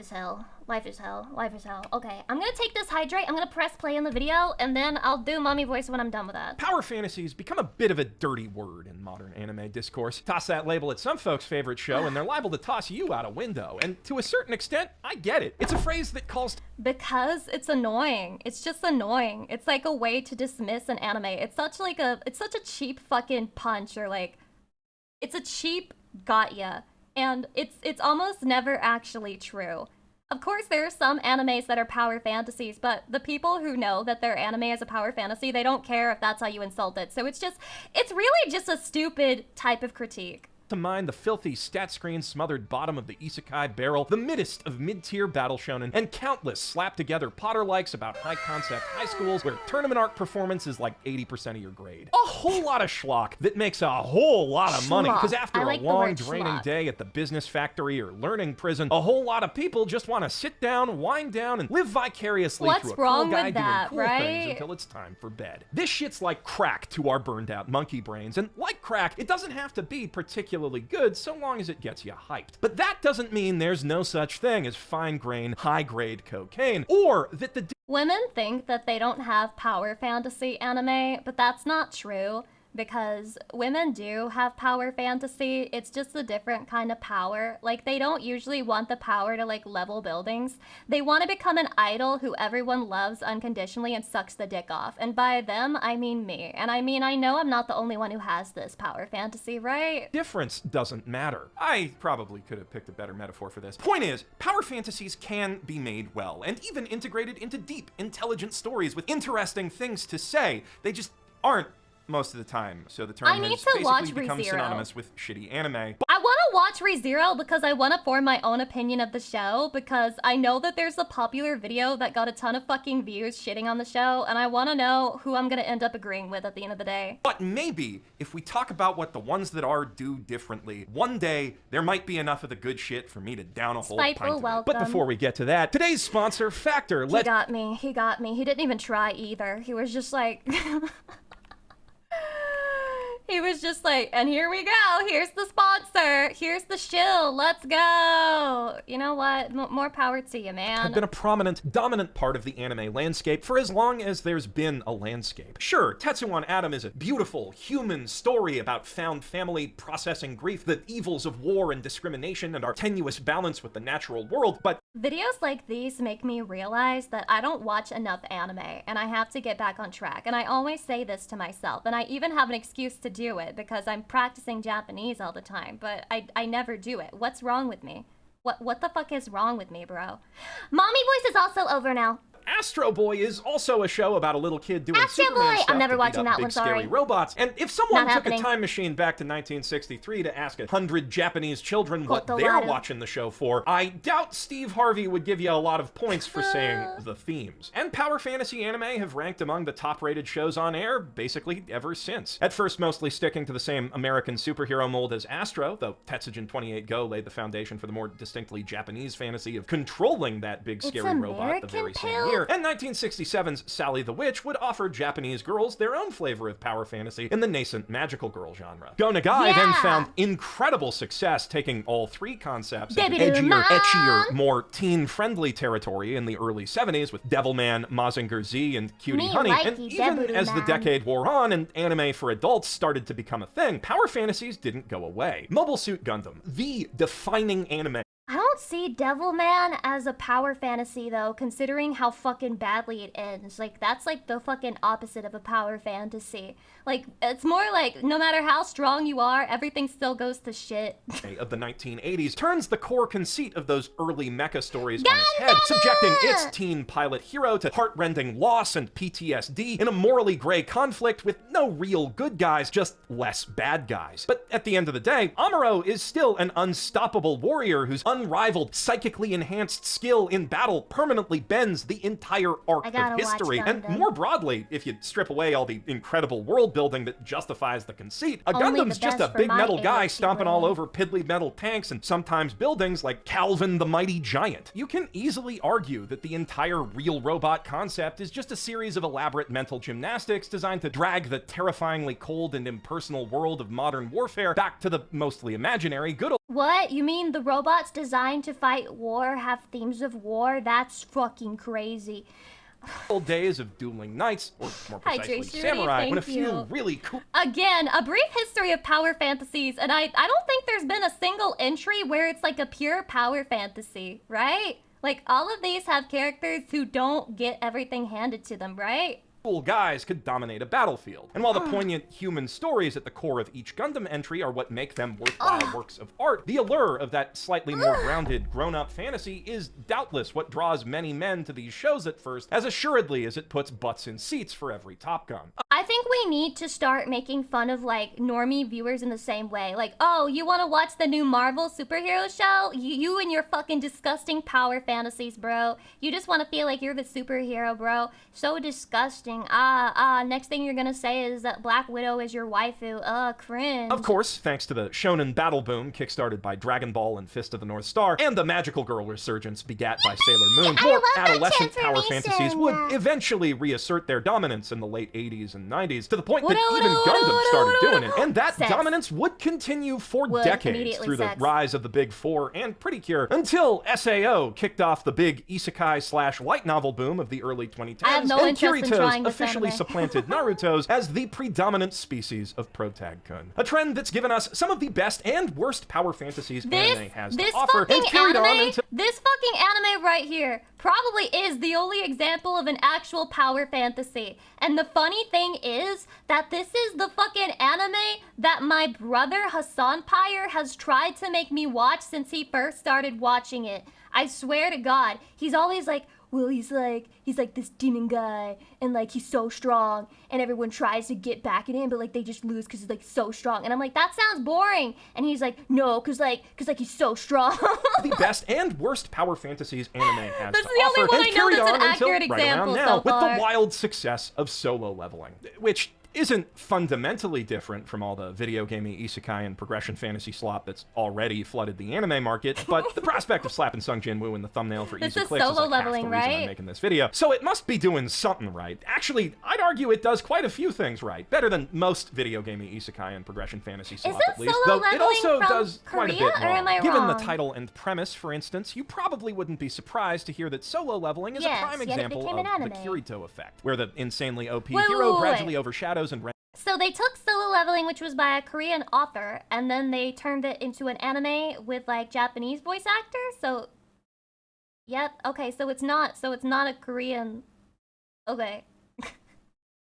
is hell. Life is hell. Life is hell. Okay, I'm gonna take this hydrate, I'm gonna press play on the video, and then I'll do mommy voice when I'm done with that. Power fantasy's become a bit of a dirty word in modern anime discourse. Toss that label at some folks' favorite show, and they're liable to toss you out a window. And to a certain extent, I get it. It's a phrase that calls... Because it's annoying. It's just annoying. It's like a way to dismiss an anime. It's such a cheap fucking punch, or like, it's a cheap got ya. And it's almost never actually true. Of course, there are some animes that are power fantasies, but the people who know that their anime is a power fantasy, they don't care if that's how you insult it. So it's really just a stupid type of critique. To mind the filthy stat screen smothered bottom of the isekai barrel, the middest of mid-tier battle shonen, and countless slapped together Potter-likes about high concept high schools where tournament arc performance is like 80% of your grade. A whole lot of schlock that makes a whole lot of money, because after a long draining day at the business factory or learning prison, a whole lot of people just want to sit down, wind down, and live vicariously through a cool guy doing cool things until it's time for bed. This shit's like crack to our burned out monkey brains, and like crack, it doesn't have to be particularly good so long as it gets you hyped. But that doesn't mean there's no such thing as fine-grained, high-grade cocaine, or that the... Women think that they don't have power fantasy anime, but that's not true. Because women do have power fantasy, it's just a different kind of power. Like, they don't usually want the power to, like, level buildings. They want to become an idol who everyone loves unconditionally and sucks the dick off. And by them, I mean me. And I mean, I know I'm not the only one who has this power fantasy, right? Difference doesn't matter. I probably could have picked a better metaphor for this. Point is, power fantasies can be made well, and even integrated into deep, intelligent stories with interesting things to say. They just aren't most of the time, so the term has basically become synonymous with shitty anime. I want to watch ReZero because I want to form my own opinion of the show, because I know that there's a popular video that got a ton of fucking views shitting on the show, and I want to know who I'm gonna end up agreeing with at the end of the day. But maybe, if we talk about what the ones that are do differently, one day there might be enough of the good shit for me to down a whole pint of it. But before we get to that, today's sponsor, Factor. He got me. He didn't even try either. He was just like... He was just like, and here we go, here's the sponsor, here's the shill, let's go. You know what, more power to you, man. Have been a prominent, dominant part of the anime landscape for as long as there's been a landscape. Sure, Tetsuwan Atom is a beautiful, human story about found family processing grief, the evils of war and discrimination, and our tenuous balance with the natural world, but... Videos like these make me realize that I don't watch enough anime, and I have to get back on track. And I always say this to myself, and I even have an excuse to do it because I'm practicing Japanese all the time, but I never do it. What's wrong with me? What the fuck is wrong with me, bro? Mommy voice is also over now. Astro Boy is also a show about a little kid doing Astro Superman Boy! stuff I'm never to beat watching up that big one, sorry. scary robots. And if someone Not took happening. a time machine back to 1963 to ask 100 Japanese children what Koto they're Wado. watching the show for, I doubt Steve Harvey would give you a lot of points for saying the themes. And power fantasy anime have ranked among the top-rated shows on air basically ever since. At first mostly sticking to the same American superhero mold as Astro, though Tetsujin 28 Go laid the foundation for the more distinctly Japanese fantasy of controlling that big scary robot the very same year. And 1967's Sally the Witch would offer Japanese girls their own flavor of power fantasy in the nascent magical girl genre. Go Nagai then found incredible success taking all three concepts into edgier, more teen-friendly territory in the early 70s with Devilman, Mazinger Z, and Cutie Honey. And even as the decade wore on and anime for adults started to become a thing, power fantasies didn't go away. Mobile Suit Gundam, the defining anime. I don't see Devilman as a power fantasy, though, considering how fucking badly it ends. Like, that's like the fucking opposite of a power fantasy. Like, it's more like, no matter how strong you are, everything still goes to shit. Of the 1980s turns the core conceit of those early mecha stories on its head, subjecting its teen pilot hero to heartrending loss and PTSD in a morally gray conflict with no real good guys, just less bad guys. But at the end of the day, Amuro is still an unstoppable warrior whose unrivaled, psychically enhanced skill in battle permanently bends the entire arc of history. And more broadly, if you strip away all the incredible world building that justifies the conceit, a Gundam's just a big metal guy stomping all over piddly metal tanks and sometimes buildings like Calvin the Mighty Giant. You can easily argue that the entire real robot concept is just a series of elaborate mental gymnastics designed to drag the terrifyingly cold and impersonal world of modern warfare back to the mostly imaginary good old What? You mean the robots designed to fight war have themes of war? That's fucking crazy. Old days of dueling knights, or more precisely Hydrate, samurai, when a thank few you. really cool... Again, a brief history of power fantasies, and I don't think there's been a single entry where it's like a pure power fantasy, right? Like, all of these have characters who don't get everything handed to them, right? Cool guys could dominate a battlefield. And while the poignant human stories at the core of each Gundam entry are what make them worthwhile works of art, the allure of that slightly more grounded, grown-up fantasy is doubtless what draws many men to these shows at first, as assuredly as it puts butts in seats for every Top Gun. I think we need to start making fun of, like, normie viewers in the same way. Like, oh, you want to watch the new Marvel superhero show? You and your fucking disgusting power fantasies, bro. You just want to feel like you're the superhero, bro. So disgusting. Next thing you're gonna say is that Black Widow is your waifu. Cringe. Of course, thanks to the shonen battle boom kickstarted by Dragon Ball and Fist of the North Star, and the magical girl resurgence begat by Sailor Moon, more adolescent power fantasies would eventually reassert their dominance in the late 80s and 90s, to the point that even Gundam started doing it, and that dominance would continue for decades through the rise of the Big Four and Pretty Cure, until SAO kicked off the big isekai/light novel boom of the early 2010s, I have no and interest in trying this officially anime. supplanted Naruto's as the predominant species of protag-kun. A trend that's given us some of the best and worst power fantasies anime has to offer, and carried on until... This fucking anime right here probably is the only example of an actual power fantasy. And the funny thing is that this is the fucking anime that my brother Hassan Pyre has tried to make me watch since he first started watching it. I swear to God, he's always like, well, he's like this demon guy, and like he's so strong, and everyone tries to get back at him, but like they just lose because he's like so strong. And I'm like, that sounds boring. And he's like, no, cause he's so strong. The best and worst power fantasies anime has That's to the offer, only one and I know carried that's on an until accurate right around example now so with far. the wild success of solo leveling, which isn't fundamentally different from all the video gamey isekai and progression fantasy slop that's already flooded the anime market, but the prospect of slapping Sung Jin-woo in the thumbnail for This easy is clicks is solo like half the leveling, reason I'm right? making this video. So it must be doing something right. Actually, I'd argue it does quite a few things right. Better than most video gamey isekai and progression fantasy slop, at least. solo Though it leveling also from does quite a Korea, bit or am I wrong. Given the wrong? title and premise, for instance, you probably wouldn't be surprised to hear that solo leveling is Yes, a prime yet it example became of an the anime. Kirito effect, where the insanely OP Wait, hero wait, gradually wait. overshadows and So they took solo leveling, which was by a Korean author, and then they turned it into an anime with like Japanese voice actors. So, yep. Okay, so it's not a Korean. Okay.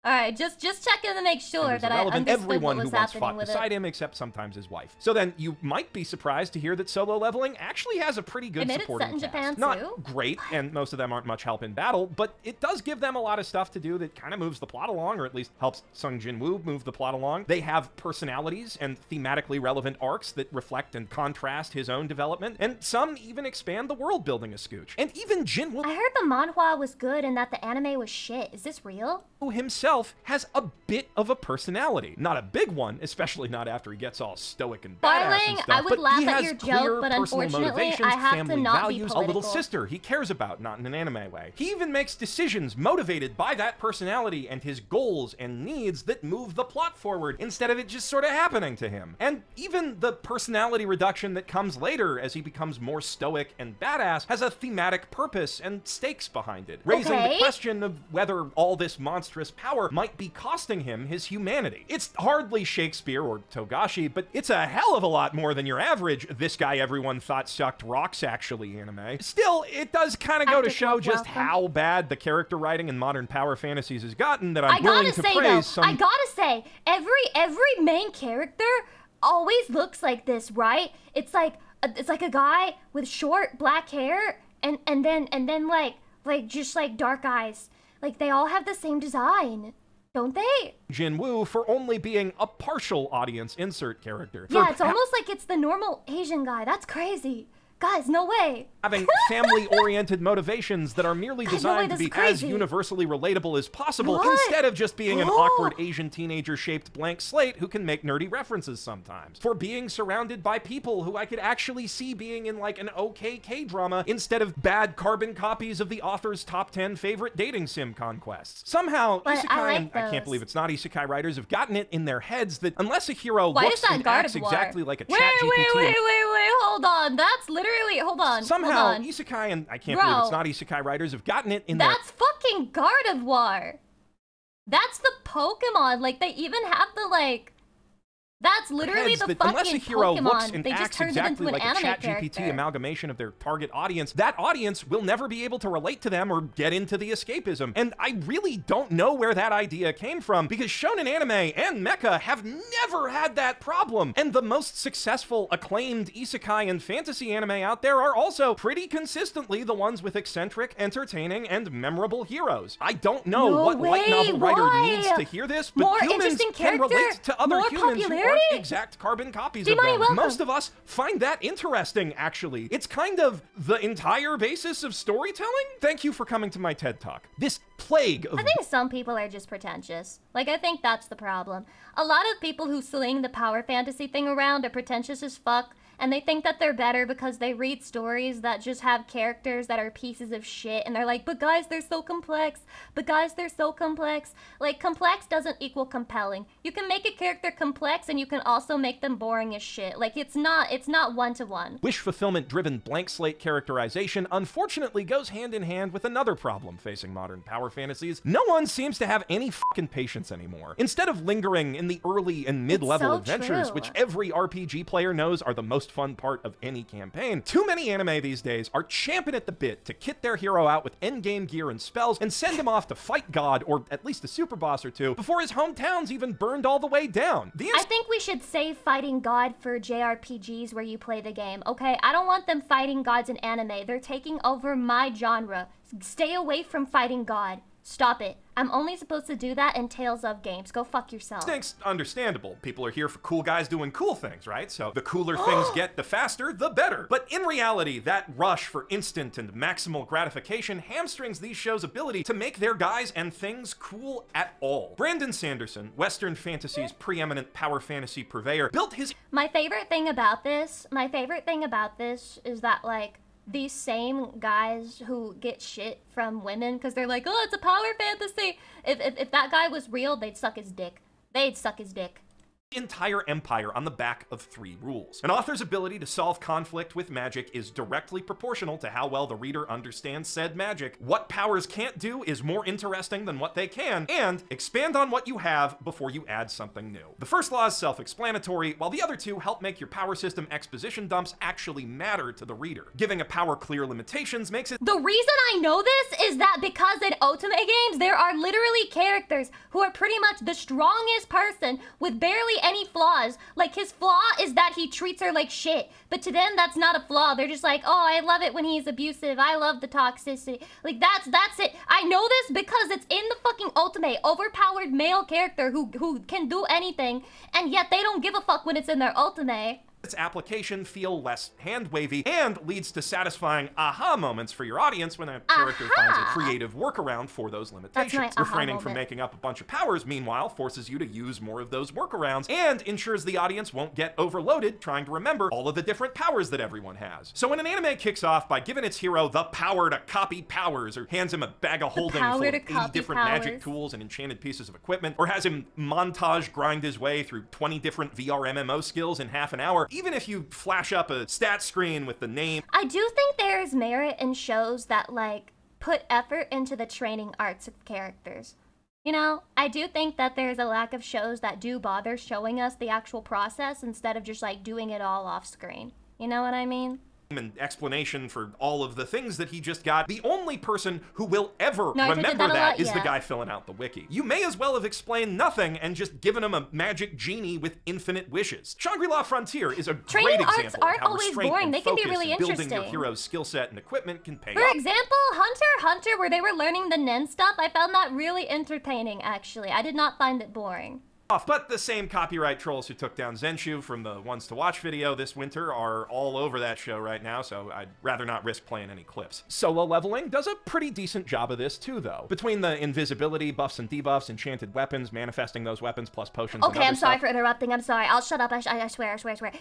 All right, just checking to make sure that I relevant understood everyone what who was once happening fought with beside it. him, except sometimes his wife. So then you might be surprised to hear that solo leveling actually has a pretty good Admit it's supporting set in cast. Japan, Not too? great, and most of them aren't much help in battle, but it does give them a lot of stuff to do that kind of moves the plot along, or at least helps Sung Jin-woo move the plot along. They have personalities and thematically relevant arcs that reflect and contrast his own development, and some even expand the world building a scooch. And even Jin-woo I heard the manhwa was good and that the anime was shit. Is this real? himself has a bit of a personality. Not a big one, especially not after he gets all stoic and badass Darling, and stuff, I would but laugh he at has your clear joke, but personal unfortunately, motivations, I have to family not be values, a little political. sister he cares about, not in an anime way. He even makes decisions motivated by that personality and his goals and needs that move the plot forward, instead of it just sort of happening to him. And even the personality reduction that comes later as he becomes more stoic and badass has a thematic purpose and stakes behind it, raising the Okay. question of whether all this monstrous power might be costing him his humanity. It's hardly Shakespeare or Togashi, but it's a hell of a lot more than your average "this guy everyone thought sucked rocks" actually anime. Still, it does kind of go to Active show love just welcome. how bad the character writing in modern power fantasies has gotten that I'm I willing gotta to say praise though, some I gotta say, every main character always looks like this, right? It's like a guy with short black hair and then like just like dark eyes. Like they all have the same design, don't they? Jin-woo for only being a partial audience insert character. Yeah, For it's almost like it's the normal Asian guy. That's crazy. Guys, no way. Having family-oriented motivations that are merely designed to be as universally relatable as possible, instead of just being an awkward Asian teenager-shaped blank slate who can make nerdy references sometimes. For being surrounded by people who I could actually see being in like an okay K-drama instead of bad carbon copies of the author's top 10 favorite dating sim conquests. Somehow, isekai, and I can't believe it's not isekai writers, have gotten it in their heads that unless a hero looks and acts exactly like a ChatGPT... Wait, hold on. That's literally, hold on. Somehow, isekai, and I can't believe it's not isekai writers, have gotten it in their... That's fucking Gardevoir. That's the Pokemon. Like, they even have the, like... That's literally the fucking unless a hero Pokemon. looks and they just acts turned exactly it into like an a anime ChatGPT character. amalgamation of their target audience, that audience will never be able to relate to them or get into the escapism. And I really don't know where that idea came from, because shonen anime and mecha have never had that problem. And the most successful, acclaimed isekai and fantasy anime out there are also pretty consistently the ones with eccentric, entertaining, and memorable heroes. I don't know what light novel writer needs to hear this, but more humans can relate to other humans who aren't exact carbon copies of them. Most of us find that interesting, actually. It's kind of the entire basis of storytelling. Thank you for coming to my TED Talk. This plague of... I think some people are just pretentious. Like, I think that's the problem. A lot of people who sling the power fantasy thing around are pretentious as fuck, and they think that they're better because they read stories that just have characters that are pieces of shit, and they're like, but guys, they're so complex. But guys, they're so complex. Like, complex doesn't equal compelling. You can make a character complex, and you can also make them boring as shit. Like, it's not one-to-one. Wish fulfillment-driven blank slate characterization unfortunately goes hand in hand with another problem facing modern power fantasies. No one seems to have any fucking patience anymore. Instead of lingering in the early and mid-level adventures, which every RPG player knows are the most fun part of any campaign, too many anime these days are champing at the bit to kit their hero out with endgame gear and spells and send him off to fight God, or at least a super boss or two, before his hometown's even burned all the way down. I think we should save fighting God for JRPGs where you play the game, okay? I don't want them fighting gods in anime. They're taking over my genre. Stay away from fighting God. Stop it. I'm only supposed to do that in Tales of games. Go fuck yourself. It's understandable. People are here for cool guys doing cool things, right? So the cooler things get, the faster, the better. But in reality, that rush for instant and maximal gratification hamstrings these shows' ability to make their guys and things cool at all. Brandon Sanderson, Western fantasy's preeminent power fantasy purveyor, built his... My favorite thing about this is that, like, these same guys who get shit from women because they're like, oh, it's a power fantasy. If that guy was real, they'd suck his dick. They'd suck his dick. Entire empire on the back of 3 rules. An author's ability to solve conflict with magic is directly proportional to how well the reader understands said magic. What powers can't do is more interesting than what they can, and expand on what you have before you add something new. The first law is self-explanatory, while the other 2 help make your power system exposition dumps actually matter to the reader. Giving a power clear limitations makes it... The reason I know this is that because in Ultimate games, there are literally characters who are pretty much the strongest person with barely any flaws. Like, his flaw is that he treats her like shit, but to them that's not a flaw. They're just like, oh, I love it when he's abusive, I love the toxicity. Like, that's it. I know this because it's in the fucking Ultimate. Overpowered male character who can do anything, and yet they don't give a fuck when it's in their Ultimate. Its application feel less hand-wavy and leads to satisfying aha moments for your audience when a character finds a creative workaround for those limitations. Refraining from making up a bunch of powers, meanwhile, forces you to use more of those workarounds and ensures the audience won't get overloaded trying to remember all of the different powers that everyone has. So when an anime kicks off by giving its hero the power to copy powers, or hands him a bag of holding full of 80 different magic tools and enchanted pieces of equipment, or has him montage grind his way through 20 different VR MMO skills in half an hour, even if you flash up a stat screen with the name. I do think there's merit in shows that, like, put effort into the training arcs of characters. You know, I do think that there's a lack of shows that do bother showing us the actual process instead of just, like, doing it all off screen. You know what I mean? And explanation for all of the things that he just got. The only person who will ever remember that is the guy filling out the wiki. You may as well have explained nothing and just given him a magic genie with infinite wishes. Shangri-La Frontier is a great example of how restraint and focus in building your hero's skill set and equipment can pay off. For example, Hunter x Hunter, where they were learning the nen stuff, I found that really entertaining, actually. I did not find it boring. off. But the same copyright trolls who took down Zenshu from the Ones to Watch video this winter are all over that show right now, so I'd rather not risk playing any clips. Solo leveling does a pretty decent job of this too, though. Between the invisibility, buffs and debuffs, enchanted weapons, manifesting those weapons, plus potions and Okay, I'm sorry stuff. for interrupting. I'm sorry. I'll shut up. I swear.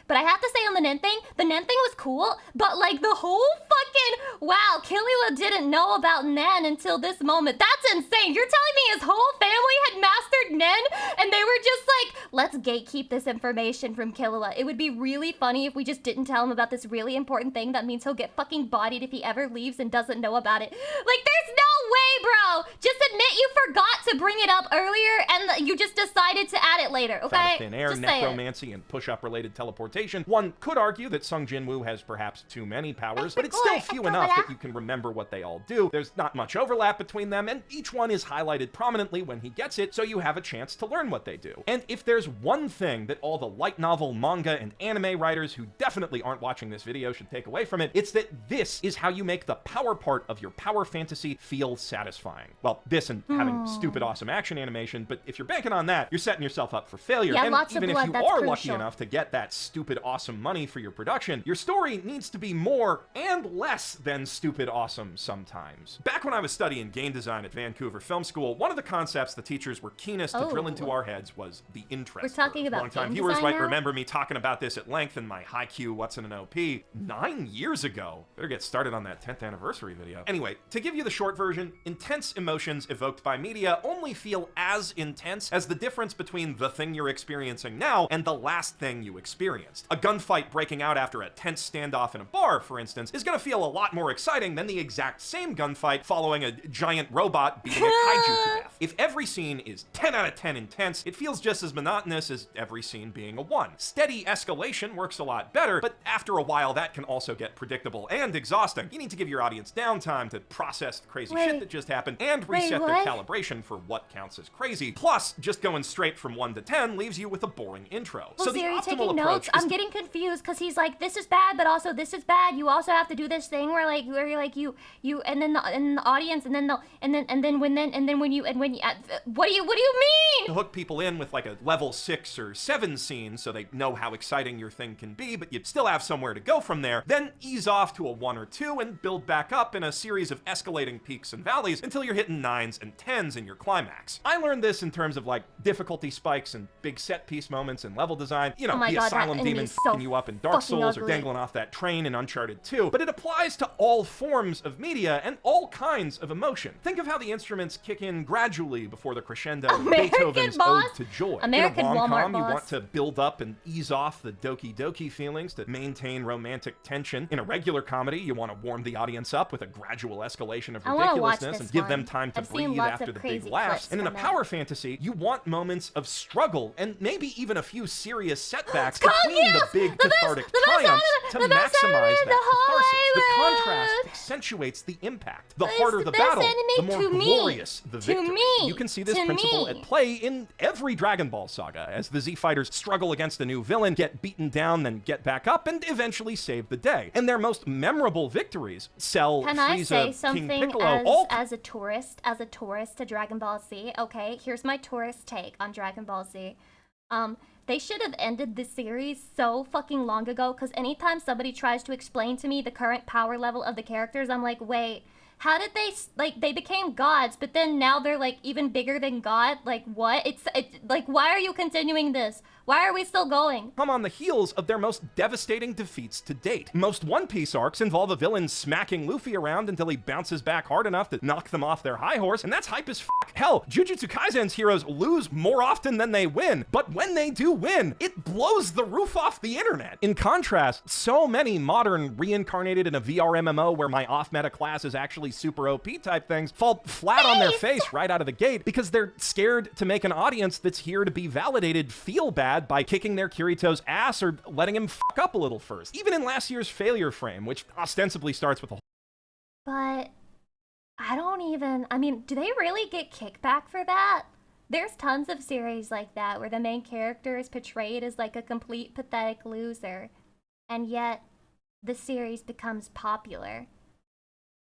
But I have to say on the Nen thing was cool, but like the whole fucking, wow, Killua didn't know about Nen until this moment. That's insane. You're telling me his whole family had mastered Nen and they were just like, let's gatekeep this information from Killua. It would be really funny if we just didn't tell him about this really important thing that means he'll get fucking bodied if he ever leaves and doesn't know about it. Like, there's no way, bro. Just admit you forgot to bring it up earlier and you just decided to add it later, okay? Out of thin air, just necromancy, and push-up related teleportation. One could argue that Sung Jinwoo has perhaps too many powers, but it's still few enough that you can remember what they all do. There's not much overlap between them, and each one is highlighted prominently when he gets it, so you have a chance to learn what they do. And if there's one thing that all the light novel, manga, and anime writers who definitely aren't watching this video should take away from it, it's that this is how you make the power part of your power fantasy feel satisfying. Well, this and having stupid awesome action animation, but if you're banking on that, you're setting yourself up for failure. Yeah, and lots even of blood, if you that's are crucial. lucky enough to get that stupid awesome money for your production, your story needs to be more and less than stupid awesome sometimes. Back when I was studying game design at Vancouver Film School, one of the concepts the teachers were keenest to drill into our heads was the interest. We're talking about Longtime game viewers design might now? remember me talking about this at length in my Haikyuu What's in an OP 9 years ago. Better get started on that 10th anniversary video. Anyway, to give you the short version, intense emotions evoked by media only feel as intense as the difference between the thing you're experiencing now and the last thing you experienced. A gunfight breaking out after a tense standoff in a bar, for instance, is gonna feel a lot more exciting than the exact same gunfight following a giant robot beating a kaiju to death. If every scene is 10 out of 10 intense, it feels just as monotonous as every scene being a 1. Steady escalation works a lot better, but after a while that can also get predictable and exhausting. You need to give your audience downtime to process the crazy shit that just happened and reset their calibration for what counts as crazy. Plus, just going straight from 1 to 10 leaves you with a boring intro. Well, so the Siri, optimal taking approach notes. is I'm getting confused because he's like, this is bad, but also this is bad. You also have to do this thing where you're like you and then the audience and then when you what do you mean? to hook people in with like a level 6 or 7 scene so they know how exciting your thing can be, but you'd still have somewhere to go from there, then ease off to a 1 or 2 and build back up in a series of escalating peaks and valleys until you're hitting 9s and 10s in your climax. I learned this in terms of like difficulty spikes and big set piece moments in level design. You know, oh my the God, asylum demon fucking you up in Dark Souls or dangling off that train in Uncharted 2, but it applies to all forms of media and all kinds of emotion. Think of how the instruments kick in gradually before the crescendo of Beethoven's Ode to Joy. American in a rom-com, Walmart you boss. want to build up and ease off the doki doki feelings to maintain romantic tension. In a regular comedy, you want to warm the audience up with a gradual escalation of I wanna watch ridiculousness this and give one. them time to I've seen breathe lots after of the big crazy laughs. clips And in a from that. power fantasy, you want moments of struggle and maybe even a few serious setbacks Come, between yes! the big The best- cathartic the best triumphs out to of it, the best out of maximize it, that the whole catharsis. The island. contrast accentuates the impact. The It's harder the the best battle, anime the more to me. glorious the To victory. me. You can see this To principle me. at play in every Dragon Ball saga, as the Z fighters struggle against a new villain, get beaten down, then get back up, and eventually save the day. And their most memorable victories, Cell, Can I say Frieza, King something Piccolo, all as a tourist to Dragon Ball Z? Okay, here's my tourist take on Dragon Ball Z. They should have ended this series so fucking long ago, because anytime somebody tries to explain to me the current power level of the characters, I'm like, wait, how did they became gods, but then now they're like even bigger than God? Like what? It's like, why are you continuing this? Why are we still going? come on the heels of their most devastating defeats to date. Most One Piece arcs involve a villain smacking Luffy around until he bounces back hard enough to knock them off their high horse, and that's hype as fuck. Hell, Jujutsu Kaisen's heroes lose more often than they win, but when they do win, it blows the roof off the internet. In contrast, so many modern reincarnated in a VR MMO where my off-meta class is actually super OP type things fall flat on their face right out of the gate because they're scared to make an audience that's here to be validated feel bad by kicking their Kirito's ass or letting him fuck up a little first. Even in last year's failure frame, which ostensibly starts with a But I mean, do they really get kickback for that? There's tons of series like that where the main character is portrayed as like a complete pathetic loser, and yet the series becomes popular.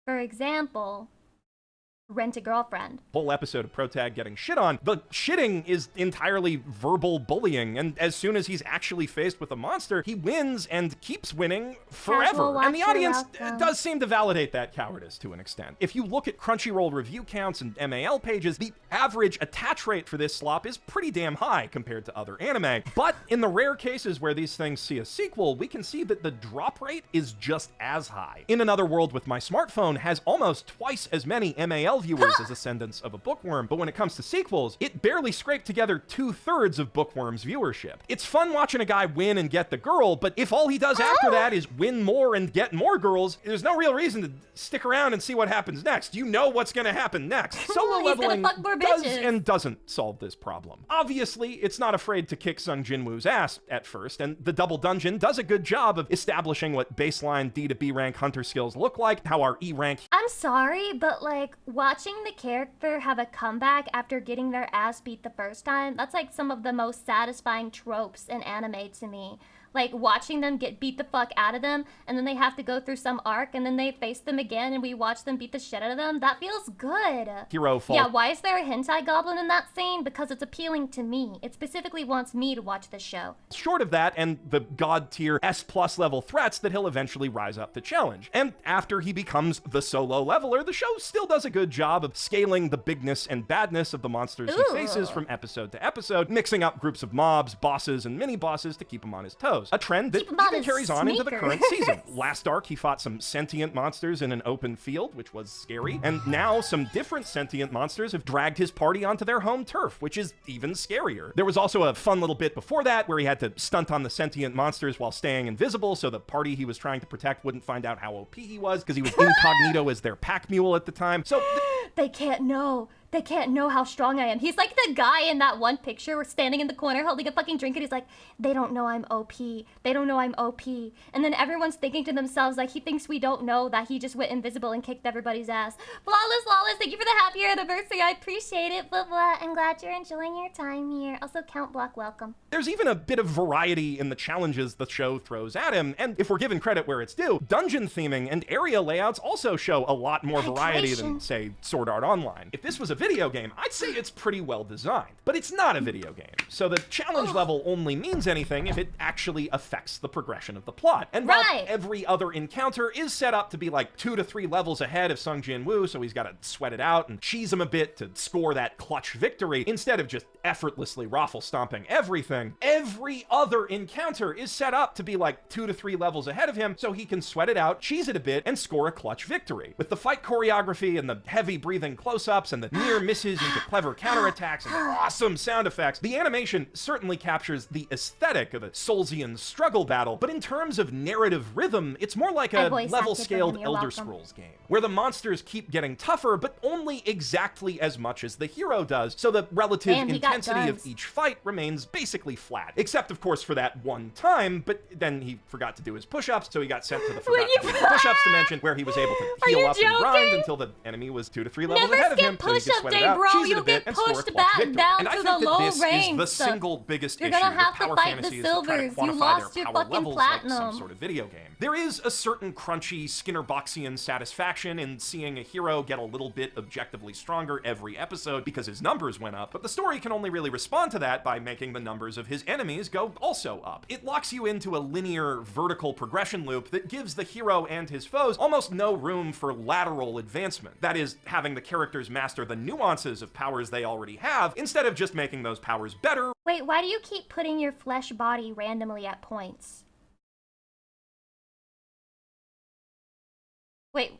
For example, rent a girlfriend. Whole episode of Protag getting shit on. The shitting is entirely verbal bullying, and as soon as he's actually faced with a monster, he wins and keeps winning forever. And the audience does seem to validate that cowardice to an extent. If you look at Crunchyroll review counts and MAL pages, the average attach rate for this slop is pretty damn high compared to other anime. But in the rare cases where these things see a sequel, we can see that the drop rate is just as high. In Another World with My Smartphone has almost twice as many MAL viewers as Ascendance of a Bookworm, but when it comes to sequels, it barely scraped together 2/3 of Bookworm's viewership. It's fun watching a guy win and get the girl, but if all he does after that is win more and get more girls, there's no real reason to stick around and see what happens next. You know what's gonna happen next. Solo leveling does and doesn't solve this problem. Obviously, it's not afraid to kick Sung Jinwoo's ass at first, and the Double Dungeon does a good job of establishing what baseline D to B rank hunter skills look like, how our E rank. I'm sorry, but like watching the character have a comeback after getting their ass beat the first time, that's like some of the most satisfying tropes in anime to me. Like watching them get beat the fuck out of them, and then they have to go through some arc, and then they face them again, and we watch them beat the shit out of them. That feels good. Hero fault. Yeah, why is there a hentai goblin in that scene? Because it's appealing to me. It specifically wants me to watch this show. Short of that, and the god tier S+ level threats that he'll eventually rise up to challenge. And after he becomes the solo leveler, the show still does a good job of scaling the bigness and badness of the monsters he faces from episode to episode, mixing up groups of mobs, bosses, and mini-bosses to keep him on his toes. A trend that even carries on into the current season. Last arc, he fought some sentient monsters in an open field, which was scary, and now some different sentient monsters have dragged his party onto their home turf, which is even scarier. There was also a fun little bit before that where he had to stunt on the sentient monsters while staying invisible so the party he was trying to protect wouldn't find out how OP he was, because he was incognito as their pack mule at the time. So they can't know. They can't know how strong I am. He's like the guy in that one picture where standing in the corner holding a fucking drink, and he's like, they don't know I'm OP. They don't know I'm OP. And then everyone's thinking to themselves, like, he thinks we don't know that he just went invisible and kicked everybody's ass. Flawless, Lawless, thank you for the happy anniversary. I appreciate it. Blah, blah. I'm glad you're enjoying your time here. Also, Count Block, welcome. There's even a bit of variety in the challenges the show throws at him, and if we're given credit where it's due, dungeon theming and area layouts also show a lot more variety than, say, Sword Art Online. If this was a video game, I'd say it's pretty well designed, but it's not a video game, so the challenge level only means anything if it actually affects the progression of the plot. And while every other encounter is set up to be like 2 to 3 levels ahead of Sung Jinwoo, so he's got to sweat it out and cheese him a bit to score that clutch victory, instead of just effortlessly raffle stomping everything, every other encounter is set up to be like 2 to 3 levels ahead of him, so he can sweat it out, cheese it a bit, and score a clutch victory. With the fight choreography and the heavy breathing close-ups and the near misses into clever counterattacks and awesome sound effects, the animation certainly captures the aesthetic of a Soulsian struggle battle, but in terms of narrative rhythm, it's more like a level-scaled Elder Scrolls game, where the monsters keep getting tougher, but only exactly as much as the hero does, so the relative intensity of each fight remains basically flat. Except, of course, for that one time, but then he forgot to do his push-ups, so he got sent to the forgot to do push-ups dimension, where he was able to heal up and grind until the enemy was 2 to 3 levels ahead of him, so he could sweat it out, cheese it a bit, and score a clutch victory. And I think that this is the single biggest issue with power fantasies that try to quantify their power levels like some sort of video game. There is a certain crunchy Skinner-Boxian satisfaction in seeing a hero get a little bit objectively stronger every episode because his numbers went up, but the story can only really respond to that by making the numbers of his enemies go also up. It locks you into a linear, vertical progression loop that gives the hero and his foes almost no room for lateral advancement. That is, having the characters master the nuances of powers they already have, instead of just making those powers better. Wait, why do you keep putting your flesh body randomly at points? Wait,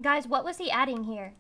guys, what was he adding here?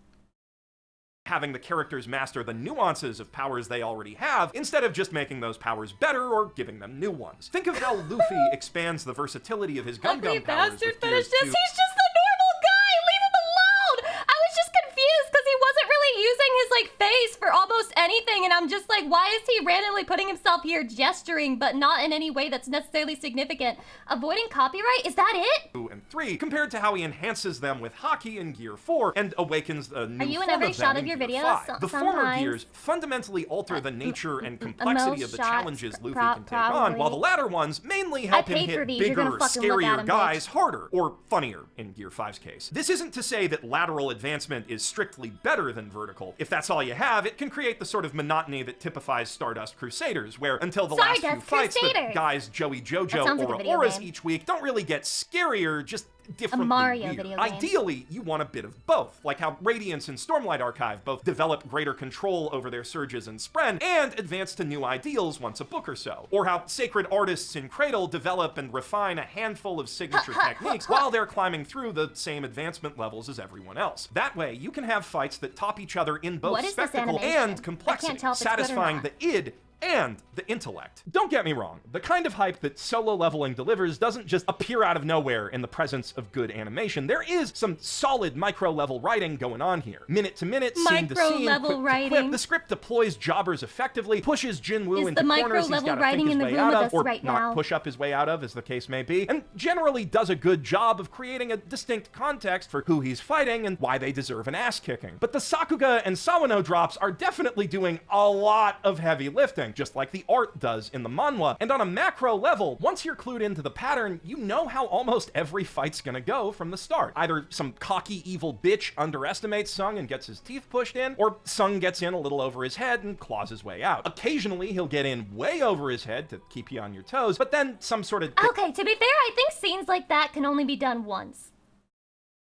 Having the characters master the nuances of powers they already have, instead of just making those powers better or giving them new ones. Think of how Luffy expands the versatility of his Gum-Gum powers with Gears 2. He's just a normal guy! Leave him alone! I was just confused because he wasn't really using his, like, face for almost anything, and I'm just like, why is he randomly putting himself here gesturing, but not in any way that's necessarily significant? Avoiding copyright? Is that it? 2 and 3, compared to how he enhances them with hockey in Gear 4 and awakens a new Are you in form every of them shot in of your Gear videos? 5. The former gears fundamentally alter the nature and complexity of the challenges Luffy can take on, while the latter ones mainly help him hit bigger, scarier guys harder, or funnier in Gear 5's case. This isn't to say that lateral advancement is strictly better than vertical. If that's all you have, it can create the sort of monotony that typifies Stardust Crusaders, where until the last few fights, the guys Joey Jojo or Auras each week don't really get scarier, just differently a Mario weird. video game. Ideally, you want a bit of both, like how Radiance and Stormlight Archive both develop greater control over their surges and spren, and advance to new ideals once a book or so. Or how Sacred Artists in Cradle develop and refine a handful of signature techniques while they're climbing through the same advancement levels as everyone else. That way, you can have fights that top each other in both spectacle and complexity, satisfying the id and the intellect. Don't get me wrong, the kind of hype that solo leveling delivers doesn't just appear out of nowhere in the presence of good animation. There is some solid micro-level writing going on here. Minute to minute, scene to scene, quip to quip, the script deploys jobbers effectively, pushes Jinwoo into corners he's gotta think his way out of, or not push up his way out of, as the case may be, and generally does a good job of creating a distinct context for who he's fighting and why they deserve an ass-kicking. But the Sakuga and Sawano drops are definitely doing a lot of heavy lifting, just like the art does in the manhwa. And on a macro level, once you're clued into the pattern, you know how almost every fight's gonna go from the start. Either some cocky evil bitch underestimates Sung and gets his teeth pushed in, or Sung gets in a little over his head and claws his way out. Occasionally, he'll get in way over his head to keep you on your toes, but then some sort of... Okay, to be fair, I think scenes like that can only be done once.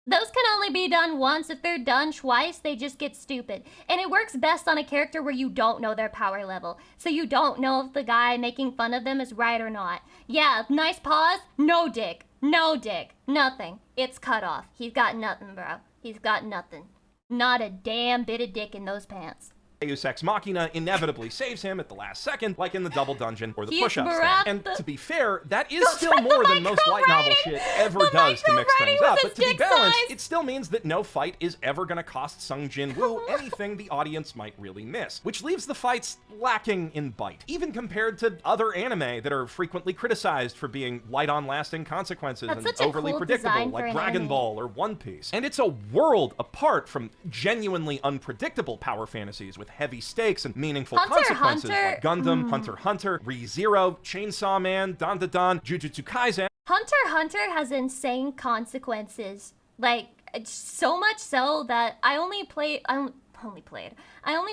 Those can only be done once. If they're done twice, they just get stupid. And it works best on a character where you don't know their power level. So you don't know if the guy making fun of them is right or not. Yeah, nice pause, no dick. No dick. Nothing. It's cut off. He's got nothing, bro. He's got nothing. Not a damn bit of dick in those pants. Deus Ex Machina inevitably saves him at the last second, like in the double dungeon or the push-up stand. And to be fair, that is still more than most light novel shit ever does to mix things up. But to be balanced, it still means that no fight is ever gonna cost Sung Jinwoo anything the audience might really miss, which leaves the fights lacking in bite, even compared to other anime that are frequently criticized for being light on lasting consequences and overly predictable, like Dragon Ball or One Piece. And it's a world apart from genuinely unpredictable power fantasies with heavy stakes and meaningful consequences like Gundam, Hunter x Hunter, Re:Zero, Chainsaw Man, Dan Da Dan, Jujutsu Kaisen. Hunter x Hunter has insane consequences. Like, so much so that I only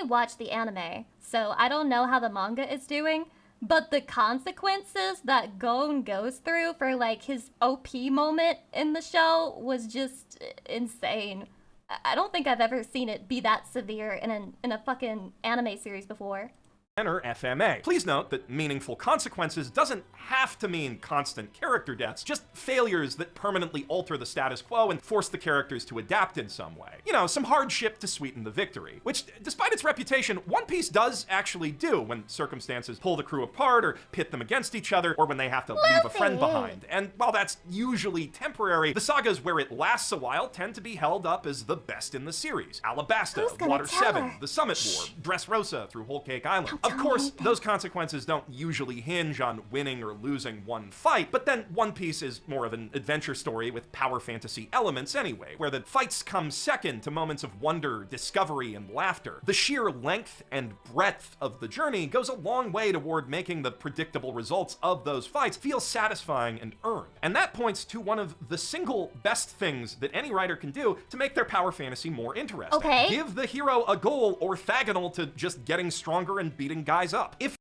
watched the anime, so I don't know how the manga is doing. But the consequences that Gon goes through for like his OP moment in the show was just insane. I don't think I've ever seen it be that severe in a fucking anime series before. Or FMA. Please note that meaningful consequences doesn't have to mean constant character deaths, just failures that permanently alter the status quo and force the characters to adapt in some way. You know, some hardship to sweeten the victory, which, despite its reputation, One Piece does actually do when circumstances pull the crew apart or pit them against each other, or when they have to leave a friend behind. And while that's usually temporary, the sagas where it lasts a while tend to be held up as the best in the series. Alabasta, Water 7, The Summit War, Dressrosa through Whole Cake Island. Of course, those consequences don't usually hinge on winning or losing one fight, but then One Piece is more of an adventure story with power fantasy elements anyway, where the fights come second to moments of wonder, discovery, and laughter. The sheer length and breadth of the journey goes a long way toward making the predictable results of those fights feel satisfying and earned. And that points to one of the single best things that any writer can do to make their power fantasy more interesting. Okay. Give the hero a goal orthogonal to just getting stronger and beating guys up. If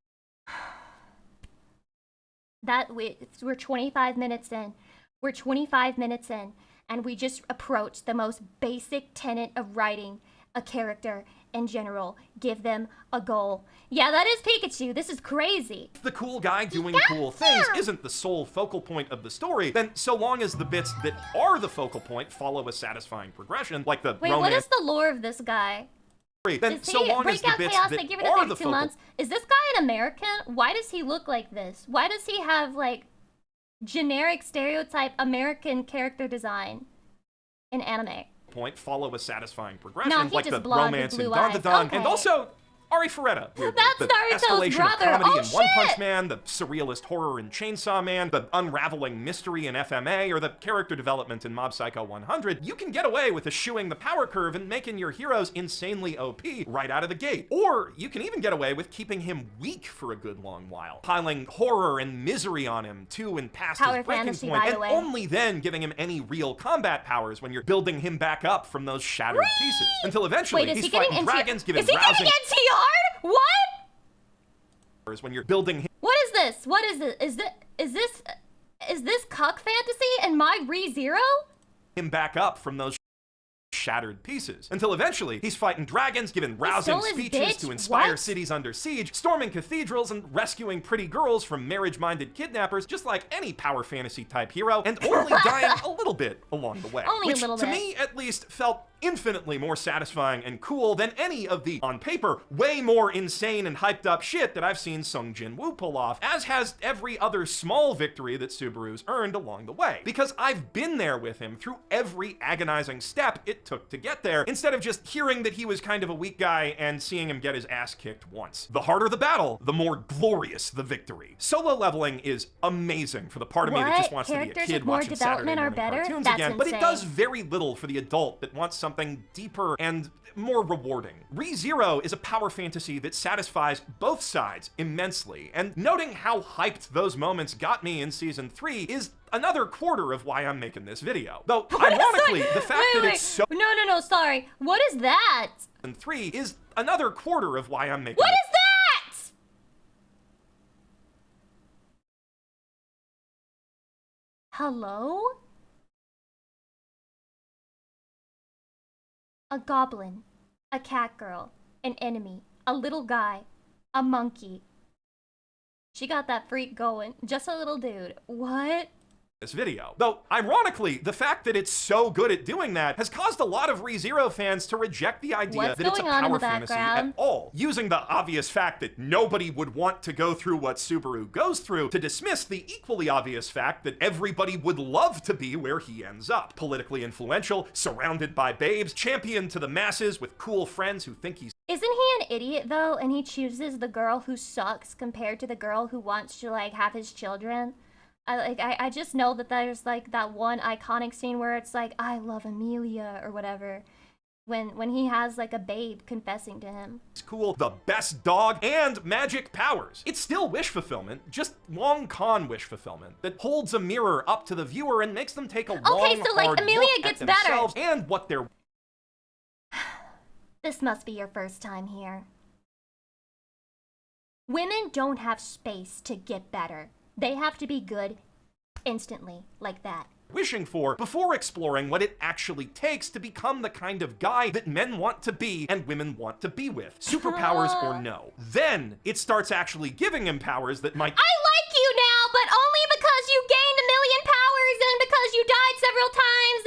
we're 25 minutes in. We're 25 minutes in, and we just approached the most basic tenet of writing a character in general. Give them a goal. Yeah, that is Pikachu. This is crazy. If the cool guy doing cool things isn't the sole focal point of the story, then so long as the bits that are the focal point follow a satisfying progression, like the Wait, what is the lore of this guy? Then so long as the bits that are the focal... Is this guy an American? Why does he look like this? Why does he have, like, generic stereotype American character design in anime? Point follow a satisfying progression, like the blonde romance in with blue Dan Da Dan, eyes. Okay. and also Ari Ferretta. That's the Naruto's escalation brother. of comedy Oh, in One Punch shit! Man, the surrealist horror in Chainsaw Man, the unraveling mystery in FMA, or the character development in Mob Psycho 100, you can get away with eschewing the power curve and making your heroes insanely OP right out of the gate. Or you can even get away with keeping him weak for a good long while, piling horror and misery on him to and past Power his breaking fantasy, point, by the and way. only then giving him any real combat powers when you're building him back up from those shattered pieces. Until eventually Wait, is he's he getting fighting dragons, giving Is he rousing getting NTR'd? What? when you're building him What is this? What is this? Is this cuck fantasy and my ReZero? back up from those shattered pieces. Until eventually, he's fighting dragons, giving rousing stole his speeches bitch? to inspire What? cities under siege, storming cathedrals, and rescuing pretty girls from marriage-minded kidnappers, just like any power fantasy type hero, and only dying a little bit along the way. Only a which, little to bit. me, at least, felt infinitely more satisfying and cool than any of the, on paper, way more insane and hyped up shit that I've seen Sung Jin-woo pull off, as has every other small victory that Subaru's earned along the way. Because I've been there with him through every agonizing step it took to get there, instead of just hearing that he was kind of a weak guy and seeing him get his ass kicked once. The harder the battle, the more glorious the victory. Solo leveling is amazing for the part of me that What? just wants to be a Characters kid with more watching Saturday development are morning better? cartoons That's again, but it insane. does very little for the adult that wants something deeper and more rewarding. ReZero is a power fantasy that satisfies both sides immensely, and noting how hyped those moments got me in Season 3 is another quarter of why I'm making this video. Though, ironically, the fact that it's so No, sorry. What is that? Season 3 is another quarter of why I'm making What this. is that? Hello? A goblin, a cat girl, an enemy, a little guy, a monkey. She got that freak going. Just a little dude. What? This video. Though, ironically, the fact that it's so good at doing that has caused a lot of ReZero fans to reject the idea What's that it's a going on in power the fantasy at background? all, using the obvious fact that nobody would want to go through what Subaru goes through to dismiss the equally obvious fact that everybody would love to be where he ends up. Politically influential, surrounded by babes, championed to the masses with cool friends who think he's Isn't he an idiot though, and he chooses the girl who sucks compared to the girl who wants to like have his children? I just know that there's like that one iconic scene where it's like, I love Amelia or whatever, when he has like a babe confessing to him. cool, the best dog, and magic powers. It's still wish fulfillment, just long con wish fulfillment that holds a mirror up to the viewer and makes them take a long, so, like, hard Amelia look gets at better. themselves and what they're This must be your first time here. Women don't have space to get better. They have to be good instantly, like that. wishing for before exploring what it actually takes to become the kind of guy that men want to be and women want to be with. Superpowers or no. Then it starts actually giving him powers that might I like you now, but only because you gained 1,000,000 powers and because you died several times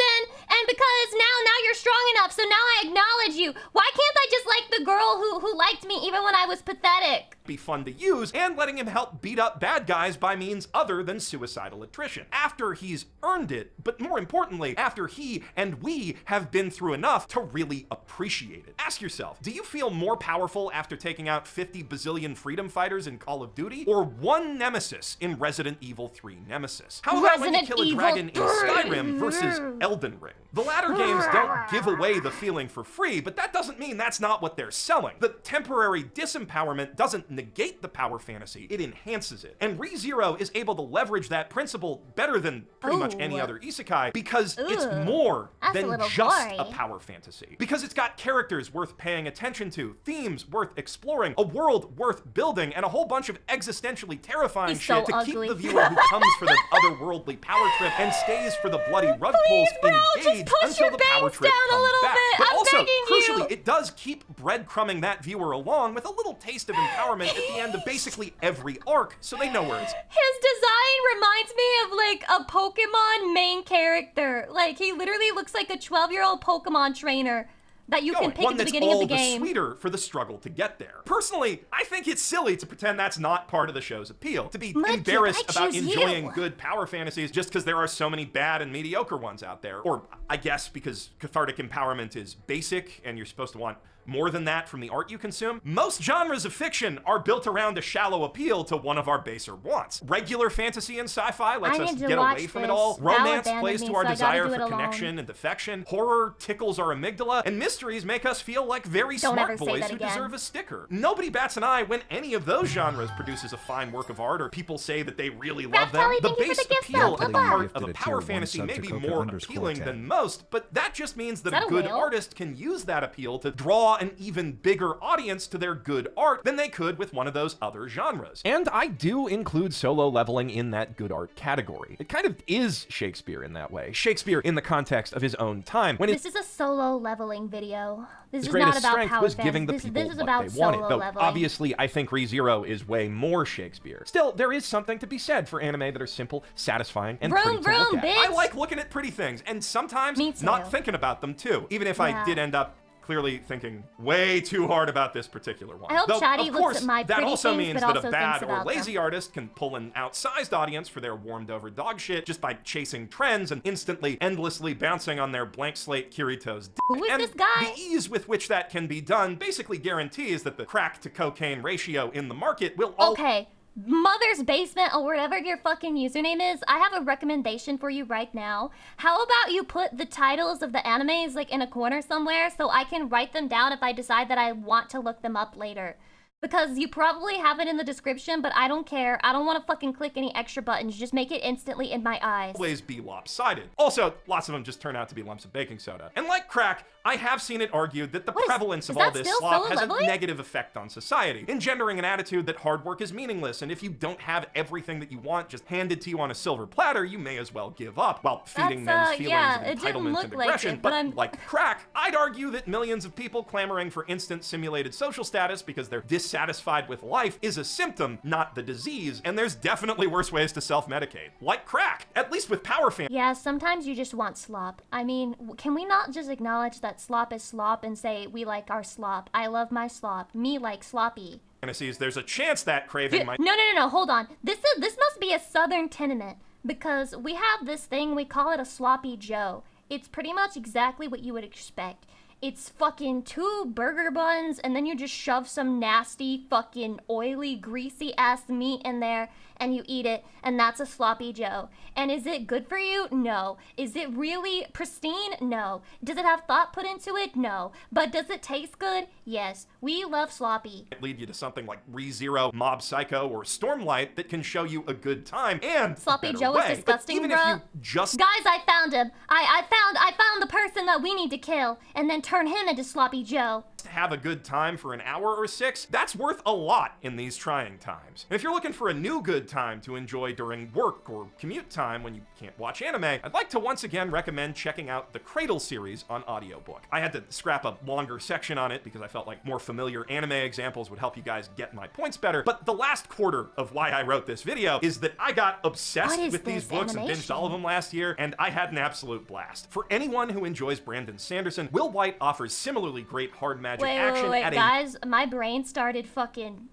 and because now you're strong enough, so now I acknowledge you. Why can't I just like the girl who liked me even when I was pathetic? be fun to use, and letting him help beat up bad guys by means other than suicidal attrition. After he's earned it, but more importantly, after he and we have been through enough to really appreciate it. Ask yourself, do you feel more powerful after taking out 50 bazillion freedom fighters in Call of Duty, or one nemesis in Resident Evil 3 Nemesis? How about when you Resident kill a Evil dragon in 3. Skyrim versus Elden Ring? The latter games don't give away the feeling for free, but that doesn't mean that's not what they're selling. The temporary disempowerment doesn't negate the power fantasy, it enhances it. And ReZero is able to leverage that principle better than pretty much any other isekai because it's more That's a than little just gory. a power fantasy. Because it's got characters worth paying attention to, themes worth exploring, a world worth building, and a whole bunch of existentially terrifying He's shit so to ugly. keep the viewer who comes for the otherworldly power trip and stays for the bloody rug pulls bro, just engaged push until your the power bangs trip down a comes little back. bit. But I'm also, begging you. crucially, it does keep breadcrumbing that viewer along with a little taste of empowerment at the end of basically every arc, so they know where it's His design reminds me of like a Pokemon main character. Like he literally looks like a 12-year-old Pokemon trainer. that you can pick one at the that's beginning of all the game. sweeter for the struggle to get there. Personally, I think it's silly to pretend that's not part of the show's appeal. To be embarrassed about enjoying good power fantasies just because there are so many bad and mediocre ones out there. Or I guess because cathartic empowerment is basic and you're supposed to want more than that from the art you consume. Most genres of fiction are built around a shallow appeal to one of our baser wants. Regular fantasy and sci-fi lets us get away from it all. Romance plays to our desire for connection and affection. Horror tickles our amygdala. And mysteries make us feel like very smart boys who deserve a sticker. Nobody bats an eye when any of those genres produces a fine work of art or people say that they really love them. The base appeal at the heart of a power fantasy may be more appealing than most, but that just means that a good artist can use that appeal to draw an even bigger audience to their good art than they could with one of those other genres. And I do include solo leveling in that good art category. It kind of is Shakespeare in that way. Shakespeare in the context of his own time. When this is a solo leveling video. This his is greatest not about strength power was giving the people this is what about they wanted. solo Though leveling. obviously, I think ReZero is way more Shakespeare. Still, there is something to be said for anime that are simple, satisfying, and pretty to look at. Bitch. I like looking at pretty things, and sometimes not thinking about them too. Even if I did end up clearly thinking way too hard about this particular one. I hope Chatty looks at my pretty that also things, means but that also a bad thinks or about lazy them. artist can pull an outsized audience for their warmed over dog shit just by chasing trends and instantly, endlessly bouncing on their blank slate Kirito's dick. Who is and this guy? The ease with which that can be done basically guarantees that the crack to cocaine ratio in the market will Okay. Mother's Basement or whatever your fucking username is, I have a recommendation for you right now. How about you put the titles of the animes like in a corner somewhere so I can write them down if I decide that I want to look them up later. Because you probably have it in the description, but I don't care. I don't want to fucking click any extra buttons. Just make it instantly in my eyes. Always be lopsided. Also, lots of them just turn out to be lumps of baking soda. And like crack, I have seen it argued that the prevalence of all this slop has a negative effect on society, engendering an attitude that hard work is meaningless, and if you don't have everything that you want just handed to you on a silver platter, you may as well give up, while feeding men's feelings of entitlement and aggression. But like crack, I'd argue that millions of people clamoring for instant simulated social status because they're dissatisfied with life is a symptom, not the disease, and there's definitely worse ways to self-medicate. Like crack, at least with power fantasies. Yeah, sometimes you just want slop. I mean, can we not just acknowledge that slop is slop and say we like our slop? I love my slop. Me like sloppy. There's a chance that craving might— No, hold on. This must be a southern tenement because we have this thing, we call it a sloppy Joe. It's pretty much exactly what you would expect. It's fucking 2 burger buns and then you just shove some nasty fucking oily greasy ass meat in there and you eat it, and that's a sloppy Joe. And is it good for you? No. Is it really pristine? No. Does it have thought put into it? No. But does it taste good? Yes. We love sloppy. It lead you to something like ReZero, Mob Psycho, or Stormlight that can show you a good time and sloppy Joe is disgusting, even bruh. if you just— Guys, I found him. I found the person that we need to kill and then turn him into sloppy Joe. Have a good time for an hour or 6, that's worth a lot in these trying times. And if you're looking for a new good time to enjoy during work or commute time when you can't watch anime, I'd like to once again recommend checking out the Cradle series on audiobook. I had to scrap a longer section on it because I felt like more familiar anime examples would help you guys get my points better, but the last quarter of why I wrote this video is that I got obsessed with these books and binged all of them last year, and I had an absolute blast. For anyone who enjoys Brandon Sanderson, Will White offers similarly great hard magic action wait, at guys, my brain started fucking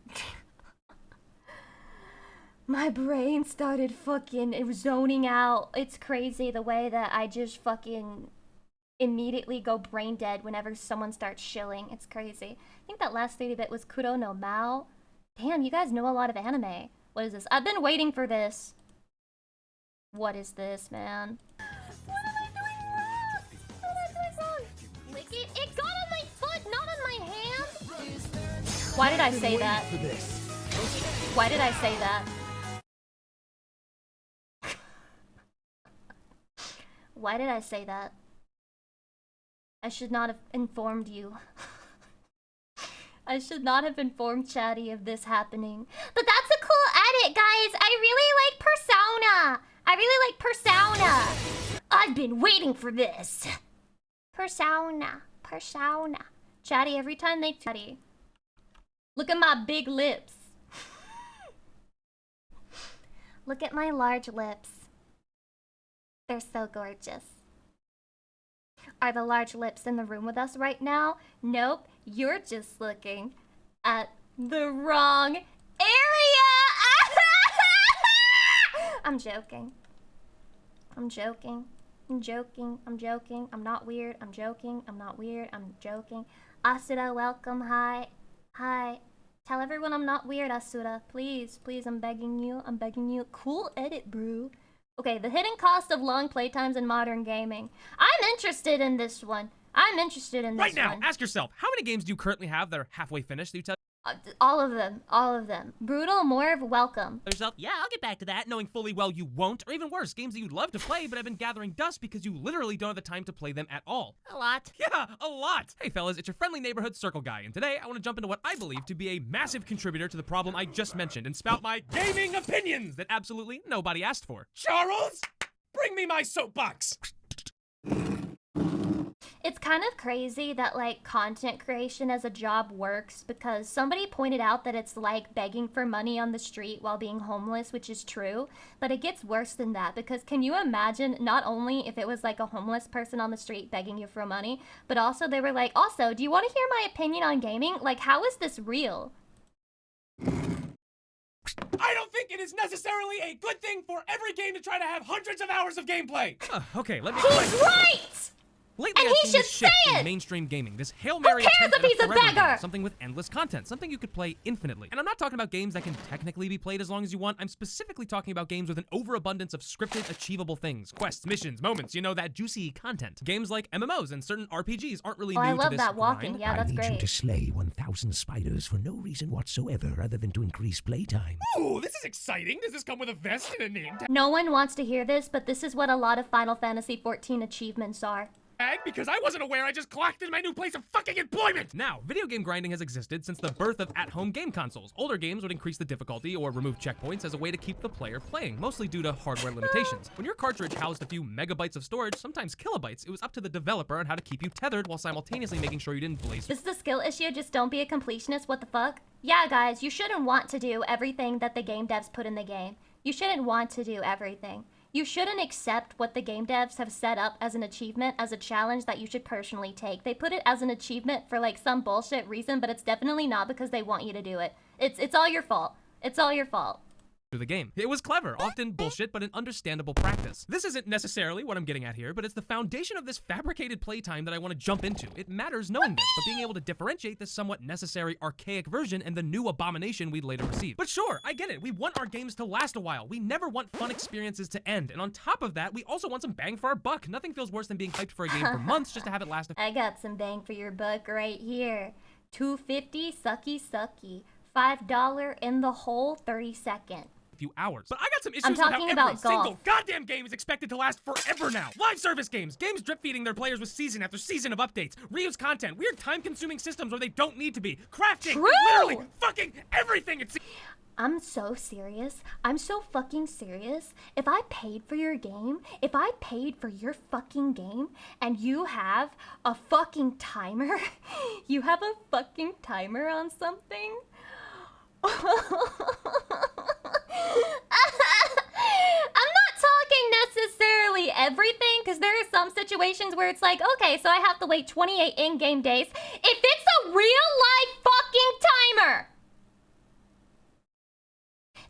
my brain started fucking zoning out. It's crazy the way that I just fucking immediately go brain dead whenever someone starts shilling. It's crazy. I think that last 30-bit was Kuro no Mao. Damn, you guys know a lot of anime. What is this? I've been waiting for this. What is this, man? What am I doing wrong? What am I doing wrong? Lick it? It got on my foot, not on my hand. Why did I say that? Why did I say that? Why did I say that? I should not have informed you. I should not have informed Chatty of this happening. But that's a cool edit, guys. I really like Persona. I really like Persona. I've been waiting for this. Persona. Chatty, every time they Chatty. Look at my big lips. Look at my large lips. They're so gorgeous. Are the large lips in the room with us right now? Nope, you're just looking at the wrong area! I'm joking. I'm joking. I'm joking. I'm joking. I'm not weird. I'm joking. I'm not weird. I'm joking. Asura, welcome. Hi. Hi. Tell everyone I'm not weird, Asura. Please, please, I'm begging you. I'm begging you. Cool edit, bro. Okay, the hidden cost of long playtimes in modern gaming. I'm interested in this one. I'm interested in this one. Right now, ask yourself, how many games do you currently have that are halfway finished that you tell all of them. All of them. Brutal, Morv, welcome. yourself, yeah, I'll get back to that, knowing fully well you won't, or even worse, games that you'd love to play but have been gathering dust because you literally don't have the time to play them at all. A lot. Yeah, a lot. Hey fellas, it's your friendly neighborhood circle guy, and today I want to jump into what I believe to be a massive contributor to the problem I just mentioned and spout my gaming opinions that absolutely nobody asked for. Charles, bring me my soapbox. It's kind of crazy that like content creation as a job works because somebody pointed out that it's like begging for money on the street while being homeless, which is true, but it gets worse than that because can you imagine not only if it was like a homeless person on the street begging you for money, but also they were like, also, do you want to hear my opinion on gaming? Like, how is this real? I don't think it is necessarily a good thing for every game to try to have hundreds of hours of gameplay. Okay, let me He's right! Lately, And I've he seen should this shift say in it! mainstream gaming. This Hail Mary cares attempt if at he's a forever game, beggar? something with endless content, something you could play infinitely. And I'm not talking about games that can technically be played as long as you want. I'm specifically talking about games with an overabundance of scripted, achievable things. Quests, missions, moments, you know, that juicy content. Games like MMOs and certain RPGs aren't really new I to love this that walking. grind. Yeah, that's I need you great. to slay 1,000 spiders for no reason whatsoever other than to increase playtime. Ooh, this is exciting. Does this come with a vest and a name No one wants to hear this, but this is what a lot of Final Fantasy XIV achievements are. tag? Because I wasn't aware I just clocked in my new place of fucking employment! Now, video game grinding has existed since the birth of at-home game consoles. Older games would increase the difficulty or remove checkpoints as a way to keep the player playing, mostly due to hardware limitations. When your cartridge housed a few megabytes of storage, sometimes kilobytes, it was up to the developer on how to keep you tethered while simultaneously making sure you didn't blaze. This is a skill issue, just don't be a completionist, what the fuck? Yeah, guys, you shouldn't want to do everything that the game devs put in the game. You shouldn't want to do everything. You shouldn't accept what the game devs have set up as an achievement, as a challenge that you should personally take. They put it as an achievement for like some bullshit reason, but it's definitely not because they want you to do it. It's all your fault. It's all your fault. The game. It was clever, often bullshit, but an understandable practice. This isn't necessarily what I'm getting at here, but it's the foundation of this fabricated playtime that I want to jump into. It matters knowing this, but being able to differentiate this somewhat necessary archaic version and the new abomination we'd later receive. But sure, I get it. We want our games to last a while. We never want fun experiences to end. And on top of that, we also want some bang for our buck. Nothing feels worse than being hyped for a game for months just to have it last a I got some bang for your buck right here. $2.50, sucky sucky. $5 in the hole, 30-second. few hours. But I got some issues I'm with how talking every about single golf. goddamn game is expected to last forever now. Live service games drip feeding their players with season after season of updates, reuse content, weird time-consuming systems where they don't need to be, crafting, True. literally fucking everything. I'm so serious. I'm so fucking serious. If I paid for your game, if I paid for your fucking game, and you have a fucking timer, you have a fucking timer on something? I'm not talking necessarily everything, because there are some situations where it's like, okay, so I have to wait 28 in-game days. If it's a real-life fucking timer,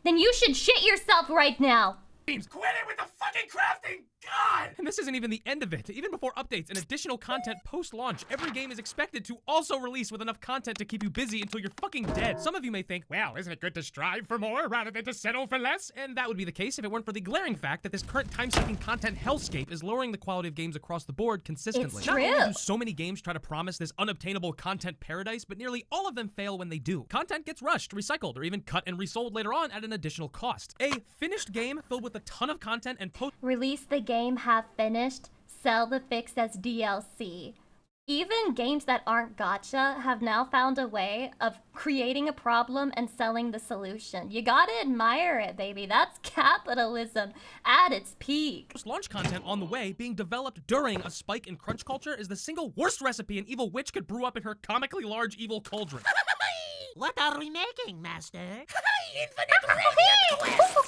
then you should shit yourself right now. Quit it with the fucking crafting! God! And this isn't even the end of it. Even before updates and additional content post-launch, every game is expected to also release with enough content to keep you busy until you're fucking dead. Some of you may think, well, isn't it good to strive for more rather than to settle for less? And that would be the case if it weren't for the glaring fact that this current time-sucking content hellscape is lowering the quality of games across the board consistently. It's Not only true. do so many games try to promise this unobtainable content paradise, but nearly all of them fail when they do. Content gets rushed, recycled, or even cut and resold later on at an additional cost. A finished game filled with a ton of content and Release the game half finished, sell the fix as DLC. Even games that aren't gacha have now found a way of creating a problem and selling the solution. You gotta admire it, baby. That's capitalism at its peak. Launch content on the way being developed during a spike in crunch culture is the single worst recipe an evil witch could brew up in her comically large evil cauldron. What are we making, Master?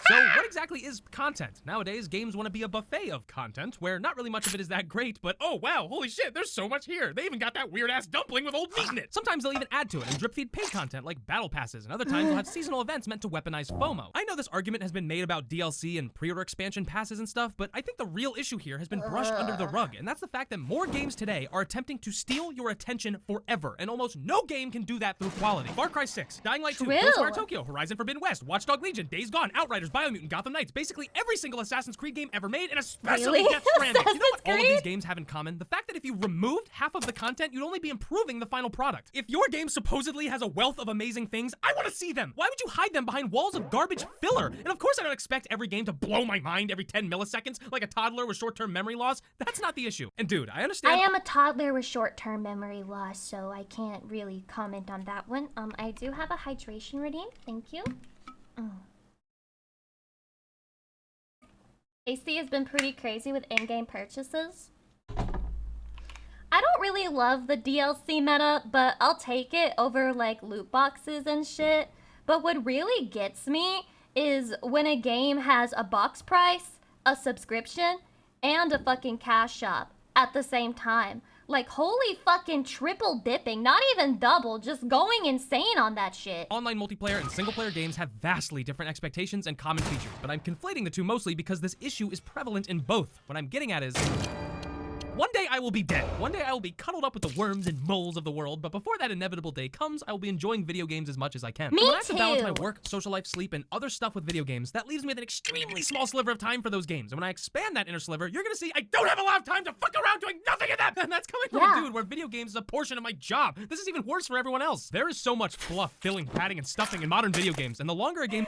So what exactly is content? Nowadays, games want to be a buffet of content, where not really much of it is that great, but oh wow, holy shit, there's so much here. They even got that weird-ass dumpling with old meat in it. Sometimes they'll even add to it and drip feed paid content like battle passes, and other times they'll have seasonal events meant to weaponize FOMO. I know this argument has been made about DLC and pre-order expansion passes and stuff, but I think the real issue here has been brushed under the rug, and that's the fact that more games today are attempting to steal your attention forever, and almost no game can do that through quality. Far Cry 6, Dying Light 2, Ghostwire Tokyo, Horizon Forbidden West, Watch Dogs Legion, Days Gone, Outriders, Biomutant, Gotham Knights, basically every single Assassin's Creed game ever made, and especially Death Stranding. You know what all of these games have in common? The fact that if you removed half of the content, you'd only be improving the final product. If your game supposedly has a wealth of amazing things, I want to see them. Why would you hide them behind walls of garbage filler? And of course I don't expect every game to blow my mind every 10 milliseconds like a toddler with short-term memory loss. That's not the issue. And dude, I understand— I am a toddler with short-term memory loss, so I can't really comment on that one. I do have a hydration routine. Thank you. AC has been pretty crazy with in-game purchases. I don't really love the DLC meta, but I'll take it over like loot boxes and shit. But what really gets me is when a game has a box price, a subscription, and a fucking cash shop at the same time. Like, holy fucking triple dipping, not even double, just going insane on that shit. Online multiplayer and single-player games have vastly different expectations and common features, but I'm conflating the two mostly because this issue is prevalent in both. What I'm getting at is— one day I will be dead. One day I will be cuddled up with the worms and moles of the world, but before that inevitable day comes, I will be enjoying video games as much as I can. Me when I have to balance too. my work, social life, sleep, and other stuff with video games, that leaves me with an extremely small sliver of time for those games. And when I expand that inner sliver, you're gonna see I don't have a lot of time to fuck around doing nothing in them! And that's coming from a dude where video games is a portion of my job. This is even worse for everyone else. There is so much fluff, filling, padding, and stuffing in modern video games, and the longer a game—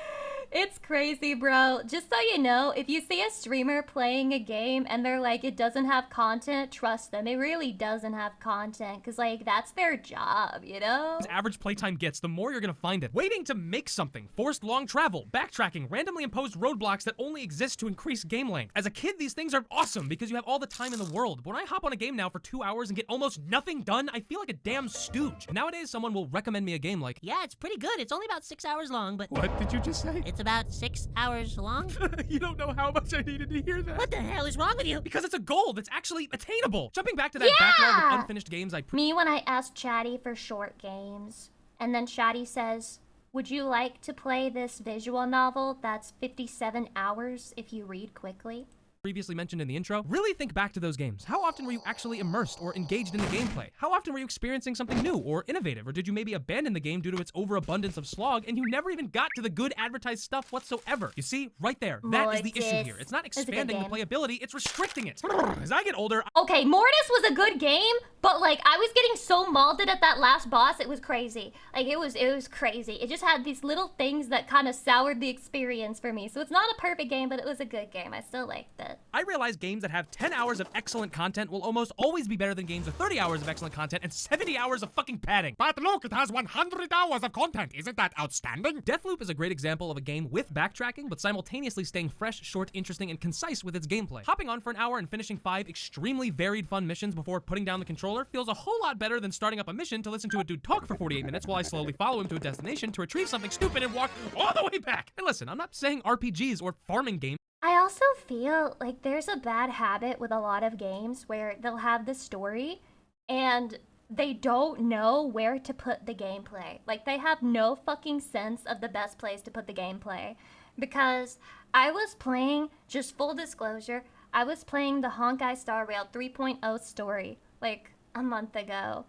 It's crazy, bro. Just so you know, if you see a streamer playing a game and they're like, it doesn't have content, trust them. It really doesn't have content, because, like, that's their job, you know? average playtime gets, the more you're gonna find it. Waiting to make something, forced long travel, backtracking, randomly imposed roadblocks that only exist to increase game length. As a kid, these things are awesome because you have all the time in the world. But when I hop on a game now for 2 hours and get almost nothing done, I feel like a damn stooge. Nowadays, someone will recommend me a game like— Yeah, it's pretty good. It's only about 6 hours long, but What did you just say? it's about 6 hours long. You don't know how much I needed to hear that. What the hell is wrong with you? Because it's a goal that's actually attainable. Jumping back to that backlog of unfinished games Me when I asked Chatty for short games, and then Chatty says, would you like to play this visual novel that's 57 hours if you read quickly? previously mentioned in the intro, really think back to those games. How often were you actually immersed or engaged in the gameplay? How often were you experiencing something new or innovative? Or did you maybe abandon the game due to its overabundance of slog and you never even got to the good advertised stuff whatsoever? You see, right there, that is the issue here. It's not expanding the playability, it's restricting it. As I get older— Okay, Mortis was a good game, but like I was getting so molded at that last boss, it was crazy. Like it was crazy. It just had these little things that kind of soured the experience for me. So it's not a perfect game, but it was a good game. I still liked it. I realize games that have 10 hours of excellent content will almost always be better than games with 30 hours of excellent content and 70 hours of fucking padding. But look, it has 100 hours of content. Isn't that outstanding? Deathloop is a great example of a game with backtracking, but simultaneously staying fresh, short, interesting, and concise with its gameplay. Hopping on for an hour and finishing 5 extremely varied fun missions before putting down the controller feels a whole lot better than starting up a mission to listen to a dude talk for 48 minutes while I slowly follow him to a destination to retrieve something stupid and walk all the way back. And listen, I'm not saying RPGs or farming games— I also feel like there's a bad habit with a lot of games where they'll have the story and they don't know where to put the gameplay. Like they have no fucking sense of the best place to put the gameplay. Because I was playing, just full disclosure, I was playing the Honkai Star Rail 3.0 story like a month ago.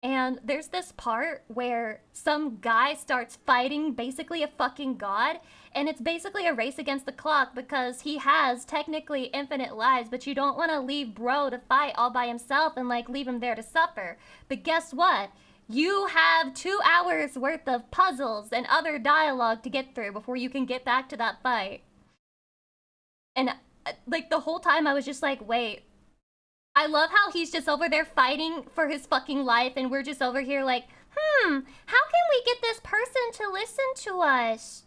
And there's this part where some guy starts fighting basically a fucking god, and it's basically a race against the clock because he has technically infinite lives, but you don't want to leave bro to fight all by himself and like leave him there to suffer. But guess what? You have 2 hours worth of puzzles and other dialogue to get through before you can get back to that fight. And like the whole time I was just like, wait, I love how he's just over there fighting for his fucking life and we're just over here like, how can we get this person to listen to us?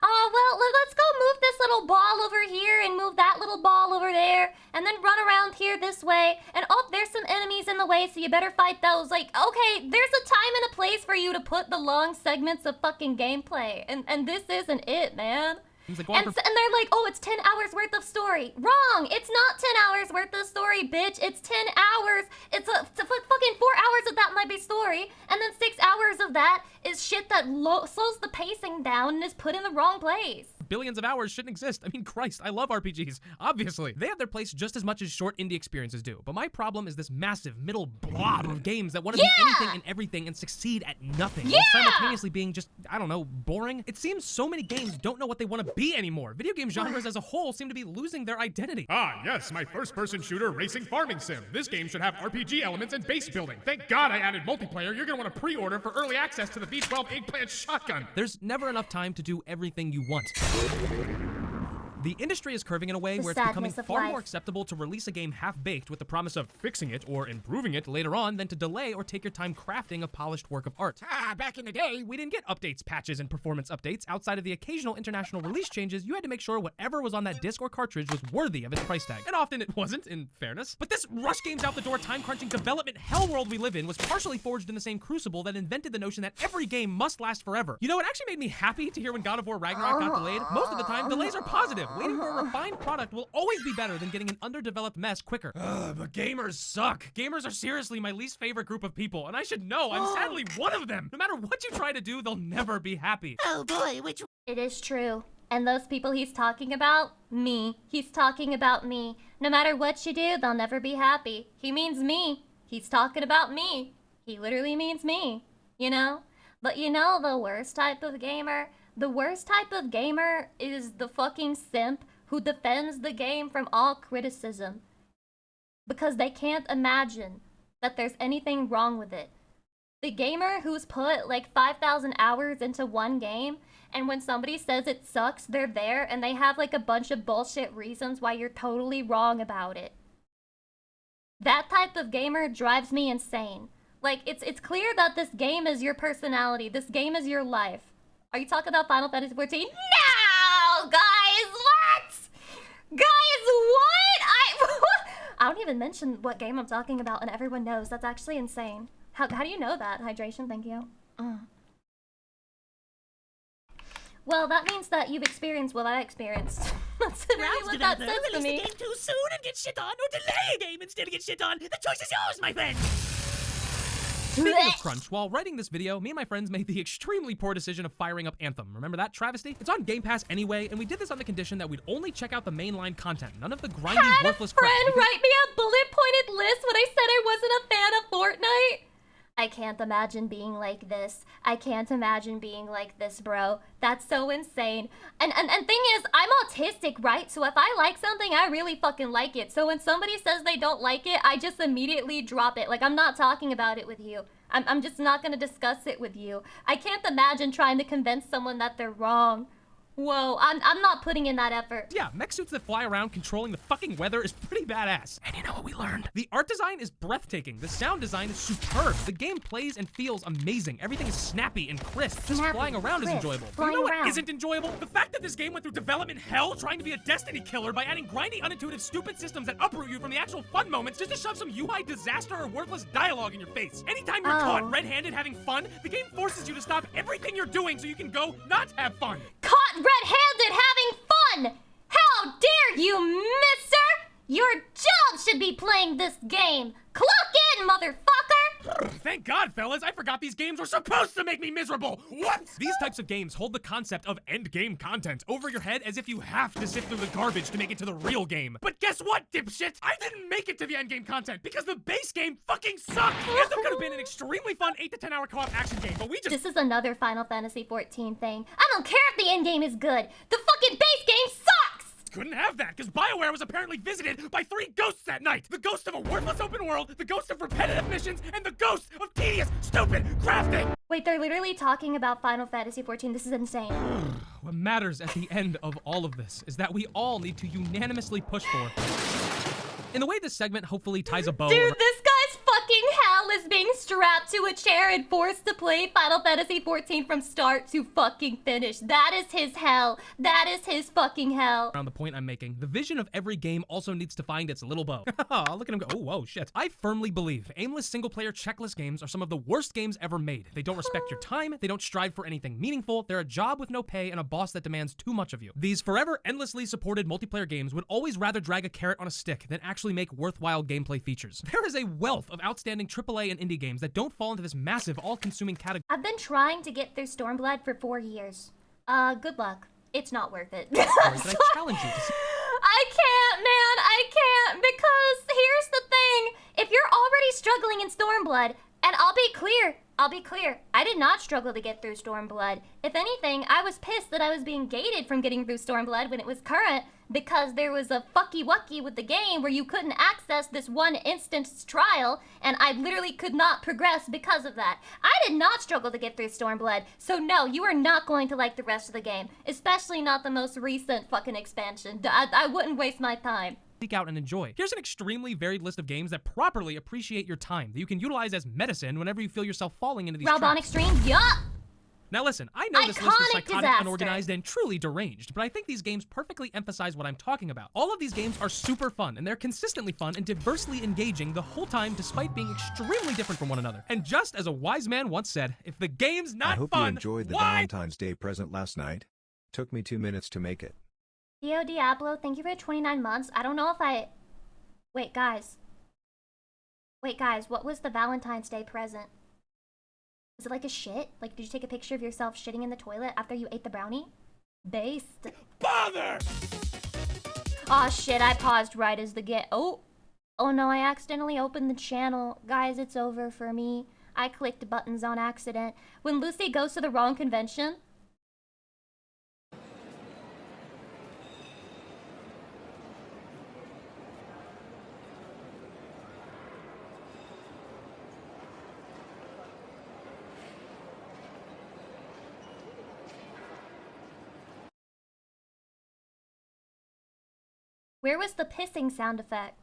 Oh, well, let's go move this little ball over here and move that little ball over there and then run around here this way. And oh, there's some enemies in the way, so you better fight those. Like, okay, there's a time and a place for you to put the long segments of fucking gameplay. And this isn't it, man. Like, and they're like, oh, it's 10 hours worth of story. Wrong! It's not 10 hours worth of story, bitch. It's 10 hours. It's fucking 4 hours of that might be story, and then 6 hours of that is shit that slows the pacing down and is put in the wrong place. Billions of hours shouldn't exist. I mean, Christ, I love RPGs, obviously. They have their place just as much as short indie experiences do, but my problem is this massive middle blob of games that want to be anything and everything and succeed at nothing, while simultaneously being just, I don't know, boring. It seems so many games don't know what they want to be anymore. Video game genres as a whole seem to be losing their identity. Ah, yes, my first-person shooter racing farming sim. This game should have RPG elements and base building. Thank God I added multiplayer. You're gonna want to pre-order for early access to the V12 eggplant shotgun. There's never enough time to do everything you want. The industry is curving in a way where it's becoming far more acceptable to release a game half-baked with the promise of fixing it or improving it later on than to delay or take your time crafting a polished work of art. Back in the day, We didn't get updates, patches, and performance updates. Outside of the occasional international release changes, you had to make sure whatever was on that disc or cartridge was worthy of its price tag. And often it wasn't, in fairness. But this rush games out the door, time-crunching development hell world we live in was partially forged in the same crucible that invented the notion that every game must last forever. You know, it actually made me happy to hear when God of War Ragnarok got delayed. Most of the time, delays are positive. Waiting for a refined product will always be better than getting an underdeveloped mess quicker. But gamers suck. Gamers are seriously my least favorite group of people, and I should know I'm sadly one of them. No matter what you try to do, they'll never be happy. Oh boy, which It is true. And those people he's talking about, me. He's talking about me. No matter what you do, they'll never be happy. He means me. He's talking about me. He literally means me, you know? But you know the worst type of gamer? The worst type of gamer is the fucking simp who defends the game from all criticism because they can't imagine that there's anything wrong with it. The gamer who's put like 5,000 hours into one game, and when somebody says it sucks, they're there and they have like a bunch of bullshit reasons why you're totally wrong about it. That type of gamer drives me insane. Like, it's clear that this game is your personality. This game is your life. Are you talking about Final Fantasy 14? No, guys, what? Guys, what? I don't even mention what game I'm talking about, and everyone knows. That's actually insane. How do you know that? Hydration, thank you. Well, that means that you've experienced what I experienced. That's really what that says to me. Release the game too soon and get shit on, or delay a game instead of get shit on. The choice is yours, my friend. Speaking of crunch, while writing this video, me and my friends made the extremely poor decision of firing up Anthem. Remember that travesty? It's on Game Pass anyway, and we did this on the condition that we'd only check out the mainline content, none of the grindy, worthless crap. Had a friend write me a bullet-pointed list when I said I wasn't a fan of Fortnite. I can't imagine being like this. I can't imagine being like this, bro. That's so insane. And thing is, I'm autistic, right? So if I like something, I really fucking like it. So when somebody says they don't like it, I just immediately drop it. Like, I'm not talking about it with you. I'm just not gonna discuss it with you. I can't imagine trying to convince someone that they're wrong. Whoa, I'm not putting in that effort. Yeah, mech suits that fly around controlling the fucking weather is pretty badass. And you know what we learned? The art design is breathtaking. The sound design is superb. The game plays and feels amazing. Everything is snappy and crisp. Just flying around is enjoyable. But you know what isn't enjoyable? The fact that this game went through development hell trying to be a Destiny killer by adding grindy, unintuitive, stupid systems that uproot you from the actual fun moments just to shove some UI disaster or worthless dialogue in your face. Anytime you're caught red-handed having fun, the game forces you to stop everything you're doing so you can go not have fun. Caught red-handed having fun! How dare you, mister! Your job should be playing this game! Clock in, motherfucker! Thank God, fellas, I forgot these games were supposed to make me miserable! What? These types of games hold the concept of end-game content over your head as if you have to sift through the garbage to make it to the real game. But guess what, dipshit? I didn't make it to the end-game content because the base game fucking sucked! Anthem could have been an extremely fun 8 to 10 hour co-op action game, but we just— This is another Final Fantasy 14 thing. I don't care if the end game is good. The fucking base game sucks! couldn't have that, because BioWare was apparently visited by 3 ghosts that night. The ghost of a worthless open world, the ghost of repetitive missions, and the ghost of tedious, stupid crafting! Wait, they're literally talking about Final Fantasy 14. This is insane. What matters at the end of all of this is that we all need to unanimously push for. In the way this segment hopefully ties a bow. Dude, this guy's fucking hell is being strapped to a chair and forced to play Final Fantasy XIV from start to fucking finish. That is his hell. That is his fucking hell. Around the point I'm making, the vision of every game also needs to find its little bow. Look at him go. Oh, whoa, shit. I firmly believe aimless single-player checklist games are some of the worst games ever made. They don't respect your time, they don't strive for anything meaningful, they're a job with no pay and a boss that demands too much of you. These forever endlessly supported multiplayer games would always rather drag a carrot on a stick than actually make worthwhile gameplay features. There is a wealth of outstanding AAA and indie games that don't fall into this massive, all-consuming category. I've been trying to get through Stormblood for 4 years. Good luck. It's not worth it. But I challenge you to see. I can't, man. I can't, because here's the thing. If you're already struggling in Stormblood, and I'll be clear, I did not struggle to get through Stormblood. If anything, I was pissed that I was being gated from getting through Stormblood when it was current, because there was a fucky-wucky with the game where you couldn't access this one instance trial, and I literally could not progress because of that. I did not struggle to get through Stormblood, so no, you are not going to like the rest of the game, especially not the most recent fucking expansion. I wouldn't waste my time. Seek out and enjoy. Here's an extremely varied list of games that properly appreciate your time, that you can utilize as medicine whenever you feel yourself falling into these Ralbon traps. Extreme, yup! Now listen, I know this list is Iconic psychotic, disaster. unorganized, and truly deranged, but I think these games perfectly emphasize what I'm talking about. All of these games are super fun, and they're consistently fun and diversely engaging the whole time despite being extremely different from one another. And just as a wise man once said, if the game's not I hope fun, you enjoyed the why? Valentine's Day present last night. Took me 2 minutes to make it. Theo Diablo, thank you for 29 months. I don't know if I... Wait, guys, what was the Valentine's Day present? Was it like a shit? Like, did you take a picture of yourself shitting in the toilet after you ate the brownie? Based. Bother! Aw, shit, I paused right as the get. Oh no, I accidentally opened the channel. Guys, it's over for me. I clicked buttons on accident. When Lucy goes to the wrong convention... Where was the pissing sound effect?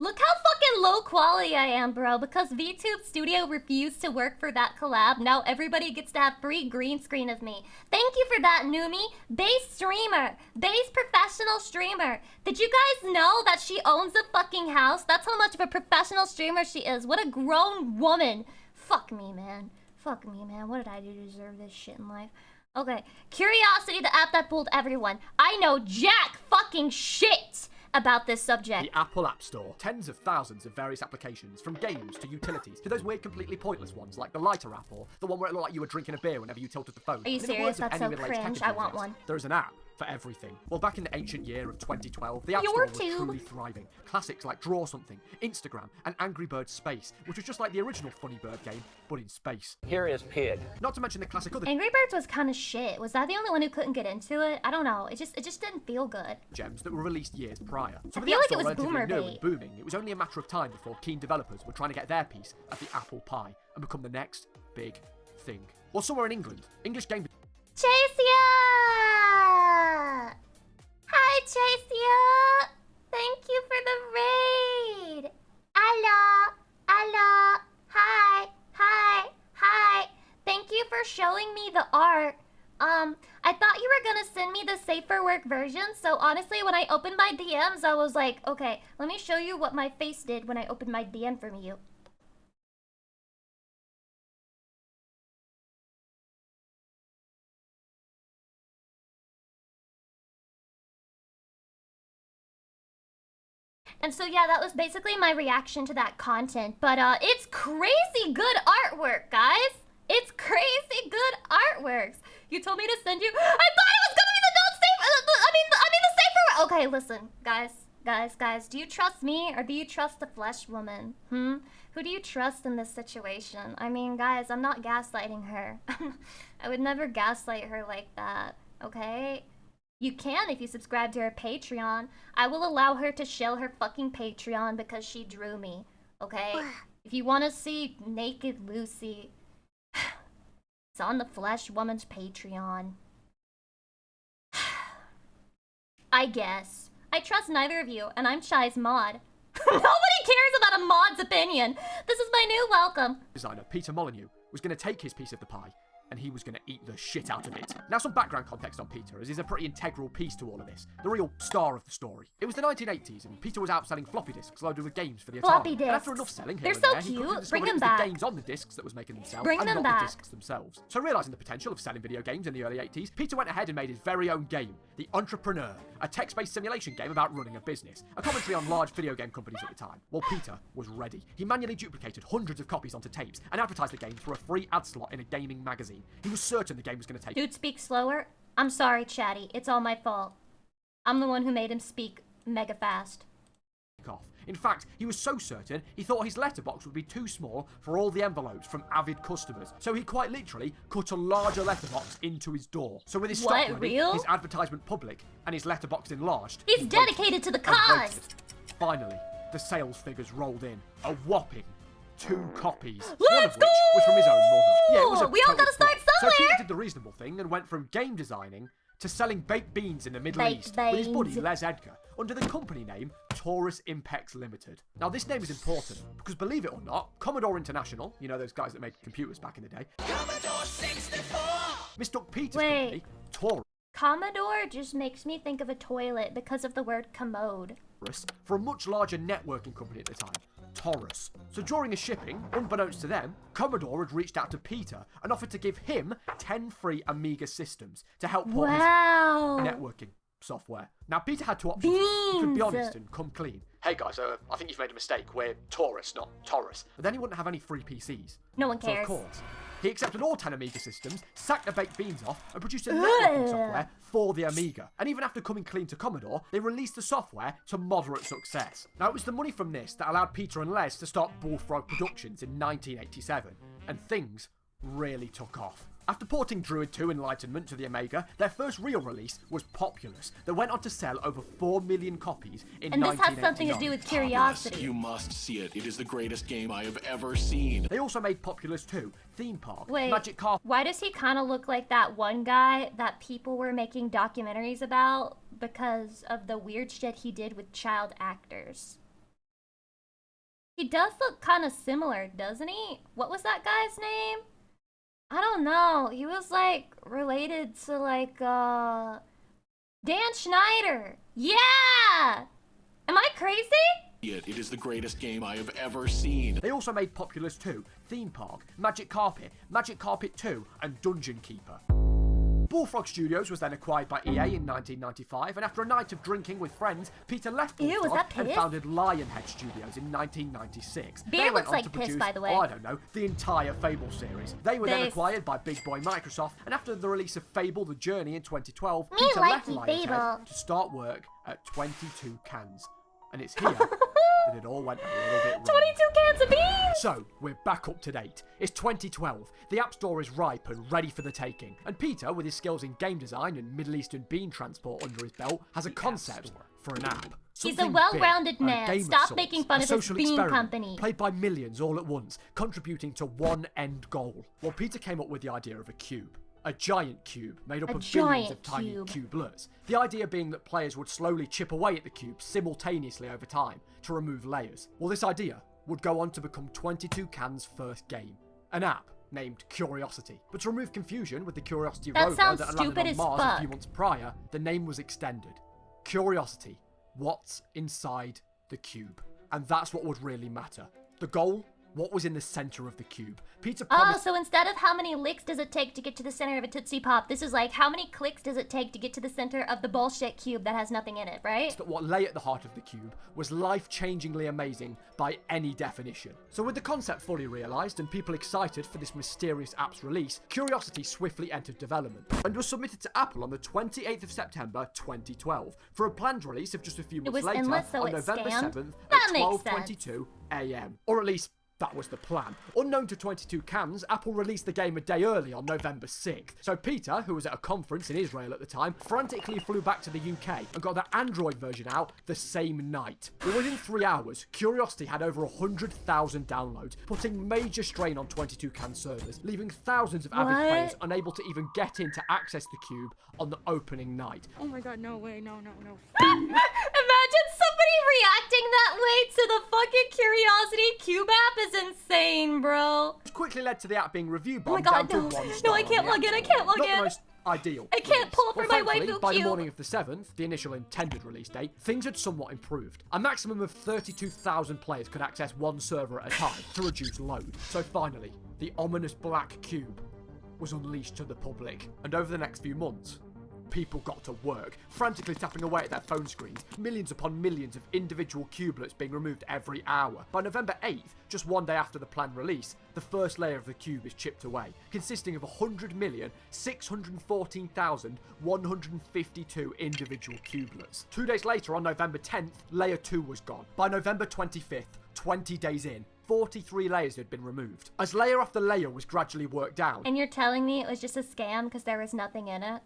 Look how fucking low quality I am, bro. Because VTube Studio refused to work for that collab, now everybody gets to have free green screen of me. Thank you for that, Numi. Base streamer. Base professional streamer. Did you guys know that she owns a fucking house? That's how much of a professional streamer she is. What a grown woman. Fuck me, man. Fuck me, man. What did I do to deserve this shit in life? Okay, Curiosity, the app that fooled everyone. I know jack fucking shit about this subject. The Apple App Store. Tens of thousands of various applications, from games to utilities, to those weird, completely pointless ones like the lighter app or the one where it looked like you were drinking a beer whenever you tilted the phone. Are you In the serious? words of That's any so middle-aged tech cringe. I want enthusiast, one. There is an app for everything. Well, back in the ancient year of 2012, the App Your Store was tube. truly thriving. Classics like Draw Something, Instagram, and Angry Birds Space, which was just like the original Funny Bird game, but in space. Here is Pig. Not to mention the classic other Angry Birds was kind of shit. Was that the only one who couldn't get into it? I don't know. It just didn't feel good. gems that were released years prior. So I with the feel App like Store it was relatively boomer new bait. and booming, it was only a matter of time before keen developers were trying to get their piece of the apple pie and become the next big thing. Or somewhere in England, English game... Chasia! Hi, Chasia! Thank you for the raid! Hello! Hello! Hi! Hi! Hi! Thank you for showing me the art. I thought you were gonna send me the safer work version, so honestly, when I opened my DMs, I was like, okay, let me show you what my face did when I opened my DM from you. And so yeah, that was basically my reaction to that content. But it's crazy good artwork, guys. It's crazy good artworks. You told me to send you. I thought it was gonna be the not safe. I mean the safer. Okay, listen, guys. Do you trust me or do you trust the flesh woman? Who do you trust in this situation? I mean, guys, I'm not gaslighting her. I would never gaslight her like that. Okay. You can if you subscribe to her Patreon. I will allow her to shell her fucking Patreon because she drew me, okay? If you want to see naked Lucy, it's on the Flesh Woman's Patreon. I guess. I trust neither of you, and I'm Shy's mod. Nobody cares about a mod's opinion. This is my new welcome. Designer Peter Molyneux was going to take his piece of the pie, and he was going to eat the shit out of it. Now, some background context on Peter, as he's a pretty integral piece to all of this. The real star of the story. It was the 1980s, and Peter was out selling floppy disks loaded with games for the Atari. Floppy And after disks. enough selling here They're and so there, he quickly cute. discovered Bring it them was back. the games on the discs that was making them sell, Bring and them not back. the discs themselves. So, realising the potential of selling video games in the early 80s, Peter went ahead and made his very own game, The Entrepreneur, a text-based simulation game about running a business, a commentary on large video game companies at the time. Well, Peter was ready. He manually duplicated hundreds of copies onto tapes and advertised the game through a free ad slot in a gaming magazine. He was certain the game was going to take. Dude, speak slower. I'm sorry, Chatty. It's all my fault. I'm the one who made him speak mega fast. Off. In fact, he was so certain he thought his letterbox would be too small for all the envelopes from avid customers. So he quite literally cut a larger letterbox into his door. So with his stock What, ready, real? his advertisement public, and his letterbox enlarged, He's he waited dedicated to the and cause. waited. Finally, the sales figures rolled in. A whopping 2 copies. One of Let's which was from his own mother. Yeah, it was a We all total gotta start flop. So Peter somewhere. did the reasonable thing and went from game designing to selling baked beans in the Middle Baked East with his buddy beans. Les Edgar under the company name Taurus Impex Limited. Now, this name is important because, believe it or not, Commodore International, you know those guys that made computers back in the day, mistook Peter's company, Taurus, Commodore just makes me think of a toilet because of the word commode. for a much larger networking company at the time, Taurus. So during his shipping, unbeknownst to them, Commodore had reached out to Peter and offered to give him 10 free Amiga systems to help port his Wow. networking software. Now, Peter had 2 options. He could be Beans. honest and come clean. Hey guys, I think you've made a mistake. We're Taurus, not Taurus. But then he wouldn't have any free PCs. No one So of cares. course, he accepted all 10 Amiga systems, sacked the baked beans off, and produced a networking software for the Amiga. And even after coming clean to Commodore, they released the software to moderate success. Now, it was the money from this that allowed Peter and Les to start Bullfrog Productions in 1987, and things really took off. After porting Druid 2 Enlightenment to the Amiga, their first real release was Populous, that went on to sell over 4 million copies in And this 1989. has something to do with curiosity. You must see it. It is the greatest game I have ever seen. They also made Populous 2, Theme Park, Wait, Magic Carpet. why does he kind of look like that one guy that people were making documentaries about because of the weird shit he did with child actors? He does look kind of similar, doesn't he? What was that guy's name? I don't know. He was like related to like Dan Schneider. Yeah! Am I crazy? It is the greatest game I have ever seen. They also made Populous 2, Theme Park, Magic Carpet 2, and Dungeon Keeper. Bullfrog Studios was then acquired by EA in 1995, and after a night of drinking with friends, Peter left Ew, is Bullfrog that and piss? founded Lionhead Studios in 1996. Beer They went looks on like to piss, produce, by the way. oh, I don't know, the entire Fable series. They were then Piss. acquired by Big Boy Microsoft, and after the release of Fable: The Journey in 2012, Me Peter left likey Lionhead Fable. to start work at 22 Cans. And it's here that it all went a little bit wrong. 22 cans of beans! So, we're back up to date. It's 2012. The App Store is ripe and ready for the taking. And Peter, with his skills in game design and Middle Eastern bean transport under his belt, has a concept for an app. He's a Something well-rounded big, a man. game of Stop sorts, making fun a of his social bean experiment, company. Played by millions all at once, contributing to one end goal. Well, Peter came up with the idea of a cube. A giant cube made up A of billions giant of tiny cube. cubelets. The idea being that players would slowly chip away at the cube simultaneously over time to remove layers. Well, this idea would go on to become 22 Can's first game, an app named Curiosity. But to remove confusion with the Curiosity That rover sounds that had stupid landed as on Mars a fuck. few months prior, the name was extended. Curiosity. What's inside the cube? And that's what would really matter. The goal? What was in the center of the cube? Peter Oh, promised so instead of how many licks does it take to get to the center of a Tootsie Pop, this is like how many clicks does it take to get to the center of the bullshit cube that has nothing in it, right? that what lay at the heart of the cube was life-changingly amazing by any definition. So with the concept fully realised and people excited for this mysterious app's release, Curiosity swiftly entered development and was submitted to Apple on the 28th of September 2012 for a planned release of just a few months was later endless, so on it November scanned? 7th That at makes 12:22 a.m. Or at least that was the plan. Unknown to 22 Cans, Apple released the game a day early on November 6th. So Peter, who was at a conference in Israel at the time, frantically flew back to the UK and got the Android version out the same night. But within 3 hours, Curiosity had over 100,000 downloads, putting major strain on 22 Can servers, leaving thousands of avid What? players unable to even get in to access the cube on the opening night. Oh my god, no way, no. Imagine somebody reacting that way to the fucking Curiosity Cube app is insane, bro. Which quickly led to the app being reviewed Oh my by god, down no. to 1 No, star I on can't the log in, App I can't Store. log Not in. the most ideal. I can't release. pull for Well, my thankfully, waifu by the cube. morning of the 7th, the initial intended release date, things had somewhat improved. A maximum of 32,000 players could access one server at a time to reduce load. So finally, the ominous black cube was unleashed to the public. And over the next few months, people got to work, frantically tapping away at their phone screens, millions upon millions of individual cubelets being removed every hour. By November 8th, just one day after the planned release, the first layer of the cube is chipped away, consisting of 100,614,152 individual cubelets. 2 days later, on November 10th, layer 2 was gone. By November 25th, 20 days in, 43 layers had been removed. As layer after layer was gradually worked down, And you're telling me it was just a scam because there was nothing in it?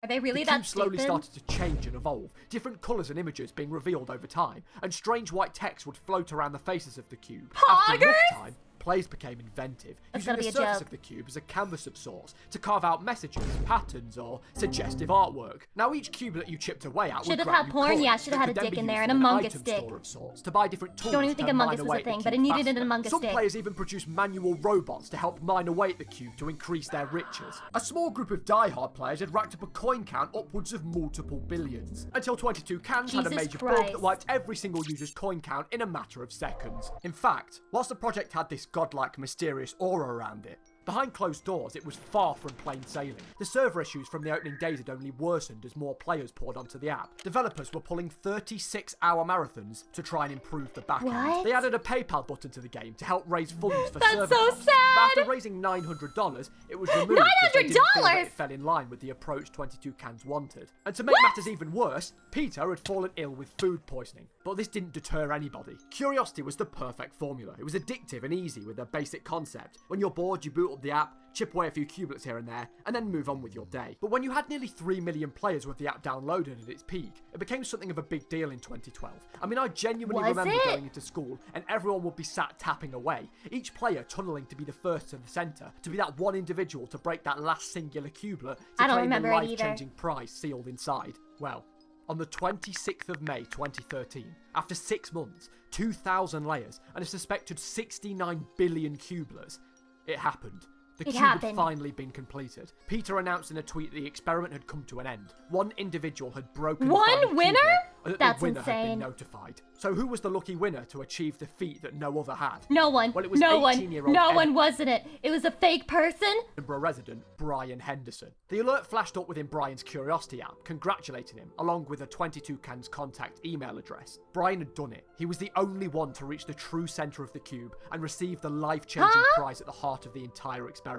Are they really the that cube slowly stupid? started to change and evolve, different colours and images being revealed over time, and strange white text would float around the faces of the cube. After enough Poggers? time, players became inventive, That's using gotta the be a surface joke. of the cube as a canvas of sorts to carve out messages, patterns, or suggestive artwork. Now each cublet you chipped away at would Should've grant had you porn, coins yeah, should've that had could a then dick be in there used and a an Mungus item stick. store of sorts to buy different tools Don't even to think a mine Mungus was a away at the thing, but cube it needed faster. an Mungus Some stick. players even produced manual robots to help mine away at the cube to increase their riches. A small group of die-hard players had racked up a coin count upwards of multiple billions, until 22 Cans had a Jesus major bug Christ. that wiped every single user's coin count in a matter of seconds. In fact, whilst the project had this godlike, mysterious aura around it, behind closed doors, it was far from plain sailing. The server issues from the opening days had only worsened as more players poured onto the app. Developers were pulling 36-hour marathons to try and improve the backend. What? They added a PayPal button to the game to help raise funds for That's server so costs. But after sad! raising $900, it was removed because they didn't feel that $900? it fell in line with the approach 22 Cans wanted. And to make matters even worse, Peter had fallen ill with food poisoning. But this didn't deter anybody. Curiosity was the perfect formula. It was addictive and easy with a basic concept. When you're bored, you boot up the app, chip away a few cubelets here and there, and then move on with your day. But when you had nearly 3 million players with the app downloaded at its peak, it became something of a big deal in 2012. I mean, I genuinely Was remember it? going into school and everyone would be sat tapping away, each player tunneling to be the first to the centre, to be that one individual to break that last singular cublet to I don't claim the remember it either. life-changing prize sealed inside. Well, on the 26th of May 2013, after 6 months, 2,000 layers, and a suspected 69 billion cubelets, it happened. The It cube had happened. finally been completed. Peter announced in a tweet that the experiment had come to an end. One individual had broken One the final winner? cublet, and that That's the winner had insane. been notified. So who was the lucky winner to achieve the feat that no other had? No one. Well, it was No one. 18-year-old No Ed- one, wasn't it? It was a fake person? Edinburgh resident Brian Henderson. The alert flashed up within Brian's Curiosity app, congratulating him, along with a 22 Cans contact email address. Brian had done it. He was the only one to reach the true centre of the cube and receive the life-changing prize at the heart of the entire experiment.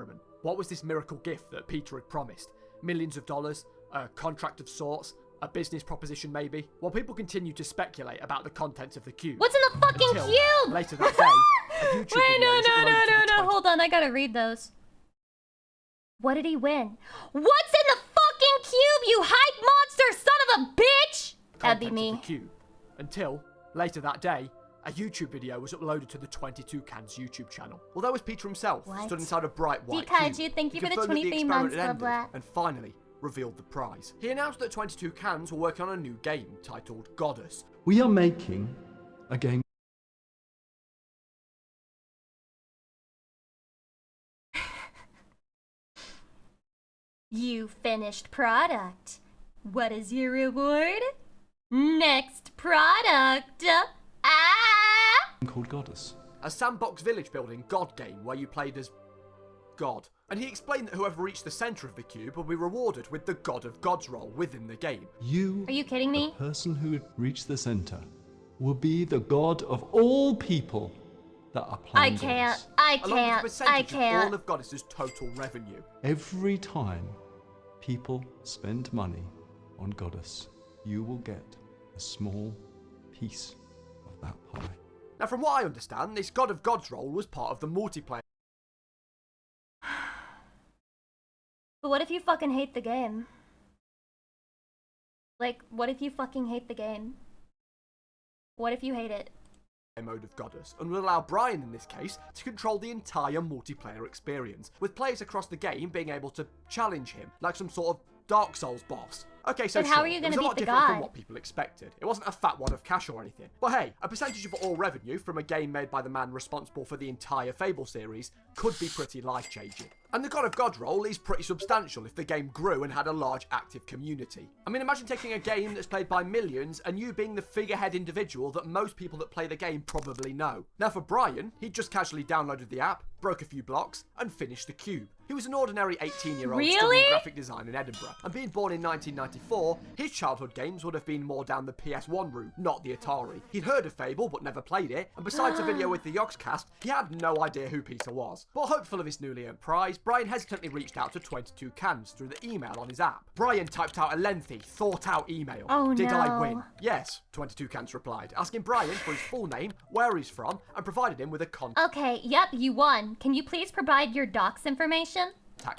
What was this miracle gift that Peter had promised? Millions of dollars? A contract of sorts? A business proposition, maybe? While people continued to speculate about the contents of the cube. What's in the fucking until cube? later that day, a YouTube Wait, video no, was no, uploaded no, to no, the no. 20 Hold on, I gotta read those. What did he win? What's in the fucking cube, you hype monster son of a bitch? That'd be contents of me. the cube. Until, later that day, a YouTube video was uploaded to the 22 Cans YouTube channel. Well, there was Peter himself, What? stood inside a bright white Pikachu, cube. thank you He for the confirmed that 23 experiment months, had blah, ended blah. and finally revealed the prize. He announced that 22 Cans were working on a new game titled Goddess. We are making a game. You finished product. What is your reward? Next product. Ah! Called Goddess. A sandbox village building God game where you played as God. And he explained that whoever reached the centre of the cube will be rewarded with the God of Gods role within the game. You, Are you kidding me? the person who would reach the center, will be the god of all people that are I playing can't. Goddess. I Along with a can't. I percentage of all can't. of Goddess's total revenue. Every time people spend money on Goddess, you will get a small piece of that pie. Now, from what I understand, this God of Gods role was part of the multiplayer But what if you fucking hate the game? Like, what if you fucking hate the game? What if you hate it? mode of Goddess, and will allow Brian in this case to control the entire multiplayer experience, with players across the game being able to challenge him like some sort of Dark Souls boss. Okay, so But how sure, are you it gonna was a lot beat the different from guy? what people expected. It wasn't a fat wad of cash or anything. But hey, a percentage of all revenue from a game made by the man responsible for the entire Fable series could be pretty life-changing. And the God of God role is pretty substantial if the game grew and had a large active community. I mean, imagine taking a game that's played by millions and you being the figurehead individual that most people that play the game probably know. Now for Brian, he'd just casually downloaded the app, broke a few blocks, and finished the cube. He was an ordinary 18-year-old Really? studying graphic design in Edinburgh, and being born in 1994, his childhood games would have been more down the PS1 route, not the Atari. He'd heard of Fable, but never played it, and besides a video with the Yogscast, he had no idea who Peter was. But hopeful of his newly earned prize, Brian hesitantly reached out to 22 Cans through the email on his app. Brian typed out a lengthy, thought-out email. Oh, Did no. I win? Yes, 22 Cans replied, asking Brian for his full name, where he's from, and provided him with a contact Okay, yep, you won. Can you please provide your docs information?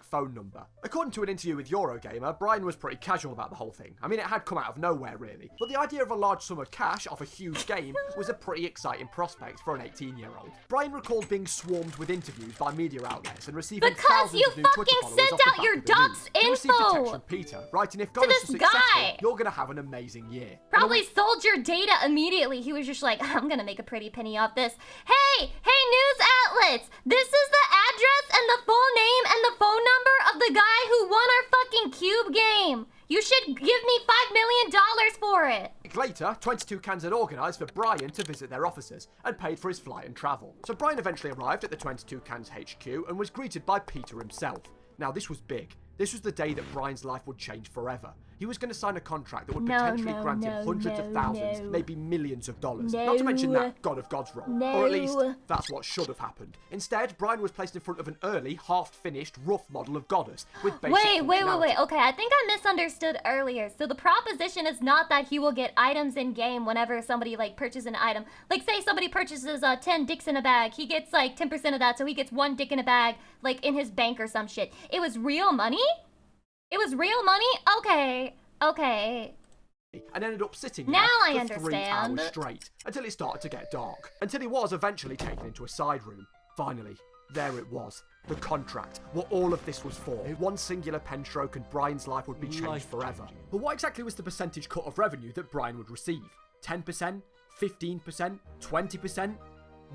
phone number. According to an interview with Eurogamer, Brian was pretty casual about the whole thing. I mean, it had come out of nowhere, really. But the idea of a large sum of cash off a huge game was a pretty exciting prospect for an 18-year-old. Brian recalled being swarmed with interviews by media outlets and receiving Because thousands you of new Twitter fucking followers sent off the out back your of the news. docs He received a text info from Peter, writing, if God is this successful, guy. you're gonna have an amazing year. Probably sold your data immediately. He was just like, I'm gonna make a pretty penny off this. Hey, news outlets! This is the address and the full name and the phone number of the guy who won our fucking cube game. You should give me $5 million for it. Later, 22 Cans had organised for Brian to visit their offices and paid for his flight and travel. So Brian eventually arrived at the 22 Cans HQ and was greeted by Peter himself. Now this was big. This was the day that Brian's life would change forever. He was going to sign a contract that would potentially grant him hundreds of thousands, maybe millions of dollars. Not to mention that God of God's role. Or at least, that's what should have happened. Instead, Brian was placed in front of an early, half-finished, rough model of Goddess with basic Wait. functionality. Okay, I think I misunderstood earlier. So the proposition is not that he will get items in game whenever somebody like purchases an item. Like say somebody purchases 10 dicks in a bag, he gets like 10% of that, so he gets 1 dick in a bag, like in his bank or some shit. It was real money? It was real money? Okay. And ended up sitting Now there I for 3 understand. hours straight, until it started to get dark. Until he was eventually taken into a side room. Finally, there it was. The contract. What all of this was for. One singular pen stroke and Brian's life would be changed forever. But what exactly was the percentage cut of revenue that Brian would receive? 10%? 15%? 20%? 1%.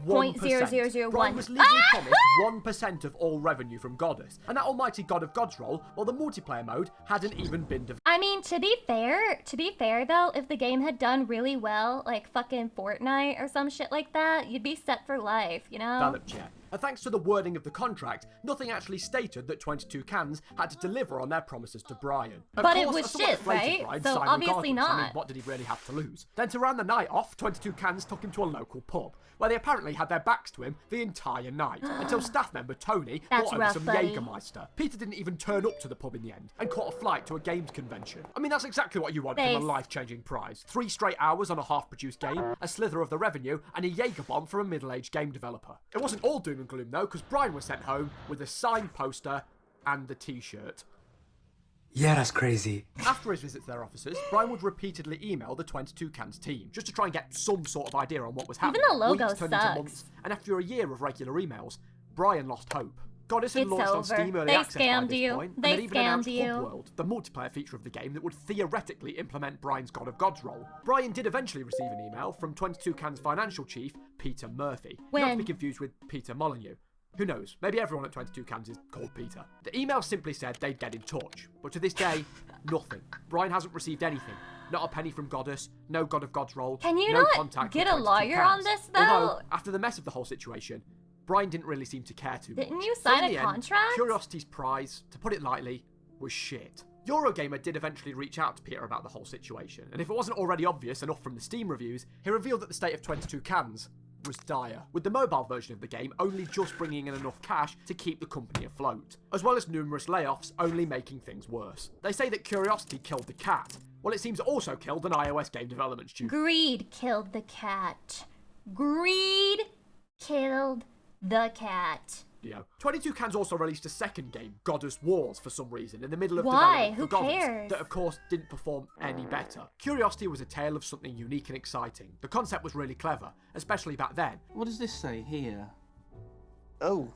0.0001. Brian was legally promised 1% of all revenue from Goddess, and that almighty God of God's role, well, the multiplayer mode hadn't even been developed. I mean, to be fair though, if the game had done really well, like fucking Fortnite or some shit like that, you'd be set for life, you know? Yet. And thanks to the wording of the contract, nothing actually stated that 22 Cans had to deliver on their promises to Brian. Of But it course, was a somewhat shit, deflated right? Brian So signed obviously regardless. I mean, not. what did he really have to lose? Then to round the night off, 22 Cans took him to a local pub, where they apparently had their backs to him the entire night, until staff member Tony That's brought over rough, some buddy. Jägermeister. Peter didn't even turn up to the pub in the end, and caught a flight to a games convention. I mean, that's exactly what you want from Thanks. a life-changing prize. 3 straight hours on a half-produced game, a slither of the revenue, and a Jaeger bomb from a middle-aged game developer. It wasn't all doom and gloom though, because Brian was sent home with a signed poster and the t-shirt. Yeah, that's crazy. After his visit to their offices, Brian would repeatedly email the 22 Cans team, just to try and get some sort of idea on what was happening. the logo Weeks turned into sucks. months, and after a year of regular emails, Brian lost hope. Goddess had It's launched on over. Steam Early They Access by scammed this you. point, They and they'd even announced scammed you. Hub World, the multiplayer feature of the game that would theoretically implement Brian's God of God's role. Brian did eventually receive an email from 22 Cans financial chief, Peter Murphy. Not to When? be confused with Peter Molyneux. Who knows? Maybe everyone at 22 Cans is called Peter. The email simply said they'd get in touch, but to this day, nothing. Brian hasn't received anything. Not a penny from Goddess, no God of God's role, Can you no not contact get with a 22 lawyer Cans. on this, though? Although, after the mess of the whole situation, Brian didn't really seem to care too much. Didn't you So in sign the a end, contract? Curiosity's prize, to put it lightly, was shit. Eurogamer did eventually reach out to Peter about the whole situation, and if it wasn't already obvious enough from the Steam reviews, he revealed that the state of 22 Cans was dire, with the mobile version of the game only just bringing in enough cash to keep the company afloat, as well as numerous layoffs only making things worse. They say that Curiosity killed the cat. Well, it seems it also killed an iOS game development studio. Greed killed the cat. Greed killed the cat. 22 Cans also released a second game, Goddess Wars, for some reason, in the middle of Why? development Who for Goddess, cares? that of course didn't perform any better. Curiosity was a tale of something unique and exciting. The concept was really clever, especially back then. What does this say here? Oh.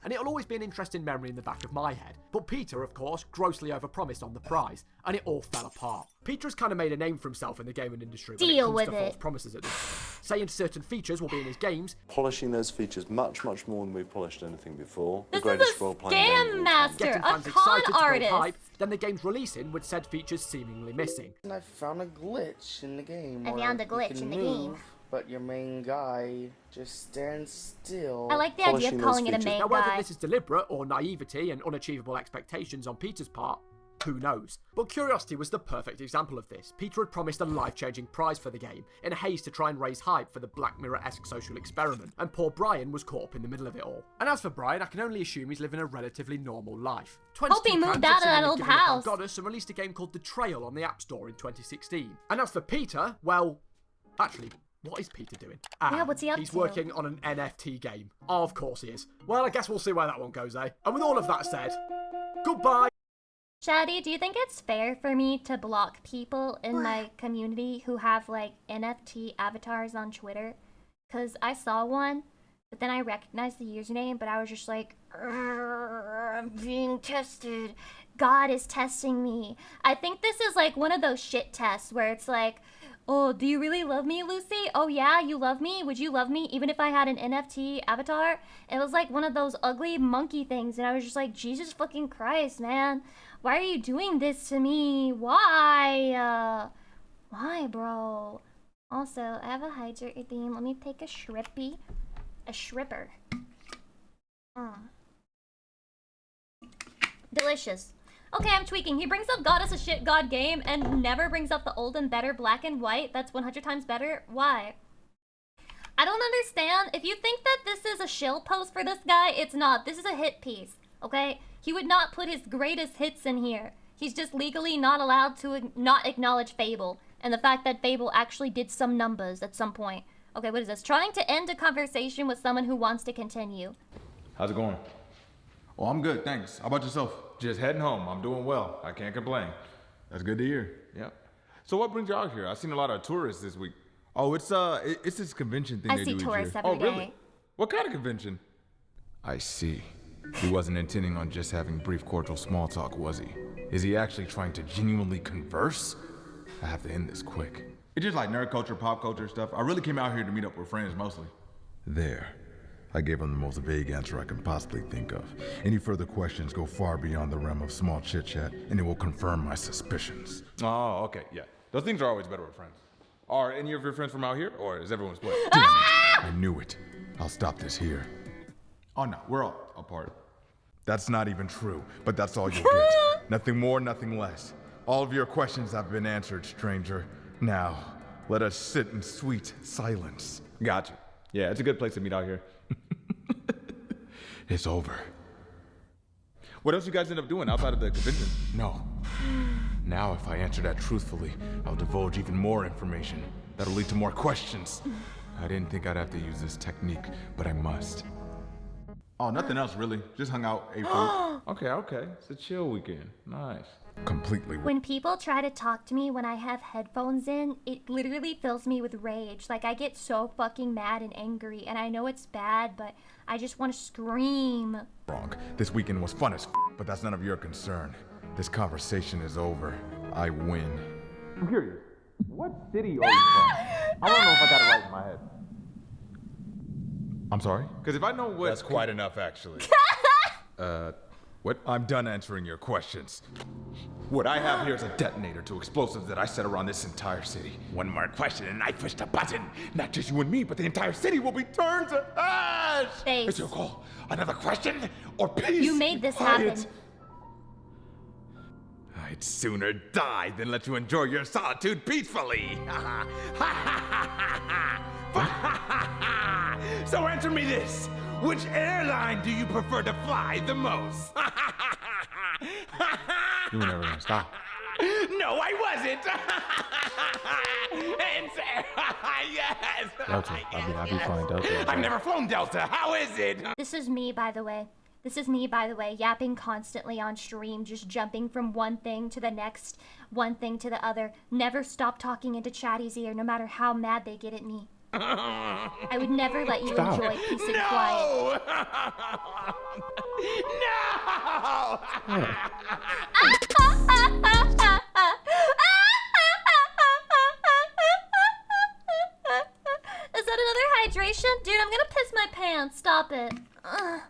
And it'll always be an interesting memory in the back of my head. But Peter, of course, grossly overpromised on the prize, and it all fell apart. Peter has kind of made a name for himself in the gaming industry when it comes to false promises at this. Saying certain features will be in his games. Polishing those features much more than we've polished anything before. This the greatest is a role-playing game scam master, Getting a fans con excited to build artist. hype, then the game's releasing with said features seemingly missing. And I found a glitch in the game. I found a glitch in the game. But your main guy just stands still. I like the idea of calling it a main Now, whether guy. this is deliberate or naivety and unachievable expectations on Peter's part, who knows? But Curiosity was the perfect example of this. Peter had promised a life-changing prize for the game, in a haste to try and raise hype for the Black Mirror-esque social experiment, and poor Brian was caught up in the middle of it all. And as for Brian, I can only assume he's living a relatively normal life. Hope he moved out of that old house. Goddess and released a game called The Trail on the App Store in 2016. And as for Peter, well, actually, what is Peter doing? Yeah, what's he up He's to? working on an NFT game. Oh, of course he is. Well, I guess we'll see where that one goes, eh? And with all of that said, goodbye! Shaddy, do you think it's fair for me to block people in my community who have, like, NFT avatars on Twitter? Because I saw one, but then I recognized the username, but I was just like, I'm being tested. God is testing me. I think this is, like, one of those shit tests where it's like, oh, do you really love me, Lucy? Oh, yeah, you love me? Would you love me even if I had an NFT avatar? It was like one of those ugly monkey things, and I was just like, Jesus fucking Christ, man. Why are you doing this to me? Why? Why, bro? Also, I have a hydrate theme. Let me take a shrippy. A shripper. Delicious. Okay, I'm tweaking. He brings up God as a shit god game and never brings up the old and better black and white. That's 100 times better. Why? I don't understand. If you think that this is a shill post for this guy, it's not. This is a hit piece, okay? He would not put his greatest hits in here. He's just legally not allowed to not acknowledge Fable and the fact that Fable actually did some numbers at some point. Okay, what is this? Trying to end a conversation with someone who wants to continue. How's it going? Oh, I'm good, thanks. How about yourself? Just heading home. I'm doing well. I can't complain. That's good to hear. Yeah. So what brings you out here? I've seen a lot of tourists this week. Oh, it's this convention thing I they see do each tourists year. every Oh, really? day. What kind of convention? I see. He wasn't intending on just having brief, cordial small talk, was he? Is he actually trying to genuinely converse? I have to end this quick. It's just like nerd culture, pop culture stuff. I really came out here to meet up with friends mostly. There. I gave him the most vague answer I can possibly think of. Any further questions go far beyond the realm of small chit-chat, and it will confirm my suspicions. Oh, okay, yeah. Those things are always better with friends. Are any of your friends from out here, or is everyone split? Damn it. I knew it. I'll stop this here. Oh no, we're all apart. That's not even true, but that's all you'll get. Nothing more, nothing less. All of your questions have been answered, stranger. Now, let us sit in sweet silence. Gotcha. Yeah, it's a good place to meet out here. It's over. What else you guys end up doing outside of the convention? No. Now if I answer that truthfully, I'll divulge even more information. That'll lead to more questions. I didn't think I'd have to use this technique, but I must. Oh, nothing else really. Just hung out, ate food. Okay. It's a chill weekend. Nice. Completely. When people try to talk to me when I have headphones in, it literally fills me with rage. Like, I get so fucking mad and angry, and I know it's bad, but I just want to scream. Wrong. This weekend was fun as but that's none of your concern. This conversation is over. I win. I'm curious. What city are you from? I don't know if I got it right in my head. I'm sorry? Because if I know what... That's quite enough, actually. What? I'm done answering your questions. What I have here is a detonator to explosives that I set around this entire city. One more question and I push the button. Not just you and me, but the entire city will be turned to ash! Face. It's your call. Another question or peace? You made this happen. I'd sooner die than let you enjoy your solitude peacefully. So answer me this. Which airline do you prefer to fly the most? You were never gonna stop. No, I wasn't. Yes. Delta. I'll be flying Delta. I've never flown Delta. How is it? This is me, by the way. This is me, by the way, yapping constantly on stream, just jumping from one thing to the next, one thing to the other. Never stop talking into Chatty's ear, no matter how mad they get at me. I would never let you enjoy peace and quiet. No! Is that another hydration? Dude, I'm gonna piss my pants. Stop it. Ugh.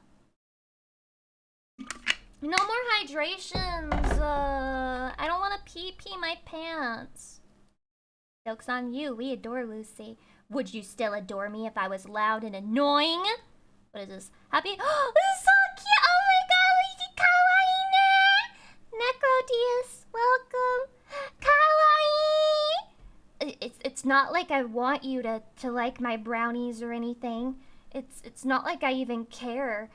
No more hydrations. I don't want to pee my pants. Joke's on you. We adore Lucy. Would you still adore me if I was loud and annoying? What is this? Happy? Oh, this is so cute. Oh my god, Lucy, kawaii ne. Necrodius, welcome. Kawaii. It's not like I want you to like my brownies or anything. It's not like I even care.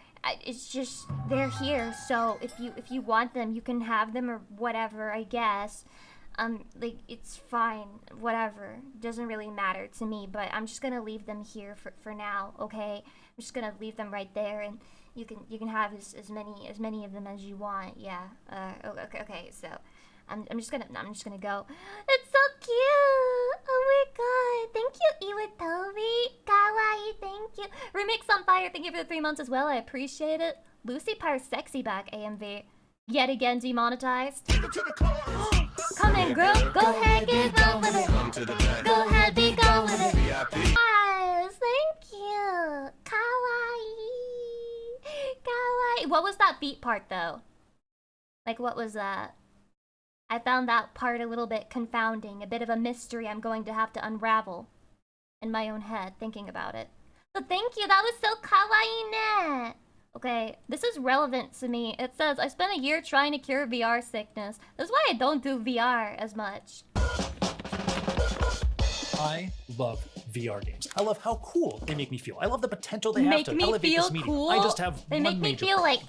It's just they're here, so if you want them, you can have them or whatever, I guess. Like it's fine, whatever. Doesn't really matter to me, but I'm just gonna leave them here for now, okay? I'm just gonna leave them right there, and you can have as many of them as you want. Yeah. Okay. So I'm just gonna go. It's so cute. Oh my god. Thank you, Iwatobi. Kawaii. Thank you. Remix on fire. Thank you for the 3 months as well. I appreciate it. Lucy Pyre sexy back. AMV. Yet again demonetized. Come in, girl. Go ahead, get on with it. Go ahead, be gone with it. Yes, thank you. Kawaii. Kawaii. What was that beat part though? Like, what was that? I found that part a little bit confounding, a bit of a mystery I'm going to have to unravel in my own head thinking about it. But thank you, that was so kawaii-ne. Okay, this is relevant to me. It says, I spent a year trying to cure VR sickness. That's why I don't do VR as much. I love VR games. I love how cool they make me feel. I love the potential they have to elevate this medium. Cool? I just have they make me feel like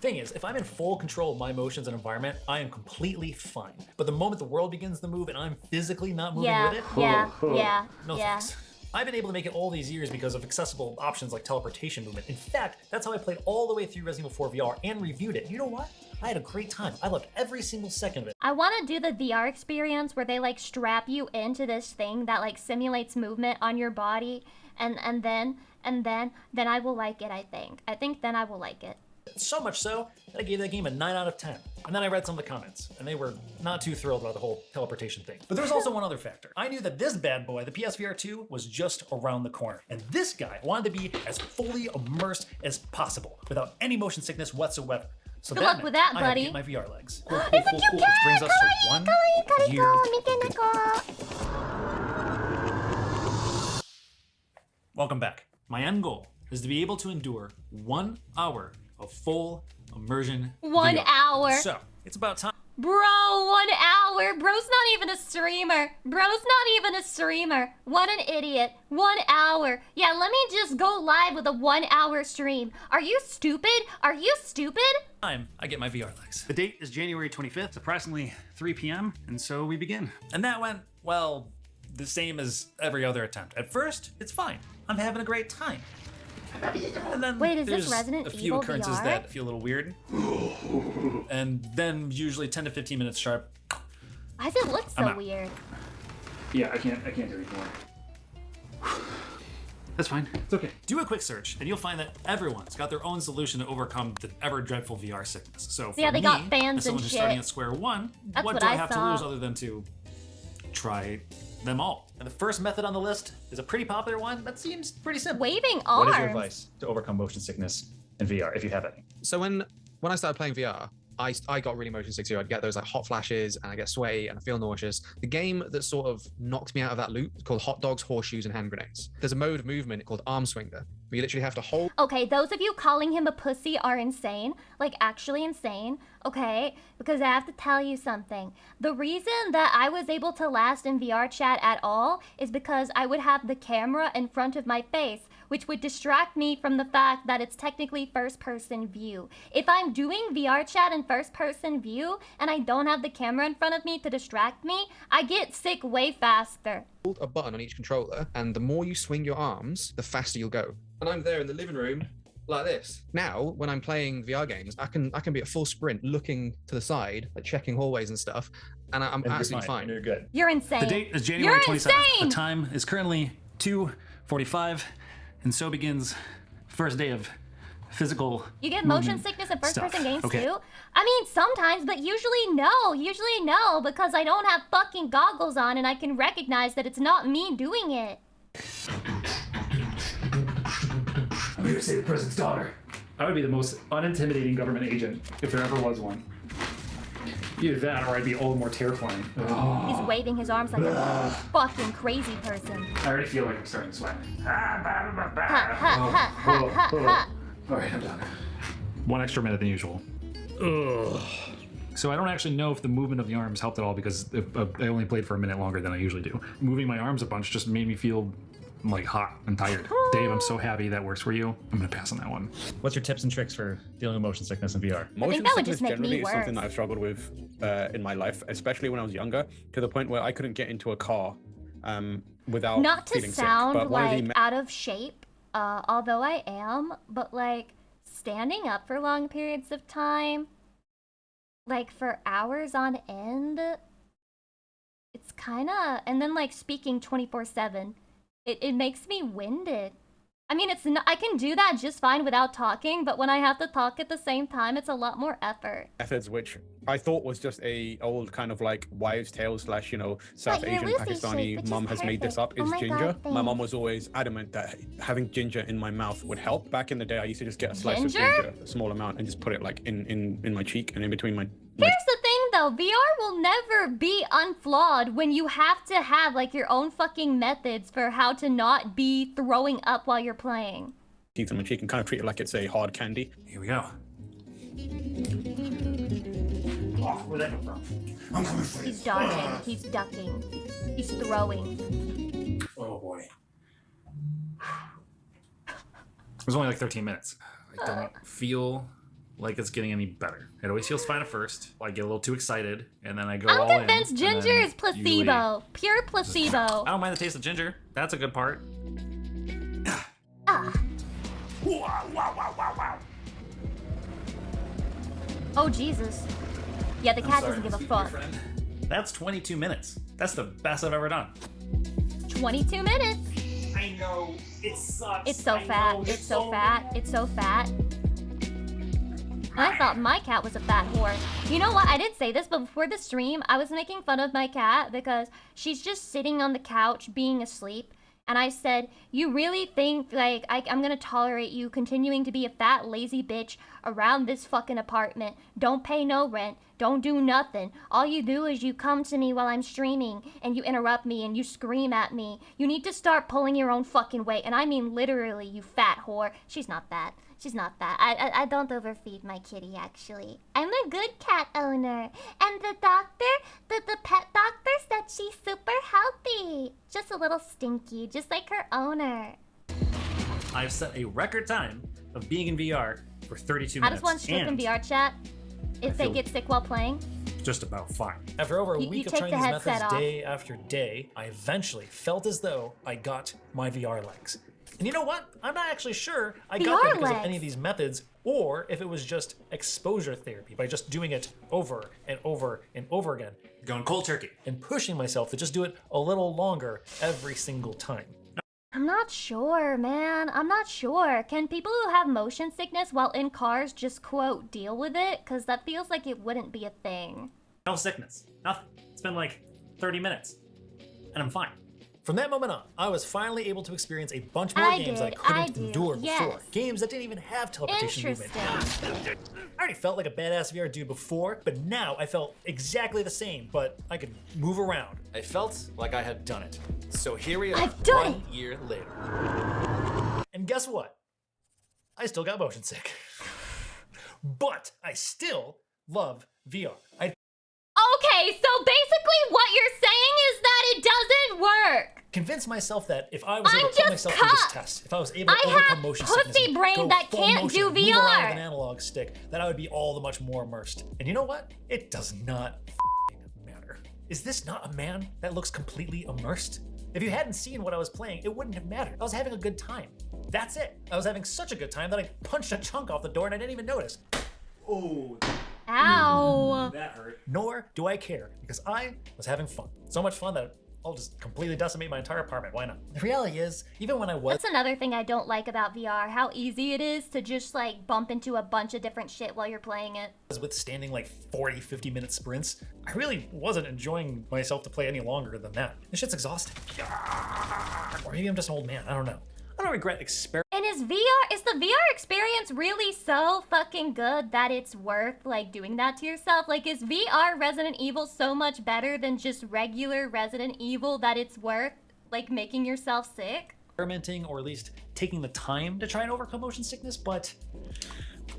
Thing is, if I'm in full control of my emotions and environment, I am completely fine. But the moment the world begins to move and I'm physically not moving with it, no thanks. I've been able to make it all these years because of accessible options like teleportation movement. In fact, that's how I played all the way through Resident Evil 4 VR and reviewed it. You know what? I had a great time. I loved every single second of it. I want to do the VR experience where they like strap you into this thing that like simulates movement on your body, and then I will like it. I think then I will like it. So much so that I gave that game a 9 out of 10. And then I read some of the comments, and they were not too thrilled about the whole teleportation thing. But there was also one other factor. I knew that this bad boy, the PSVR 2, was just around the corner. And this guy wanted to be as fully immersed as possible, without any motion sickness whatsoever. So good luck with that, buddy. I had to get my VR legs. It's a cute cat! Which brings us to 1 year ago. Welcome back. My end goal is to be able to endure 1 hour of full immersion. 1 VR. hour. So it's about time. Bro, 1 hour. Bro's not even a streamer. What an idiot. 1 hour. Yeah, let me just go live with a 1 hour stream. Are you stupid? I get my VR legs. The date is January 25th. It's approximately 3 p.m. And so we begin. And that went, well, the same as every other attempt. At first, it's fine. I'm having a great time. And then wait, is there's this Resident a few Evil occurrences VR? that feel a little weird. And then usually 10 to 15 minutes sharp. Why does it look so weird? Yeah, I can't do it anymore. That's fine. It's okay. Do a quick search, and you'll find that everyone's got their own solution to overcome the ever dreadful VR sickness. So for yeah, they me, got fans as someone and who's shit. starting at square one, what do I have to lose other than to try them all? And the first method on the list is a pretty popular one that seems pretty simple. Waving arms. What is your advice to overcome motion sickness in VR, if you have any? So when I started playing VR, I got really motion sick too. I'd get those like hot flashes and I get sweaty and I feel nauseous. The game that sort of knocked me out of that loop is called Hot Dogs, Horseshoes, and Hand Grenades. There's a mode of movement called Arm Swinger, where you literally have to hold. Okay, those of you calling him a pussy are insane. Like, actually insane. Okay? Because I have to tell you something. The reason that I was able to last in VR chat at all is because I would have the camera in front of my face, which would distract me from the fact that it's technically first-person view. If I'm doing VR chat in first-person view and I don't have the camera in front of me to distract me, I get sick way faster. Hold a button on each controller, and the more you swing your arms, the faster you'll go. And I'm there in the living room like this. Now, when I'm playing VR games, I can be at full sprint looking to the side, like checking hallways and stuff, and I'm And you're absolutely fine. You're good. You're insane. The date is January You're 27th. insane! The time is currently 2:45, and so begins first day of physical. You get motion movement sickness in stuff. first-person games Okay. too? I mean, sometimes, but usually no, because I don't have fucking goggles on and I can recognize that it's not me doing it. I'm here to save the president's daughter. I would be the most unintimidating government agent if there ever was one. Either that, or I'd be all the more terrifying. He's waving his arms like a fucking crazy person. I already feel like I'm starting to sweat. Ha ha ha ha ha. All right, I'm done. 1 extra minute than usual. Ugh. So I don't actually know if the movement of the arms helped at all because I only played for a minute longer than I usually do. Moving my arms a bunch just made me feel like hot and tired. Dave, I'm so happy that works for you. I'm gonna pass on that one. What's your tips and tricks for dealing with motion sickness in VR? Motion that would just make me generally is worse. something that I've struggled with in my life, especially when I was younger, to the point where I couldn't get into a car without Not to feeling sound sick. But one of like the out of shape, although I am, but like standing up for long periods of time, like for hours on end, it's kind of, and then like speaking 24/7, it makes me winded. I mean, it's not, I can do that just fine without talking, but when I have to talk at the same time, it's a lot more effort. methods which I thought was just a old kind of like wives' tale / South But your Asian Lucy Pakistani shape, which mum is has made this perfect. up, is Oh my ginger. God, My mum thanks. was always adamant that having ginger in my mouth would help. Back in the day, I used to just get a slice Ginger? of ginger, a small amount, and just put it like in my cheek and in between my Here's the thing though, VR will never be unflawed when you have to have like your own fucking methods for how to not be throwing up while you're playing. teeth and my cheek and kind of treat it like it's a hard candy. Here we go. Oh, where'd that come from? I'm coming for you. He's dodging, he's ducking, he's throwing. Oh boy. It was only like 13 minutes. I don't feel like it's getting any better. It always feels fine at first. I get a little too excited, and then I go all in. I'm convinced ginger is placebo. Pure placebo. I don't mind the taste of ginger. That's a good part. Oh Jesus. Yeah, the cat doesn't give a fuck. That's 22 minutes. That's the best I've ever done. 22 minutes. I know. It sucks. It's so fat. It's so fat. It's so fat. I thought my cat was a fat whore. You know what? I did say this, but before the stream, I was making fun of my cat because she's just sitting on the couch being asleep. And I said, you really think, like, I'm gonna tolerate you continuing to be a fat, lazy bitch around this fucking apartment? Don't pay no rent. Don't do nothing. All you do is you come to me while I'm streaming and you interrupt me and you scream at me. You need to start pulling your own fucking weight. And I mean literally, you fat whore. She's not fat. She's not fat. I don't overfeed my kitty, actually. I'm a good cat owner. And the doctor, the pet doctor said she's super healthy. Just a little stinky, just like her owner. I've set a record time of being in VR for 32 How minutes. does one strip in VR chat if they get sick while playing? Just about fine. After over a You week of take trying the these headset methods off. day after day, I eventually felt as though I got my VR legs. And you know what? I'm not actually sure I got them because of any of these methods or if it was just exposure therapy by just doing it over and over and over again. Going cold turkey. And pushing myself to just do it a little longer every single time. I'm not sure, man. I'm not sure. Can people who have motion sickness while in cars just, quote, deal with it? Because that feels like it wouldn't be a thing. No sickness. Nothing. It's been like 30 minutes. And I'm fine. From that moment on, I was finally able to experience a bunch more games that I couldn't endure before. Games that didn't even have teleportation movement. I already felt like a badass VR dude before, but now I felt exactly the same, but I could move around. I felt like I had done it. So here we are, 1 year later. And guess what? I still got motion sick. But I still love VR. Okay, so basically what you're saying is that it doesn't work. Convince myself that if I was able I'm to put just myself through this cucked. test, if I was able to I overcome have motion pussy sickness, and brain go that full can't motion, do move around VR. with an analog stick, that I would be all the much more immersed. And you know what? It does not matter. Is this not a man that looks completely immersed? If you hadn't seen what I was playing, it wouldn't have mattered. I was having a good time. That's it. I was having such a good time that I punched a chunk off the door and I didn't even notice. Oh. Ow. That hurt. Nor do I care, because I was having fun. So much fun that I'll just completely decimate my entire apartment. Why not? The reality is, even when I was— That's another thing I don't like about VR, how easy it is to just like bump into a bunch of different shit while you're playing it. withstanding like 40, 50-minute sprints, I really wasn't enjoying myself to play any longer than that. This shit's exhausting. Or maybe I'm just an old man, I don't know. I don't regret experimenting. And is the VR experience really so fucking good that it's worth like doing that to yourself? Like, is VR Resident Evil so much better than just regular Resident Evil that it's worth like making yourself sick? Experimenting, or at least taking the time to try and overcome motion sickness, but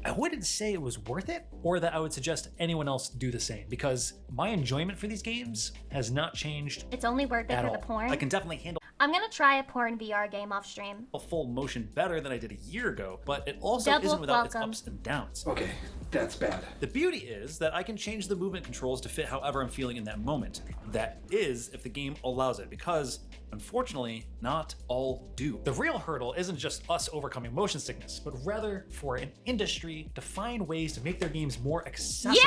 I wouldn't say it was worth it, or that I would suggest anyone else do the same, because my enjoyment for these games has not changed. It's only worth it for all. the porn. I can definitely handle I'm gonna try a porn VR game off stream. full motion better than I did a year ago, but it also Double isn't without its welcome. ups and downs. Okay, that's bad. The beauty is that I can change the movement controls to fit however I'm feeling in that moment. That is, if the game allows it, because unfortunately, not all do. The real hurdle isn't just us overcoming motion sickness, but rather for an industry to find ways to make their games more accessible,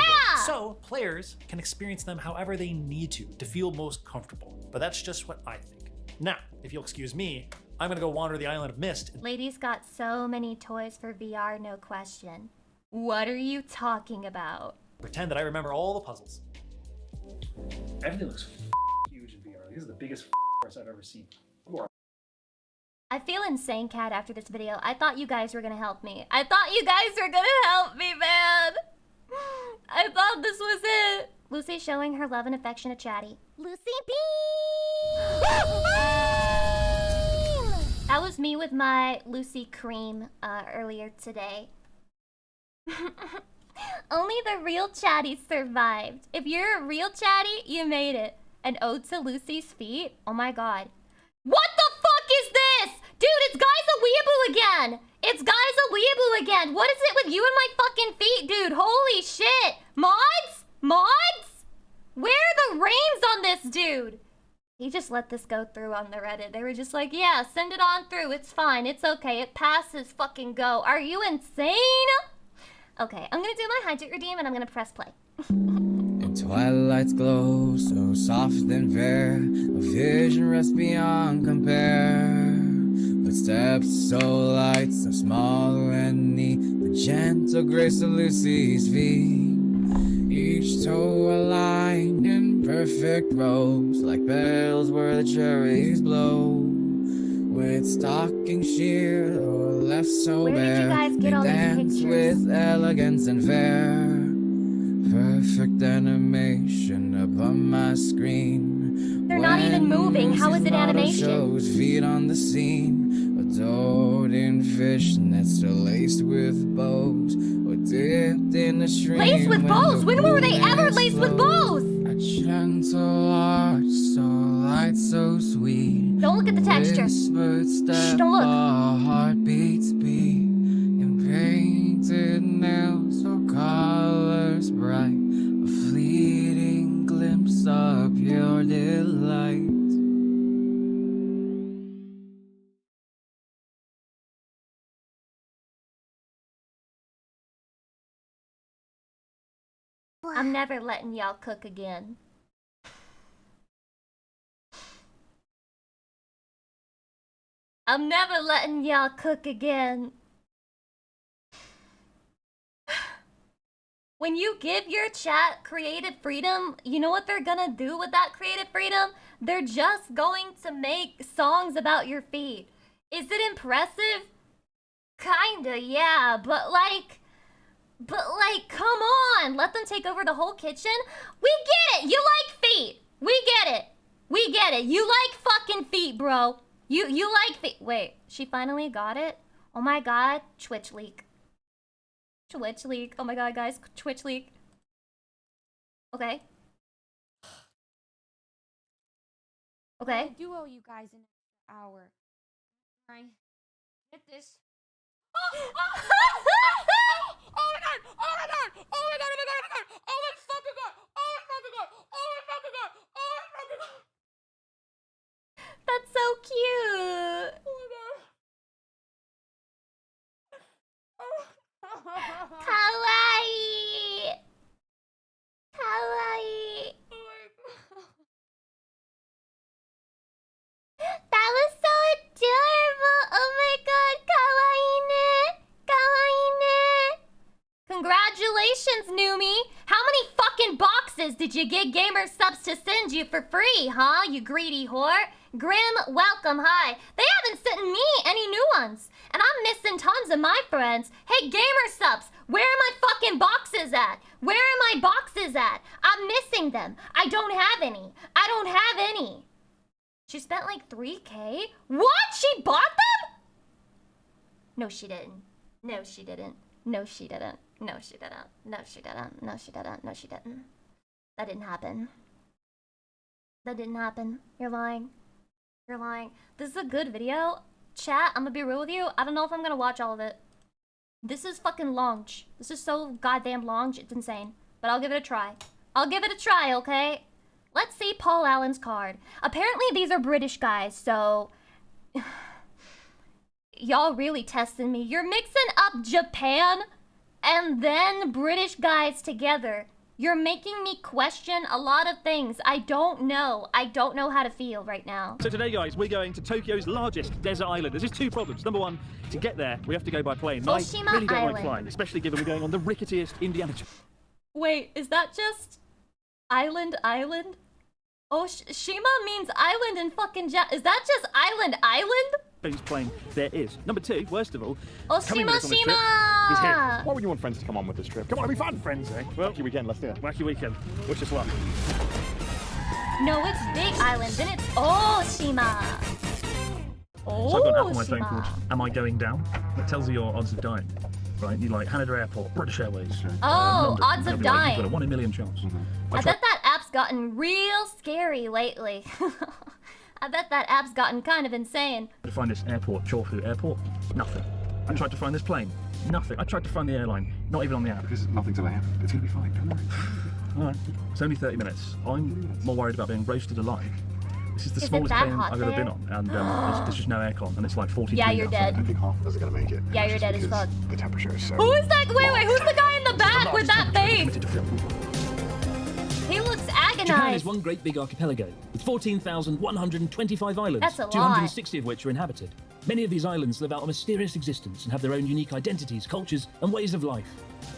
so players can experience them however they need to feel most comfortable. But that's just what I think. Now, if you'll excuse me, I'm gonna go wander the island of mist. Ladies got so many toys for VR, no question. What are you talking about? Pretend that I remember all the puzzles. Everything looks huge in VR. This is the biggest parts I've ever seen. I feel insane, Cat, after this video. I thought you guys were gonna help me. I thought you guys were gonna help me, man. I thought this was it. Lucy showing her love and affection to Chatty. Lucy Beam! That was me with my Lucy cream earlier today. Only the real Chatty survived. If you're a real Chatty, you made it. An ode to Lucy's feet? Oh my god. What the fuck is this? Dude, it's Guys a Weeaboo again! It's Guys a Weeaboo again! What is it with you and my fucking feet, dude? Holy shit! Mods? Mods? Where are the reins on this dude? He just let this go through on the Reddit. They were just like, yeah, send it on through. It's fine. It's okay. It passes. Fucking go. Are you insane? Okay, I'm gonna do my hydrate redeem and I'm gonna press play. And twilight's glow, so soft and fair, a vision rests beyond compare. Footsteps so light, so small and neat, the gentle grace of Lucy's feet. Each toe aligned in perfect rows, like bells where the cherries blow. With stocking sheer or left so Where bare, did you guys get all they these dance pictures? with elegance and fair. Perfect animation upon my screen. They're not even moving. How is it animation? Shows feet on the scene, adored in fishnets still laced with bows, or dipped in a stream. Laced with bows? When were they ever laced with bows? A gentle arch, so light, so sweet. Don't look at the texture. Whispered step, Shh, don't look. our heartbeats beat, and painted nails or colors bright, a fleeting glimpse of pure delight. I'm never letting y'all cook again. I'm never letting y'all cook again. When you give your chat creative freedom, you know what they're gonna do with that creative freedom? They're just going to make songs about your feet. Is it impressive? Kinda, yeah, but like, come on, let them take over the whole kitchen. We get it, you like feet. We get it. We get it. You like fucking feet, bro. You like feet. Wait, she finally got it? Oh my god, Twitch leak. Twitch leak. Oh my god, guys, Twitch leak. Okay. Okay. I do owe you guys an hour. I get this. Oh my god! Oh my god! Oh my god! Oh my god! Oh my god! Oh my fucking god! Oh my fucking god! Oh my fucking god! Oh my fucking god! That's so cute. Oh my god! Kawaii. Congratulations, Noomy! How many fucking boxes did you get GamerSupps to send you for free, huh, you greedy whore? Grim, welcome, hi. They haven't sent me any new ones, and I'm missing tons of my friends. Hey, GamerSupps, where are my fucking boxes at? Where are my boxes at? I'm missing them. I don't have any. I don't have any. She spent like $3K? What? She bought them? No, she didn't. No, she didn't. No, she didn't. No, she didn't. No, she didn't. No, she didn't. No, she didn't. That didn't happen. That didn't happen. You're lying. You're lying. This is a good video. Chat, I'm gonna be real with you. I don't know if I'm gonna watch all of it. This is fucking long. This is so goddamn long. It's insane. But I'll give it a try. I'll give it a try, okay? Let's see Paul Allen's card. Apparently these are British guys, so... Y'all really testing me. You're mixing up Japan and then British guys together. You're making me question a lot of things. I don't know. I don't know how to feel right now. So today, guys, we're going to Tokyo's largest desert island. There's just two problems. Number one, to get there, we have to go by plane. Oshima I really don't Island. like flying, especially given we're going on the ricketiest Indiana Jones. Wait, is that just island? Shima means island in fucking Is that just island? Plane there is. Number two, worst of all, coming Oshima with us on this Shima! trip is here. Why would you want friends to come on with this trip? Come on, it'll be fun, friends, eh? Well, wacky weekend, let's do it. Wacky weekend. Wish us luck. No, it's big island, then it's Oshima. So I've got an app on my phone called Am I Going Down? That tells you your odds of dying. Right, you like Haneda Airport, British Airways. Oh, London, odds of you've dying. got a 1 in a million chance. I bet that app's gotten real scary lately. I bet that app's gotten kind of insane. To find this airport, Chofu Airport, nothing. I tried to find this plane, nothing. I tried to find the airline, not even on the app. Because nothing's ever happened. It's gonna be fine, don't worry. Alright, it's only 30 minutes. I'm more worried about being roasted alive. This is the Is it smallest that plane hot I've ever there? been on, and there's just no aircon, and it's like 40 Yeah, degrees you're outside. dead. I think half of us are gonna make it. Yeah, you're dead as fuck. The temperature is so... Who is that? Wait, who's the guy in the back with that face? He looks Japan is agonized. one great big archipelago with 14,125 islands, That's a lot. 260 of which are inhabited. Many of these islands live out a mysterious existence and have their own unique identities, cultures, and ways of life.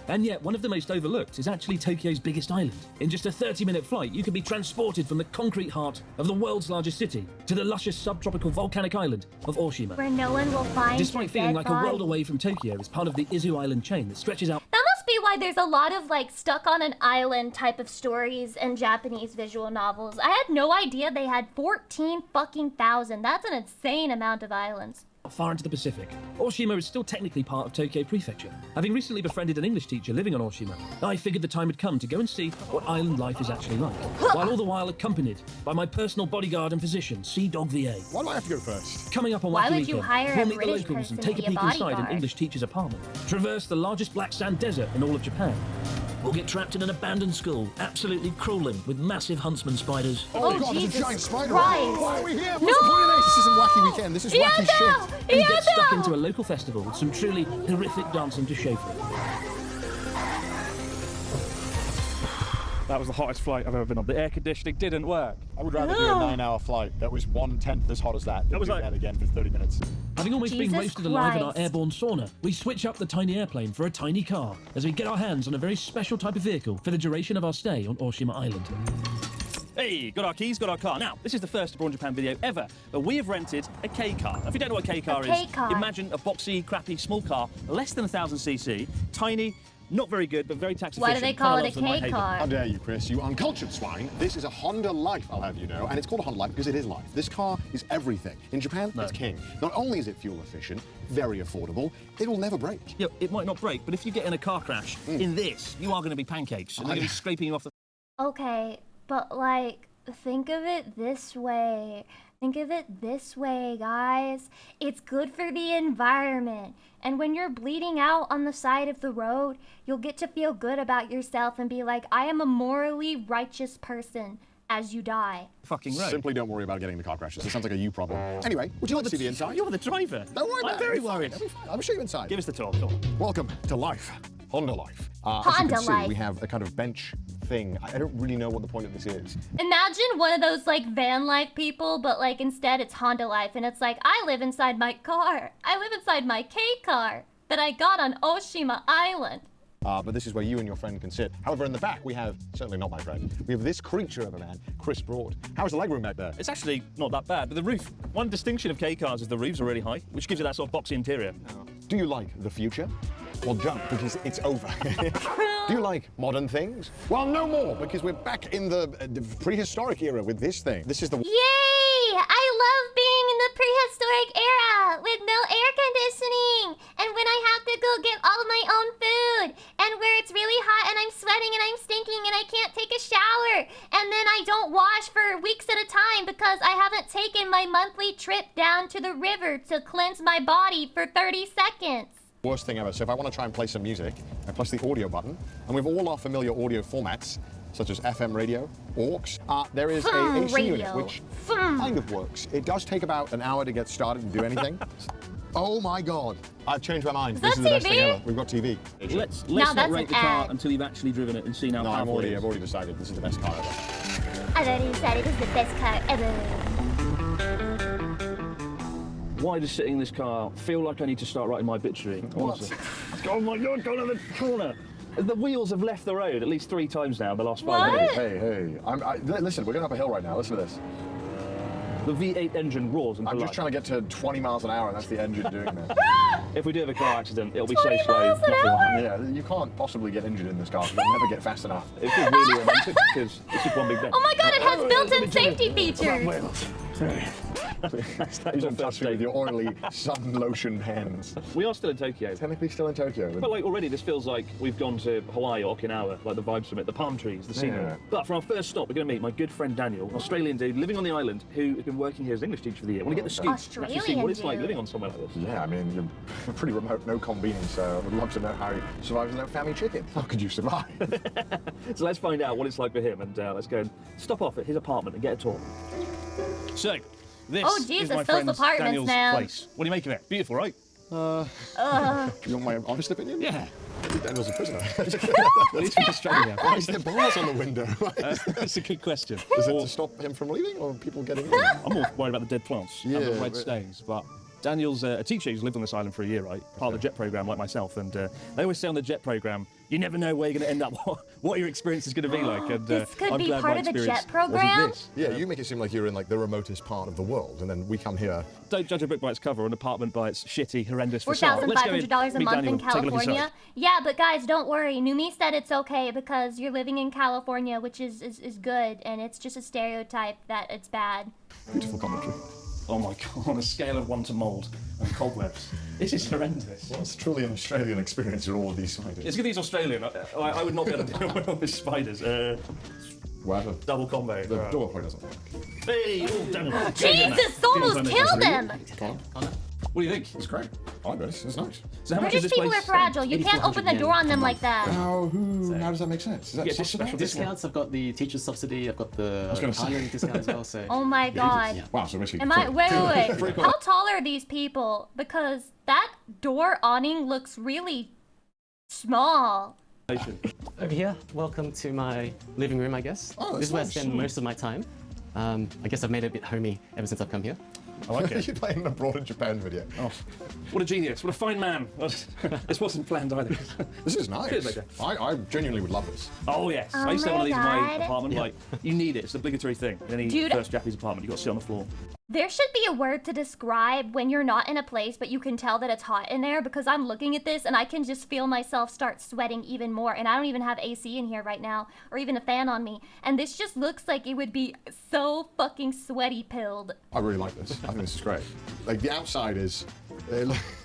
And yet, one of the most overlooked is actually Tokyo's biggest island. In just a 30-minute flight, you can be transported from the concrete heart of the world's largest city to the luscious subtropical volcanic island of Oshima. Where no one will find Despite your feeling dead like body. a world away from Tokyo, it's part of the Izu Island chain that stretches out. That must be why there's a lot of like stuck on an island type of stories and Japanese visual novels. I had no idea they had 14 fucking thousand. That's an insane amount of islands. Far into the Pacific. Oshima is still technically part of Tokyo Prefecture. Having recently befriended an English teacher living on Oshima, I figured the time had come to go and see what island life is actually like, while all the while accompanied by my personal bodyguard and physician, Sea Dog VA. Why do I have to go first? Coming up on Why Wacky would you Weekend, hire we'll a meet the British locals and person take to a be a peek inside an bodyguard? English teacher's apartment. Traverse the largest black sand desert in all of Japan. We'll get trapped in an abandoned school, absolutely crawling with massive huntsman spiders. Oh, God, Jesus there's a giant spider. Christ. Why are we here? No! What's the point of this? This isn't Wacky Weekend. This is wacky shit. And get stuck into a local festival with some truly horrific dancing to show for it. That was the hottest flight I've ever been on. The air conditioning didn't work. I would rather do a 9-hour flight that was 1/10 as hot as that. That was like that again for 30 minutes. Having almost been Jesus roasted alive in our Christ. airborne sauna, we switch up the tiny airplane for a tiny car as we get our hands on a very special type of vehicle for the duration of our stay on Oshima Island. Hey, got our keys, got our car. Now, this is the first Abroad Japan video ever, but we have rented a K-car. Now, if you don't know what a K-car is, K-car. imagine a boxy, crappy, small car, less than 1,000cc, tiny, not very good, but very tax efficient. Why do they call it a Parallels with my Haven. K-car? How dare you, Chris, you uncultured swine. This is a Honda Life, I'll have you know, and it's called a Honda Life because it is life. This car is everything. In Japan, it's king. Not only is it fuel efficient, very affordable, it will never break. Yeah, it might not break, but if you get in a car crash, in this, you are going to be pancakes, and they're going to be scraping you off the... Okay, but like, think of it this way. Think of it this way, guys. It's good for the environment. And when you're bleeding out on the side of the road, you'll get to feel good about yourself and be like, I am a morally righteous person as you die. Fucking road. Simply don't worry about getting the car crashes. It sounds like a you problem. Anyway, would you like to see the inside? You're the driver. Don't worry about I'm it. very It'll be fine. worried. It'll be fine. I'll show you inside. Give us the tour. Go on. Welcome to life. Honda Life. As you Honda can see, Life. we have a kind of bench thing. I don't really know what the point of this is. Imagine one of those like van life people, but like instead it's Honda Life, and it's like, I live inside my car. I live inside my K car that I got on Oshima Island. but this is where you and your friend can sit. However, in the back, we have, certainly not my friend, we have this creature of a man, Chris Broad. How's the legroom back there? It's actually not that bad, but the roof. One distinction of K cars is the roofs are really high, which gives you that sort of boxy interior. Do you like the future? Well, jump, because it's over. Do you like modern things? Well, no more, because we're back in the prehistoric era with this thing. This is the... Yay! I love being in the prehistoric era with no air conditioning and when I have to go get all my own food and where it's really hot and I'm sweating and I'm stinking and I can't take a shower and then I don't wash for weeks at a time because I haven't taken my monthly trip down to the river to cleanse my body for 30 seconds. Worst thing ever. So if I want to try and play some music, I press the audio button, and with all our familiar audio formats, such as FM radio, AUX, there is a AC unit, which kind of works. It does take about an hour to get started and do anything. Oh my God, I've changed my mind. This is the best thing ever. We've got TV. Let's not rate the car until you've actually driven it and seen how powerful it is. I've already decided this is the best car ever. I've already decided this is the best car ever. Why does sitting in this car feel like I need to start writing my obituary? Honestly. Oh my God, go to the corner. The wheels have left the road at least 3 times now in the last 5 minutes. Hey. Listen, we're going up a hill right now. Listen to this. The V8 engine roars and I'm just trying to get to 20 miles an hour, and that's the engine doing that. If we do have a car accident, it'll be so slow. Yeah, you can't possibly get injured in this car. You'll never get fast enough. It feels really romantic because it's just one big bang. Oh my God, it has built-in safety features. You don't touch me with your oily sun lotion hands. We are still in Tokyo. Technically still in Tokyo. But like already this feels like we've gone to Hawaii or Okinawa, like the vibes from it, the palm trees, the scenery. Yeah. But for our first stop, we're going to meet my good friend Daniel, an Australian dude living on the island who has been working here as an English teacher for the year. I want to get the scoop and actually see what it's like living on somewhere like this. Yeah, I mean, you're pretty remote, no convenience, so I would love to know how he survives without family chicken. How could you survive? So let's find out what it's like for him and let's go and stop off at his apartment and get a tour. So, this is my friend Daniel's place. What do you make of it? Beautiful, right? You want my honest opinion? Yeah. I think Daniel's a prisoner. Well, he's from Australia. Why is there bars on the window? That's a good question. Is it to stop him from leaving or people getting in? I'm more worried about the dead plants and the red stains, but Daniel's a teacher who's lived on this island for a year, right? Part of the JET program, like myself, and they always say on the JET program, you never know where you're going to end up, what your experience is going to be like. And this could I'm be glad part my of the JET experience program? wasn't this. Yeah, you make it seem like you're in like the remotest part of the world, and then we come here. Don't judge a book by its cover or an apartment by its shitty, horrendous facade. $4,500 a month in California. Yeah, but guys, don't worry. Numi said it's okay because you're living in California, which is good, and it's just a stereotype that it's bad. Beautiful commentary. Oh my God, on a scale of 1 to mould and cobwebs. This is horrendous. Well, it's truly an Australian experience with all of these spiders. It's good he's Australian. I would not be able to deal with all these spiders. Whatever. Double combo. The door point doesn't work. Hey! Oh, Daniel. Jesus, almost killed him! What do you think? It's great. I like this. It's nice. So how much is British this people are place? fragile. You can't open the door on them like that. How does that make sense? Is that special discounts? I've got the teacher's subsidy. I've got the island discount as well. So. Oh my God. Yeah. Wow, so basically. Wait. How tall are these people? Because that door awning looks really small. Over here, welcome to my living room, I guess. Oh, this is where I spend most of my time. I guess I've made it a bit homey ever since I've come here. I like it. You're playing an abroad in Japan video. Oh, what a genius. What a fine man. This wasn't planned either. This is nice. I genuinely would love this. Oh, yes. Oh I used to have one of these in my God. apartment. Yeah. Like, you need it. It's an obligatory thing. In any first Japanese apartment, you've got to sit on the floor. There should be a word to describe when you're not in a place, but you can tell that it's hot in there, because I'm looking at this and I can just feel myself start sweating even more. And I don't even have AC in here right now, or even a fan on me. And this just looks like it would be so fucking sweaty pilled. I really like this. I think this is great. Like, the outside is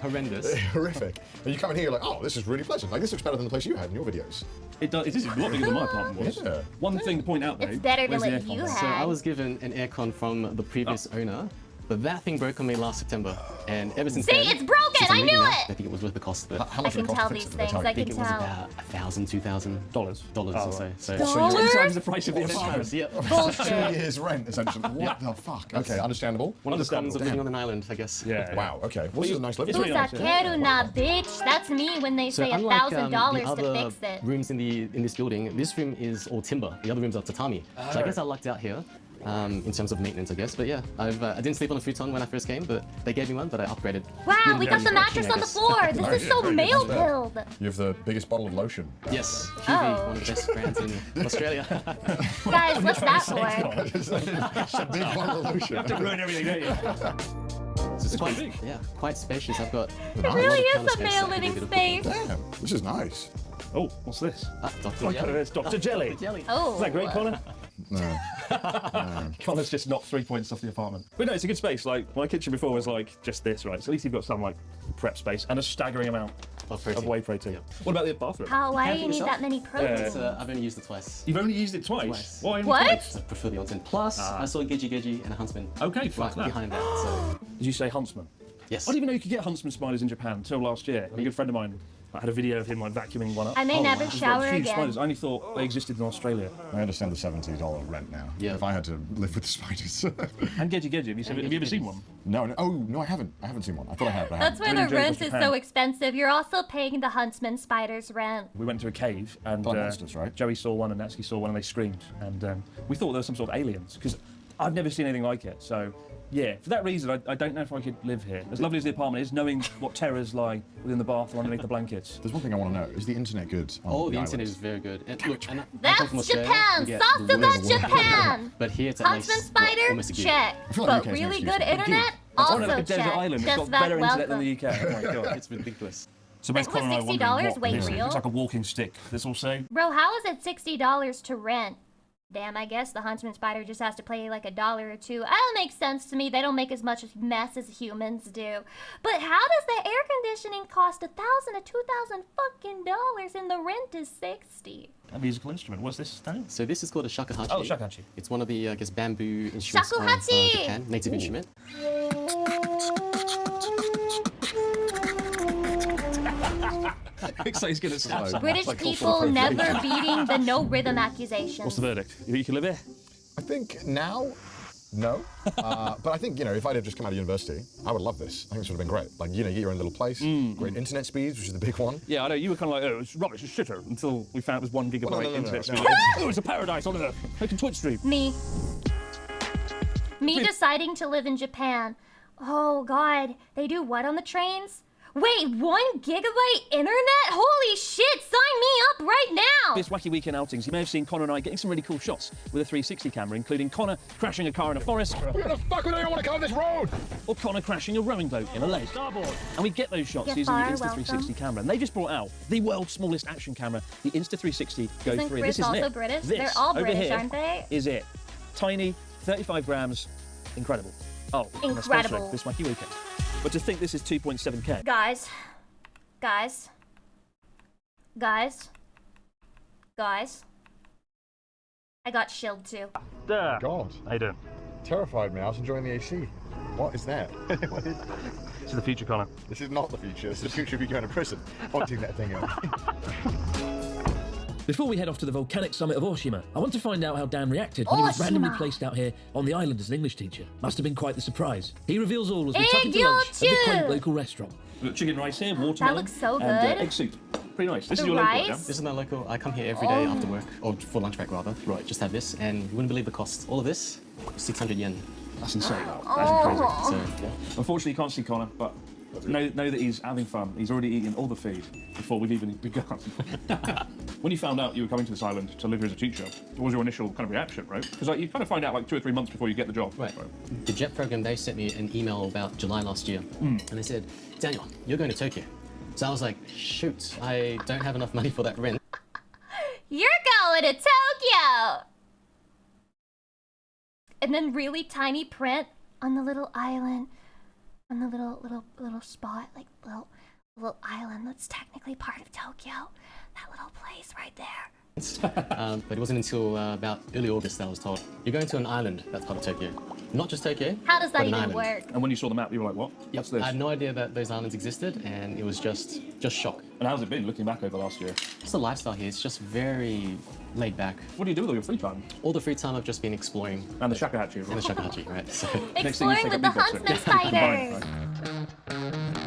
horrendous. Horrific. And you come in here, you're like, oh, this is really pleasant. Like, this looks better than the place you had in your videos. It does. It is a lot bigger than my apartment was. Yeah. One thing to point out, though. It's better than where's what the you aircon? had. So I was given an aircon from the previous owner, but that thing broke on me last September, and ever since See, then, it's broken! since I'm I leaving knew now, it! I think it was worth the cost. But how much I can tell these things. I I think can it was tell. about $1,000, $2,000 or so. So $2,000? 10 times the price of the apartment. Yeah. Bullshit. 2 years rent, essentially. What the fuck? Okay, understandable. One of the cons of living on an island, I guess. Yeah. Wow, okay. Well, this is a nice living Who's room. a Keruna, bitch? That's me when they say unlike, $1,000 the to other fix it. rooms in this building, this room is all timber. The other rooms are tatami. So I guess I lucked out here. in terms of maintenance, I guess. But yeah, I didn't sleep on a futon when I first came, but they gave me one, but I upgraded. Wow, we got the mattress on the floor. This is so male-pilled. You have the biggest bottle of lotion. Yes, QV, one of the best brands in Australia. Guys, what's that for? It's a big bottle of lotion. You have to ruin everything, don't you? It's quite big. Yeah, quite spacious. I've got. It really is a male living space. Damn, this is nice. Oh, what's this? Dr. Jelly. It's Dr. Jelly. Oh. Is that great, Connor? No. Connor's just knocked 3 points off the apartment. But no, it's a good space. Like, my kitchen before was like just this, right? So at least you've got some like prep space and a staggering amount of whey protein. Yeah. What about the bathroom? Why do you need that many proteins? I've only used it twice. You've only used it twice? Why only What? twice? I prefer the onsen. Plus, I saw Gigi and a huntsman. Okay, fuck right that. behind that. So. Did you say huntsman? Yes. I didn't even know you could get huntsman spiders in Japan until last year. A good friend of mine had a video of him like vacuuming one up. I may never shower huge again. Spiders. I only thought they existed in Australia. I understand the $70 rent now. Yeah. If I had to live with the spiders. And Geji, have you ever seen one? No. Oh, no, I haven't. I haven't seen one. I thought I had, but I That's haven't. why the rent is so expensive. You're also paying the huntsman spider's rent. We went to a cave and monsters, right? Joey saw one and Natsuki saw one and they screamed. And we thought there was some sort of aliens because I've never seen anything like it. So yeah, for that reason, I don't know if I could live here. As lovely as the apartment is, knowing what terrors lie within the bath or underneath the blankets. There's one thing I want to know. Is the internet good on the island? internet is very good. And look, and That's Japan! Salsa, that's Japan! But here it's Huntsman spider? Check. But really good internet? Also check. Desert island. It's got better internet than the UK. Oh my god. It's ridiculous. So both Connor and I are wondering $60 what real? it's like a walking stick. This will say. Bro, how is it $60 to rent? Damn, I guess the huntsman spider just has to pay like $1 or $2. That makes sense to me. They don't make as much mess as humans do. But how does the air conditioning cost $1,000 to $2,000 fucking dollars and the rent is $60? A musical instrument. What's this, Daniel? So this is called a shakuhachi. Oh, shakuhachi. It's one of the, I guess, bamboo instruments of Japan, native instrument. Looks like he's gonna snap. British people never beating the no rhythm accusation. What's the verdict? You think you can live here? I think now, no. But I think, if I'd have just come out of university, I would love this. I think this would have been great. Like, you get your own little place, great internet speeds, which is the big one. Yeah, I know. You were kind of like, oh, it's rubbish, it's shitter, until we found it was 1 gigabyte internet speed. Oh, it's a paradise on Earth. I can Twitch stream. Me deciding to live in Japan. Oh, God. They do what on the trains? Wait, 1 gigabyte internet? Holy shit, sign me up right now! This wacky weekend outings, you may have seen Connor and I getting some really cool shots with a 360 camera, including Connor crashing a car in a forest. Where the fuck would anyone want to come on this road? Or Connor crashing a rowing boat in a lake. Starboard. And we get those shots using the Insta360 camera. And they just brought out the world's smallest action camera, the Insta360 Go 3. Isn't Chris also British? They're all British, aren't they? Is it. Tiny, 35 grams, incredible. Oh, incredible. This wacky weekend. But to think this is 2.7K. Guys. I got shilled too. God. How you doing? Terrified me. I was enjoying the AC. What is that? This is the future, Connor. This is not the future. This is the future of you going to prison. Pointing that thing out. Before we head off to the volcanic summit of Oshima, I want to find out how Dan reacted when he was randomly placed out here on the island as an English teacher. Must have been quite the surprise. He reveals all as we tuck into lunch at the quaint local restaurant. We've got chicken rice here, watermelon. That looks so good. And egg soup. Pretty nice. This is your rice? local, yeah? This is my local. I come here every day after work, or for lunch break rather. Right. Just have this, and you wouldn't believe the cost. All of this, 600 yen. That's insane. Oh. That's crazy. So, yeah. Unfortunately, you can't see Connor, but know that he's having fun. He's already eaten all the food before we've even begun. When you found out you were coming to this island to live here as a teacher, what was your initial kind of reaction, right? Because you kind of find out like 2 or 3 months before you get the job. Right. The JET program, they sent me an email about July last year, and they said, Daniel, you're going to Tokyo. So I was like, shoot, I don't have enough money for that rent. You're going to Tokyo! And then really tiny print on the little island, on the little spot, like little island that's technically part of Tokyo. That little place right there. But it wasn't until about early August that I was told, you're going to an island that's part of Tokyo. Not just Tokyo, How does that but an even island. work? And when you saw the map, you were like, what? What's this? I had no idea that those islands existed, and it was just shock. And how's it been looking back over last year? Just the lifestyle here, it's just very laid back. What do you do with all your free time? All the free time I've just been exploring. And the shakuhachi. And the shakuhachi, right? So Exploring with the huntsman spider.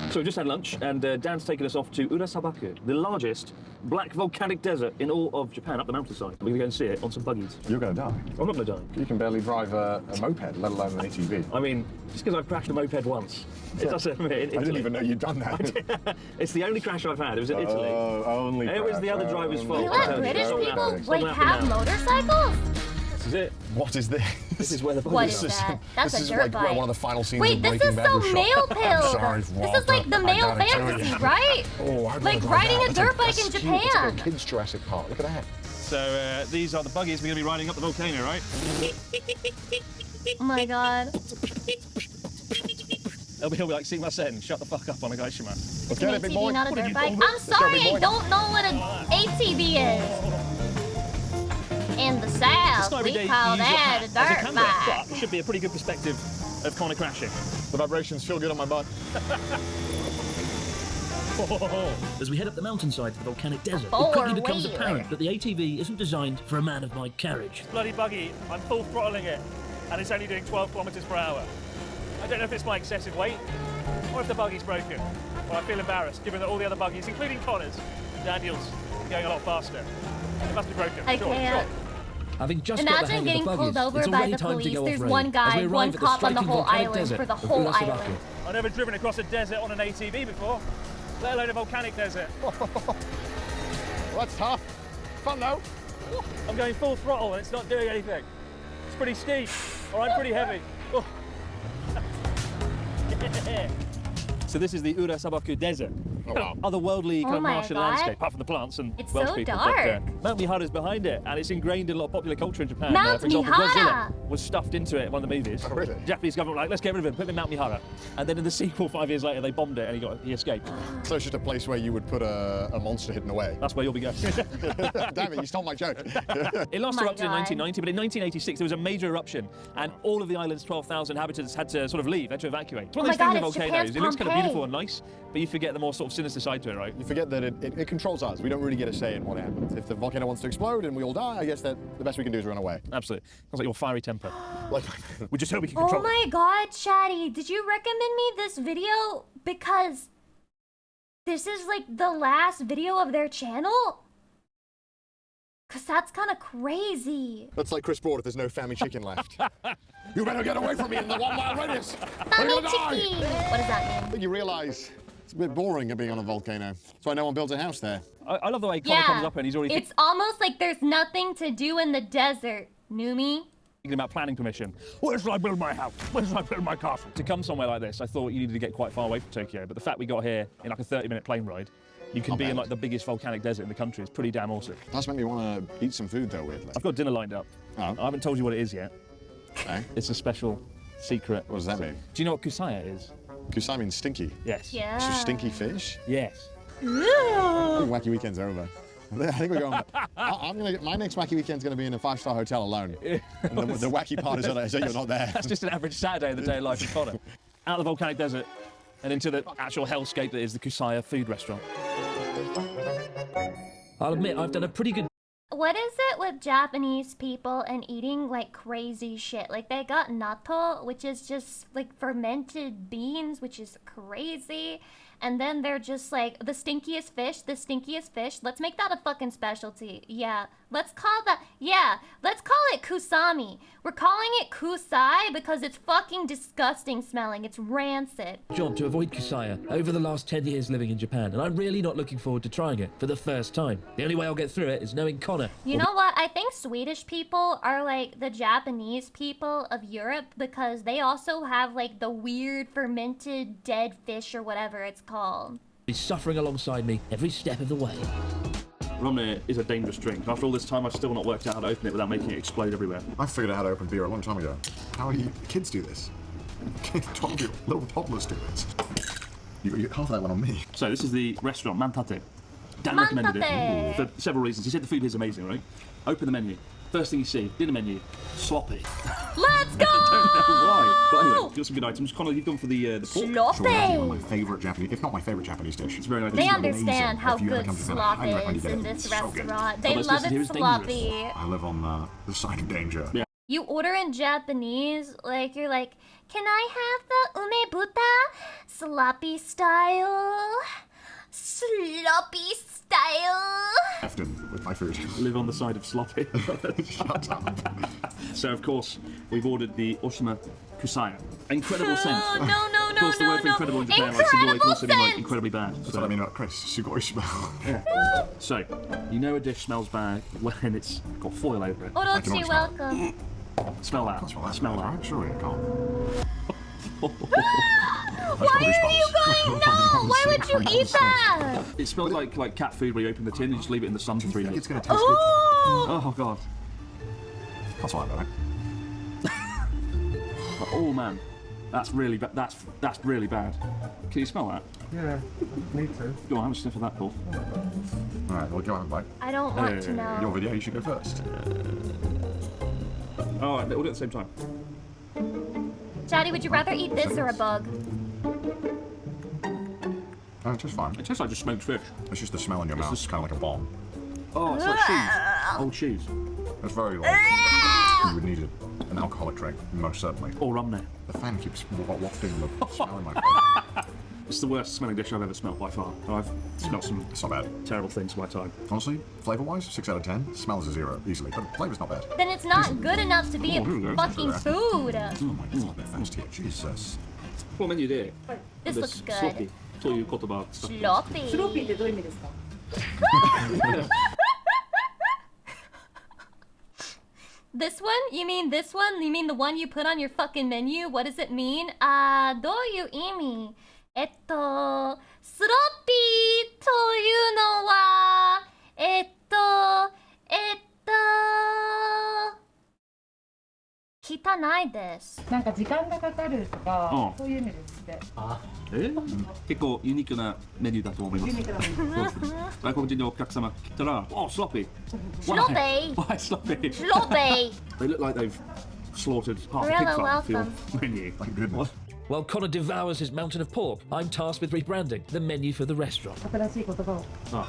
So we've just had lunch, and Dan's taken us off to Urasabaku, the largest black volcanic desert in all of Japan, up the mountainside. We're going to go and see it on some buggies. You're going to die. I'm not going to die. You can barely drive a moped, let alone an ATV. I mean, just because I've crashed a moped once, it doesn't mean... I didn't even know you'd done that. It's the only crash I've had. It was in Italy. Oh, only It was the other driver's fault. You let British people, like, have motorcycles? This is it. What is this? This is where the What is that? That's this a is dirt like bike. one of the final scenes Wait, of this Breaking is Bad so was shot. male I'm pilled. sorry, This is like the Walter, male I gotta tell fantasy, you. right? Oh, I Like love riding that. a dirt bike That's in cute. Japan. It's like a kid's Jurassic Park. Look at that. So these are the buggies we're going to be riding up the volcano, right? Oh my god. He'll be like, "Sing my sen, shut the fuck up on a geisha man." Let's get it, big boy. Not a What have dirt you bike. done? I'm Let's go, sorry, big I boy. don't know what an ATV is. In the It's south, not every we day call you use your that hat a as dirt camera, bike. but it should be a pretty good perspective of kind of crashing. The vibrations feel good on my butt. As we head up the mountainside to the volcanic desert, it Four quickly becomes wheeler. apparent that the ATV isn't designed for a man of my carriage. Bloody buggy, I'm full throttling it, and it's only doing 12 kilometers per hour. I don't know if it's my excessive weight, or if the buggy's broken. Well, I feel embarrassed, given that all the other buggies, including Connor's and Daniel's, are going a lot faster. It must be broken. I sure, can't. sure. Having just got the Imagine hang getting of the pulled buggies, over it's by already the time to police. go There's off-road. one As guy, we one arrive at the cop on the striking whole volcanic island desert for the of whole Urasabaku. island. I've never driven across a desert on an ATV before, let alone a volcanic desert. Well, that's tough. Fun though. I'm going full throttle and it's not doing anything. It's pretty steep, or I'm pretty heavy. Oh. Yeah. So this is the Urasabaku Desert. Oh, wow. Otherworldly kind Oh of my martian God. landscape, apart from the plants and It's Welsh so people. dark. But Mount Mihara's behind it, and it's ingrained in a lot of popular culture in Japan. Mount For example, Mihara! Godzilla was stuffed into it in one of the movies. Oh, really? Japanese government were like, let's get rid of him, put him in Mount Mihara. And then in the sequel, 5 years later, they bombed it and he escaped. So it's just a place where you would put a monster hidden away. That's where you'll be going. Damn it, you stole my joke. It lasted my up to God. 1990, but in 1986 there was a major eruption, and all of the island's 12,000 inhabitants had to sort of leave, had to evacuate. It's one of Oh those my things God, with it's volcanoes. Japan's It looks kind of Pompeii. beautiful and nice, but you forget the more sort of sinister side to it, right? You forget that it controls us. We don't really get a say in what happens. If the volcano wants to explode and we all die, I guess that the best we can do is run away. Absolutely. Sounds like your fiery temper. Like, We just hope we can Oh control it. my god, Chatty, did you recommend me this video because this is like the last video of their channel? Cause that's kind of crazy. that's like Chris Broad if there's no family chicken left. You better get away from me in the 1 mile radius. Family Or you'll die. chicky. What does that mean? But you realise it's a bit boring being on a volcano. That's why no one builds a house there. I love the way Connor comes up and he's already It's almost like there's nothing to do in the desert, Numi. thinking about planning permission. Where should I build my house? Where should I build my castle? To come somewhere like this, I thought you needed to get quite far away from Tokyo, but the fact we got here in like a 30-minute plane ride, you can Not be in bad. like the biggest volcanic desert in the country. It's pretty damn awesome. That's made me want to eat some food though, weirdly. I've got dinner lined up. Oh. I haven't told you what it is yet. Okay. It's a special secret. What does that mean? Do you know what kusaya is? Kusai means stinky. Yes. Yeah. So stinky fish? Yes. I think wacky weekend's over. I think we're going. My next wacky weekend's going to be in a 5-star hotel alone. And the wacky part is that you're not there. That's just an average Saturday in the day of life in Connor. Out of the volcanic desert and into the actual hellscape that is the Kusaya food restaurant. I'll admit, I've done a pretty good What is it with Japanese people and eating like crazy shit? Like they got natto, which is just like fermented beans, which is crazy. And then they're just like the stinkiest fish. Let's make that a fucking specialty. Yeah. Let's call it kusami. We're calling it kusai because it's fucking disgusting smelling. It's rancid. job to avoid kusaya over the last 10 years living in Japan, and I'm really not looking forward to trying it for the first time. The only way I'll get through it is knowing Connor. You know what? I think Swedish people are like the Japanese people of Europe because they also have like the weird fermented dead fish or whatever it's called. He's suffering alongside me every step of the way. Rum is a dangerous drink. After all this time, I've still not worked out how to open it without making it explode everywhere. I figured out how to open beer a long time ago. How do kids do this? Little toddlers do this. You half of that went on me. So this is the restaurant, Mantate. Dan recommended it for several reasons. He said the food is amazing, right? Open the menu. First thing you see, dinner menu, sloppy. Let's go! I don't know why. But anyway, you've got some good items. Connor, you've gone for the pork. Sloppy! One of my favourite Japanese, if not my favourite Japanese dish. It's very nice. They It's understand how If you ever good come to Japan, slop I recommend is you get in it. this It's so good. restaurant. They Well, love listen, it here's sloppy. I live on the side of danger. Yeah. You order in Japanese, like you're like, Can I have the umebuta? Sloppy style. Sloppy style. Often with my food. Live on the side of sloppy. Shut up. So, of course, we've ordered the Oshima Kusaya. Incredible scent. Oh, no, Of course, the word for incredible in Japan, like sugoi, can also mean like incredibly bad. That's what I mean about Chris. Sugoi smell. Yeah. So, you know a dish smells bad when it's got foil over it. Orochi, welcome. Smell that. Smell that. Surely I can't. Why are you going? No! Why would you eat that? It smells like cat food where you open the tin and you just leave it in the sun for 3 days. It's going to taste good. Oh, God. Can't smell about it. Oh, man. That's really bad. That's really bad. Can you smell that? Yeah, me too. Go on, have a sniff of that, Paul. Alright, well, go on, bite. I don't want to know. Your video, you should go first. Alright, we'll do it at the same time. Daddy, would you rather eat this or a bug? Oh, it's just fine. It tastes like just smoked fish. It's just the smell in your mouth. It's kind of like a bomb. Oh, it's like shoes. Old shoes. That's very like you would need an alcoholic drink, most certainly. Or rum there. The fan keeps wafting the smell in my face. It's the worst smelling dish I've ever smelled by far. I've smelled some It's not bad. terrible things in my time. Honestly, flavour-wise, 6 out of 10. Smells a 0 easily, but flavour's not bad. Then it's not good enough to be Oh, here we a go. fucking food. Oh my god, it's a bit fast here. Jesus. What menu there? This looks good. Sloppy. という言葉。 Sloppy. スローピーってどういう意味ですか？ This one? You mean this one? You mean the one you put on your fucking menu? What does it mean? どういう意味？スロッピーというのは、汚いです。なんか時間がかかるとか、うんそういう意味ですって。結構ユニークなメニューだと思います。ユニークなメニューそうです外国人のお客様来たら、Oh, sloppy. Sloppy. Why sloppy? Sloppy. They look like they've slaughtered half a Really pig farm for your welcome. menu. Thank goodness. While Connor devours his mountain of pork, I'm tasked with rebranding the menu for the restaurant. 新しい言葉を。 Ah,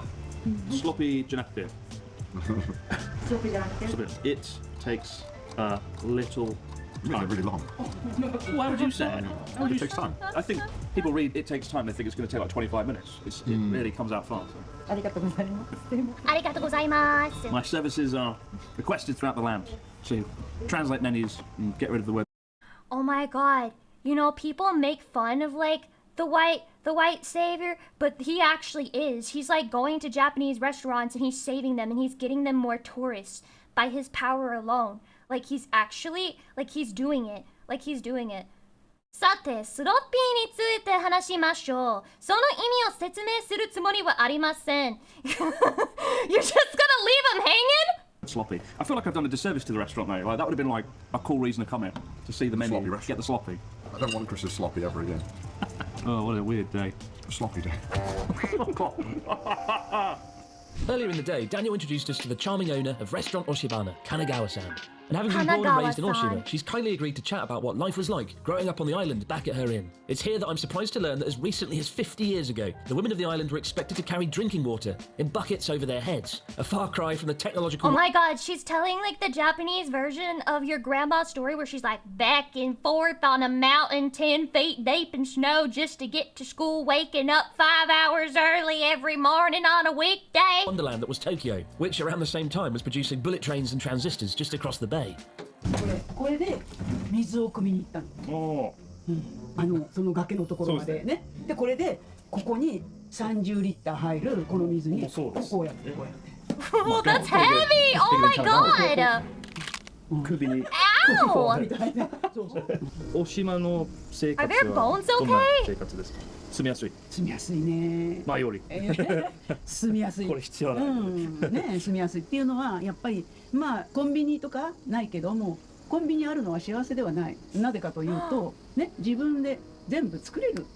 sloppy じゃなくて。スローピーじゃなくて。 It takes a little. Really, really long. Why would you say it? It takes time. I think people read it takes time, they think it's going to take like 25 minutes. It really comes out fast. ありがとうございます。ありがとうございます。 My services are requested throughout the land to translate menus and get rid of the word. Oh my god. You know, people make fun of like the white savior, but he actually is. He's like going to Japanese restaurants and he's saving them and he's getting them more tourists by his power alone. Like he's actually, like he's doing it. Like he's doing it. さて、スロッピーについて話しましょう。その意味を説明するつもりはありません。You're just gonna leave him hanging? Sloppy. I feel like I've done a disservice to the restaurant though. Like that would have been like a cool reason to come in to see the menu, Sloppy get the sloppy. I don't want Chris's sloppy ever again. Oh, what a weird day. A sloppy day. Earlier in the day, Daniel introduced us to the charming owner of Restaurant Oshibana, Kanagawa-san. And having been born and raised in Oshima, she's kindly agreed to chat about what life was like growing up on the island back at her inn. It's here that I'm surprised to learn that as recently as 50 years ago, the women of the island were expected to carry drinking water in buckets over their heads, a far cry from the technological... Oh my god, she's telling like the Japanese version of your grandma's story where she's like back and forth on a mountain 10 feet deep in snow just to get to school, waking up 5 hours early every morning on a weekday. Wonderland that was Tokyo, which around the same time was producing bullet trains and transistors just across the bay. これで水を汲みに行ったの。その崖のところまでね。でこれでここに30リッター入るこの水にこうやってこうやって。Oh, that's heavy! Oh my god! 首に。Ow! 大島の生活 Are their は bones どんな okay? 生活ですか？住みやすい。住みやすいね。前より。住みやすい。これ必要だ。ね、住みやすいっていうのはやっぱりまあコンビニとかないけどもコンビニあるのは幸せではない。なぜかというとね自分で全部作れる。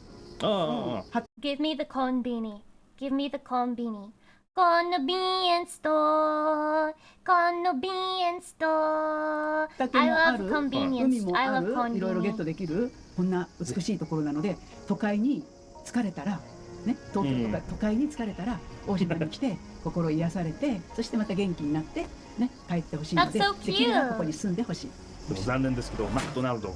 Give me the konbini. Give me the konbini. Convenience store. Convenience store. 畑 I もあ love る、 convenience. 海も I あ love る、いろいろゲット konbini. できるこんな美しいところなので都会に疲れたらね東京とか都会に疲れたら大島に来て心癒されてそしてまた元気になってね帰ってほしいので That's so できれば cute. ここに住んでほしい。残念ですけど、マクドナルド。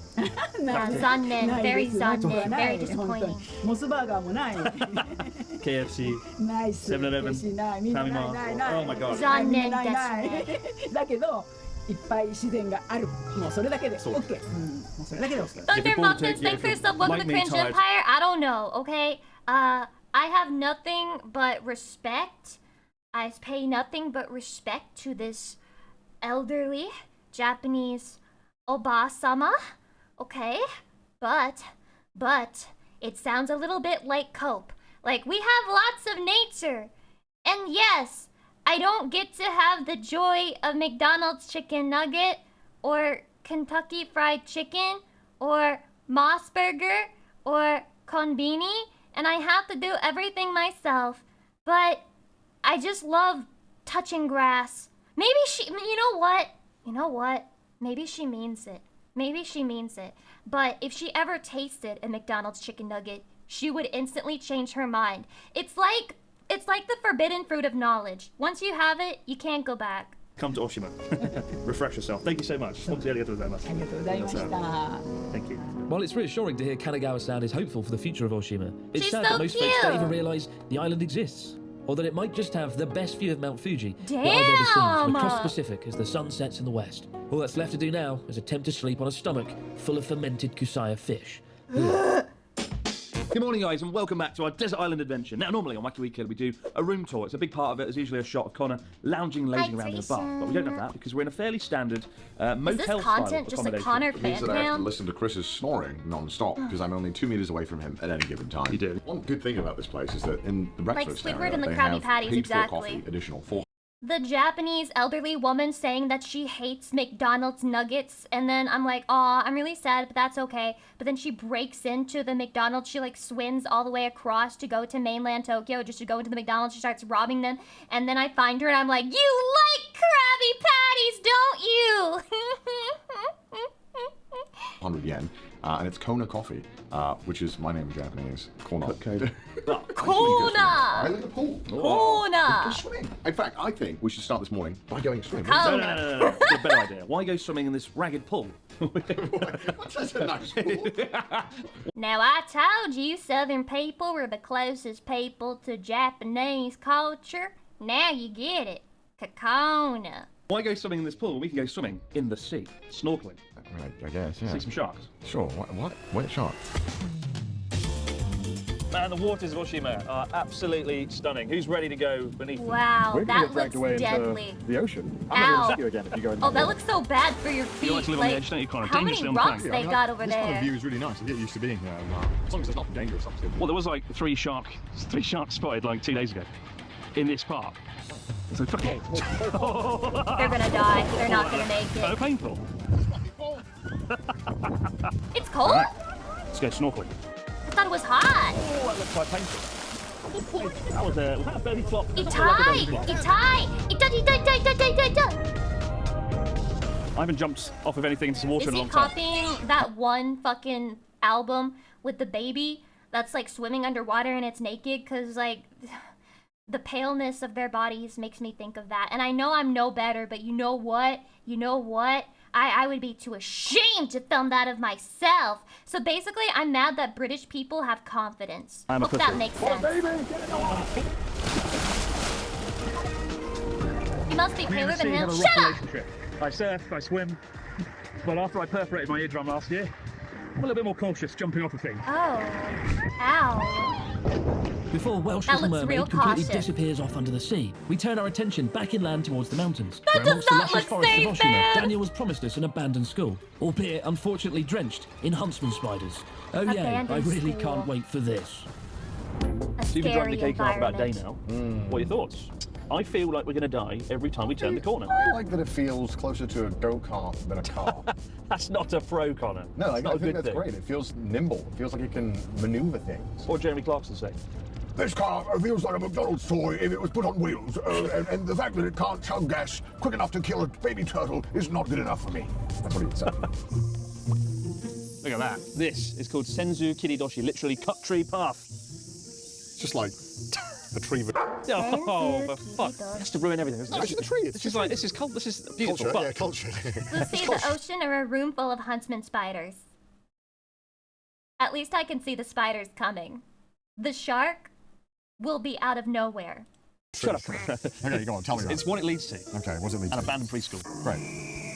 Zannen, very zannen, very 本当に disappointing. モスバーガーもない KFC, ナイス 7-Eleven, ないみんなないないない Oh my god. 残念ないないだけどいっぱい自然があるもうそれだけで OK もうそれだけで OK Thunder Muffins, thanks for sub. Welcome to the Cringe Empire. I don't know, okay? I have nothing but respect. I pay nothing but respect to this elderly Japanese Oba-sama, okay? But it sounds a little bit like Cope. Like, we have lots of nature. And yes, I don't get to have the joy of McDonald's chicken nugget or Kentucky Fried Chicken or Moss Burger or Konbini, and I have to do everything myself. But I just love touching grass. Maybe you know what? Maybe she means it. Maybe she means it. But if she ever tasted a McDonald's chicken nugget, she would instantly change her mind. It's like the forbidden fruit of knowledge. Once you have it, you can't go back. Come to Oshima. Refresh yourself. Thank you so much. Thank you. While it's reassuring to hear Kanagawa-san is hopeful for the future of Oshima, it's She's sad so that most folks cute. don't even realise the island exists, or that it might just have the best view of Mount Fuji that I've ever seen from across the Pacific as the sun sets in the west. All that's left to do now is attempt to sleep on a stomach full of fermented kusaya fish. Good morning, guys, and welcome back to our desert island adventure. Now, normally on Wacky Weekend we do a room tour. It's a big part of it. There's usually a shot of Connor lounging, lazing around in a bar. But we don't have that because we're in a fairly standard motel style content just like accommodation. Connor It means that I have to Fan? listen to Chris's snoring non-stop because I'm only 2 meters away from him at any given time. You do. One good thing about this place is that in the breakfast Squidward area, and the they Krabby have Patties, paid for exactly. coffee, additional 4. The Japanese elderly woman saying that she hates McDonald's nuggets, and then I'm like, aw, I'm really sad, but that's okay. But then she breaks into the McDonald's, she like swims all the way across to go to mainland Tokyo just to go into the McDonald's, she starts robbing them, and then I find her and I'm like, you like Krabby Patties, don't you? 100 yen, and it's Kona coffee, which is my name in Japanese. Kona. Kona! I like the pool. Kona! Go swimming. In fact, I think we should start this morning by going swimming. No. It's a better idea. Why go swimming in this ragged pool? That's a nice pool. Now I told you Southern people were the closest people to Japanese culture. Now you get it. Kakona. Why go swimming in this pool? We can go swimming in the sea. Snorkeling. I guess, yeah. See some sharks. Sure. What? Wait, shark. Man, the waters of Oshima are absolutely stunning. Who's ready to go beneath Wow, We're that gonna get dragged looks away deadly. into the ocean. Ow. I'm not going to see you again if you go in Oh, there. that looks so bad for your feet. You like to live on the edge, don't you, Connor? How many Dangerously on the rocks plank. they got over this kind of there? view is really nice. I get used to being here. As long as it's not dangerous, obviously. Well, there was like three sharks spotted like 2 days ago in this park. So fucking. They're gonna die. They're not gonna make So it. painful. It's cold? Right. Let's go snorkeling. I thought it was hot. Oh, that looks quite painful. Was that a belly flop? Itai! I haven't jumped off of anything into some water Is in a he long time. copying that one fucking album with the baby that's like swimming underwater and it's naked? Cause like the paleness of their bodies makes me think of that. And I know I'm no better, but you know what? I would be too ashamed to film that of myself. So basically, I'm mad that British people have confidence. I'm a Hope that pussy. makes sense. You must be paler than him. Shut up! I surf, I swim, but after I perforated my eardrum last year, I'm a little bit more cautious jumping off of things. Oh. Ow. Before Welsh That Little looks real Mermaid completely cautious. disappears off under the sea, we turn our attention back inland towards the mountains. That where does amongst the not luscious look forests safe, of Oshima, man. Daniel was promised us an abandoned school, albeit unfortunately drenched in huntsman spiders. Oh yeah, I Abandoned really school. can't wait for this. A So you've been driving the scary K car for about a day environment. now. What are your thoughts? I feel like we're going to die every time we turn the corner. I like that it feels closer to a go-kart than a car. That's not a pro, Connor. No, It's I not a think good that's thing. great. It feels nimble. It feels like it can maneuver things. What Jeremy Clarkson say? This car feels like a McDonald's toy if it was put on wheels, and the fact that it can't chug gas quick enough to kill a baby turtle is not good enough for me. That's what he'd say. Look at that. This is called Senzu Kiridoshi, literally cut tree path. It's just like a tree. Oh, for fuck! That's to ruin everything. No, it's the tree. This is beautiful. Culture, but yeah, culture. Let's see the ocean or a room full of huntsman spiders. At least I can see the spiders coming. The shark will be out of nowhere. Shut up. Okay, go on, tell me about It's what it leads to. Okay, what's it lead to? An abandoned preschool. Great.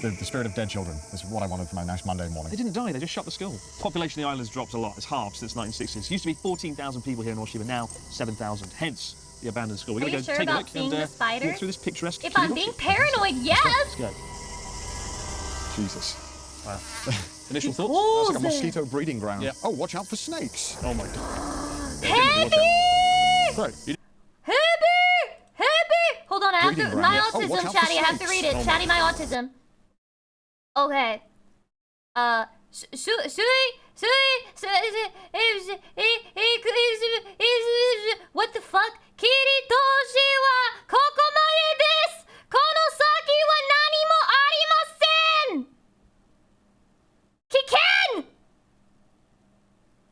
The spirit of dead children is what I wanted for my nice Monday morning. They didn't die, they just shut the school. Population of the island's dropped a lot. It's halved since 1960s. Used to be 14,000 people here in North Shiva, now 7,000. Hence the abandoned school. We're Are going you to sure take a about look seeing and the spiders? walk through this picturesque. If I'm being paranoid, yes! Let's go. Jesus. Wow. Initial thoughts? That's like a mosquito breeding ground. Yeah. Oh, watch out for snakes. Oh my god. Heavy! Great. Heavy! Hold on, I have Breeding to. ground, My yeah. Oh, watch autism, out for Chatty. I have to snakes. read it. Oh my Chatty, my autism. Okay. What the fuck? Kiritoshi wa kokomade desu! Kono saki wa nani mo arimasen! Kiken!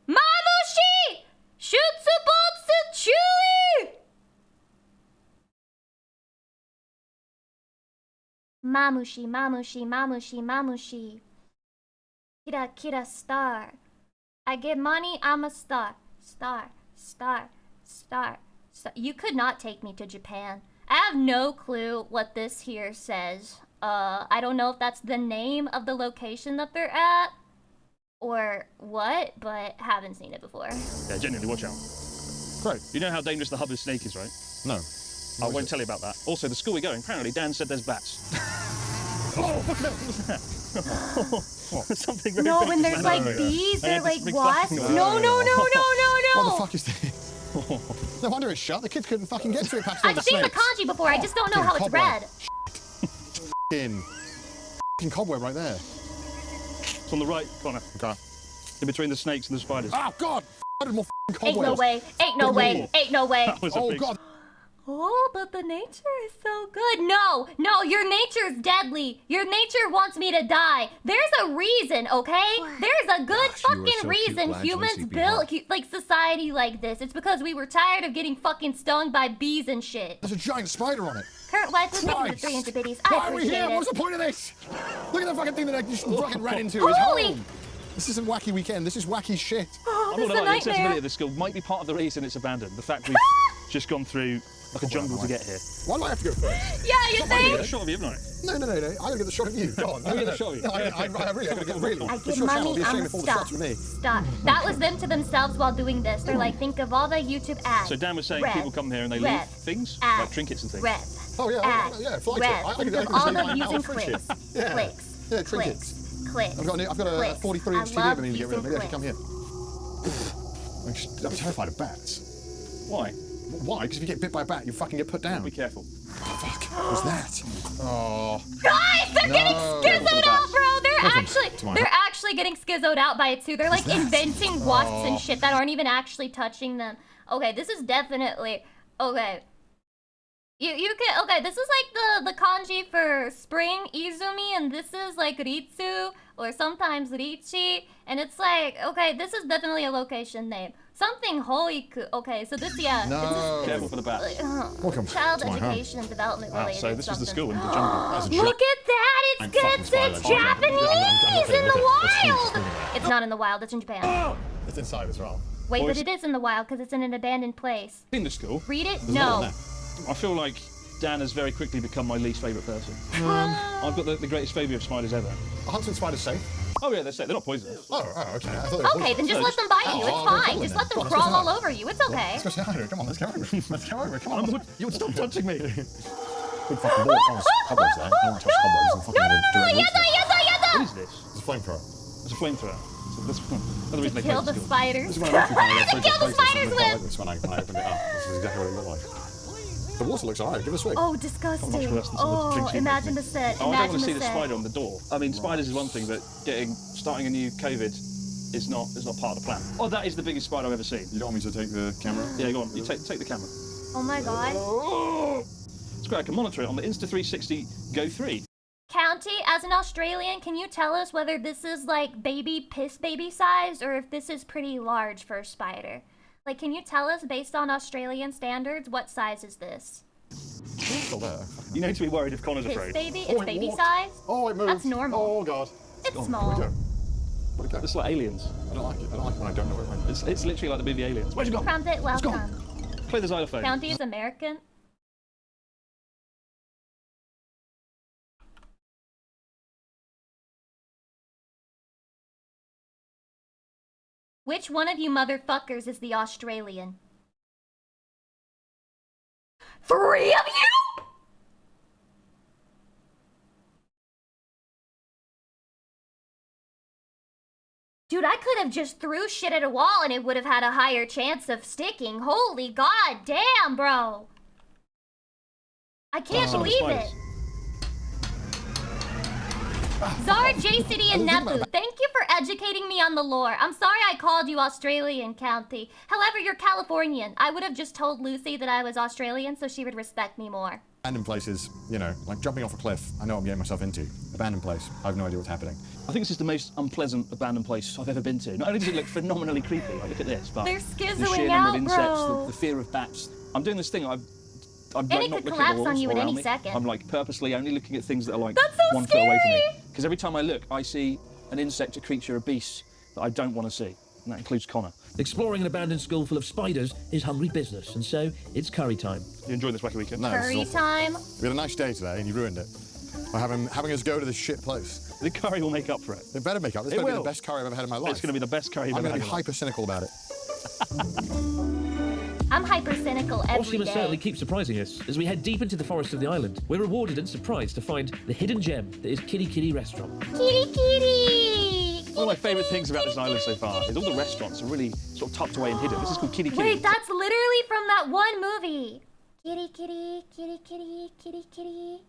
Mamushi! Shutsubotsu chui! Mamushi, mamushi, mamushi, mamushi. Kira, kira, star. I get money, I'm a star. Star, star, star, star. You could not take me to Japan. I have no clue what this here says. I don't know if that's the name of the location that they're at or what, but haven't seen it before. Yeah, genuinely, watch out. Great. You know how dangerous the hub of snake is, right? No. I won't tell you about that. Also, the school we're going, apparently Dan said there's bats. Oh, what was that? Something very No, big when just there's landed like on me. bees I or had this like big wasps. flapping No, around. no, no, no, no, What the no. fuck is this? No wonder it's shut. The kids couldn't fucking get to it past all I've the seen the snakes. kanji before, I just don't know how it's read. Fucking cobweb right there. It's on the right corner. Okay. In between the snakes and the spiders. Oh, God! More fucking Ain't cobwebs. no way, ain't no way, ain't no way. That was a big... God. Oh, but the nature is so good. No, no, your nature's deadly. Your nature wants me to die. There's a reason, okay? There's a good fucking reason humans built like society like this. It's because we were tired of getting fucking stung by bees and shit. There's a giant spider on it. Current wife is looking for Christ. 300 biddies. Why I are we appreciate here? it. What's the point of this? Look at the fucking thing that I just fucking ran into. Holy- It's home. This isn't wacky weekend. This is wacky shit. Oh, I'm this not is a gonna lie, the accessibility nightmare. of this school might be part of the reason it's abandoned. The fact we've just gone through like a jungle to get here. Why do I have to go first? Yeah, you I'm gonna get a think? shot of you, haven't I? No. I'm gonna get the shot of you. Go on. I'm gonna get the shot of you. No, I really, I'm gonna get really. I It's get your channel. money, Be ashamed I'm if all the stop. shots were me. Stop. That was them to themselves while doing this. They're like, think of all the YouTube ads. So Dan was saying Rev, people come here and they rev, leave things, ad, like trinkets and things. Rev. Oh yeah, ad, yeah, fly rev. tip. I Think can of all see the my using Alfred shit. clicks. Yeah. Clicks. Yeah, trinkets. Clicks. I've got a Clicks. 43 inch I TV love I need to get rid of. Maybe I should come using here. I'm terrified of bats. Why? Why? Because if you get bit by a bat, you fucking get put down. Be careful. Oh, fuck. What was that? Oh. Guys, they're getting schizoed out, bro. Welcome. They're actually getting schizoed out by it too. They're like inventing wasps and shit that aren't even actually touching them. Okay, this is definitely okay. You can okay. This is like the kanji for spring, izumi, and this is like ritsu or sometimes richi, and it's like okay. This is definitely a location name. Something hoiku. Okay, so this No. Careful for the bat. Welcome Child to my home. education and development related. So this was the something. school in the jungle. Look at that! It's it's Japanese in the wild. It's not in the wild. It's in Japan. It's inside as well. Wait, but it is in the wild because it's in an abandoned place. In the school. Read it? There's another No. one I feel like Dan has very quickly become my least favourite person. I've got the greatest phobia of spiders ever. Are huntsman spiders safe? Oh yeah, they're safe. They're not poisonous. Oh, okay. I thought they were Okay, then just No, let them bite you. Oh, It's I'll go fine. follow Just them. let them Come on, crawl let's all go. over you. It's okay. Let's go say hi to her. Come on, let's go over. Let's go over. Come on. You would stop touching me. Good fucking ball. Oh, there's cobwebs there. I don't want to touch cobwebs. I'm fucking No, having direct roots. What is this? It's a flamethrower. It's a flamethrower. So this another reason they Kill closed the school. spiders. This is when I looked at To kill the spiders with. This when I opened it up. This is exactly what it looked like. The water looks alright. Give it a swig. Oh, disgusting. Much worse than some of the Oh, drinks you imagine make. the set. Oh, I don't Imagine want to see the the set. spider on the door. I mean, spiders is one thing, but starting a new COVID is not part of the plan. Oh, that is the biggest spider I've ever seen. You don't want me to take the camera? Yeah, go on. You take the camera. Oh my god. It's great. I can monitor it on the Insta360 Go 3. County, as an Australian, can you tell us whether this is like piss baby size or if this is pretty large for a spider? Like, can you tell us, based on Australian standards, what size is this? Still there. You need to be worried if Connor's His afraid. baby? It's baby size? Oh, it moved. That's normal. Oh, God. It's small. Where'd it go? It's like Aliens. I don't like it. I don't like it when I don't know where it went. It's literally like the movie Aliens. Where'd you go? Crumpet, welcome. Play the xylophone. County is American. Which one of you motherfuckers is the Australian? 3 of you?! Dude, I could have just threw shit at a wall and it would have had a higher chance of sticking. Holy god damn, bro. I can't believe it. Zara, J-City, and Nepu, thank you for educating me on the lore. I'm sorry I called you Australian, County. However, you're Californian. I would have just told Lucy that I was Australian so she would respect me more. Abandoned places, you know, like jumping off a cliff. I know what I'm getting myself into. Abandoned place. I have no idea what's happening. I think this is the most unpleasant abandoned place I've ever been to. Not only does it look phenomenally creepy, like look at this, but they're the skizzling sheer out, number of insects, bro. the fear of bats. I'm doing this thing. I'm And like it not could looking at collapse the on walls you at around any me. second. I'm like purposely only looking at things that are like That's so 1 foot away from me. scary! Because every time I look, I see an insect, a creature, a beast that I don't want to see. And that includes Connor. Exploring an abandoned school full of spiders is hungry business, and so it's curry time. You enjoying this wacky weekend? No, this is Curry awful. time. We had a nice day today and you ruined it. By having us go to this shit place. The curry will make up for it. It better make up. This It better be will. the best curry I've ever had in my life. It's going to be the best curry you've I'm ever going to had. be hyper cynical about it. I'm hyper cynical every Oshima certainly day. keeps surprising us. As we head deep into the forest of the island, we're rewarded and surprised to find the hidden gem that is Kitty Kitty Restaurant. Kitty kitty! One of my favourite things about this island so far is all the restaurants are really sort of tucked away and hidden. This is called Kitty Kitty. Wait, that's literally from that one movie. Kitty kitty, kitty kitty, kitty kitty.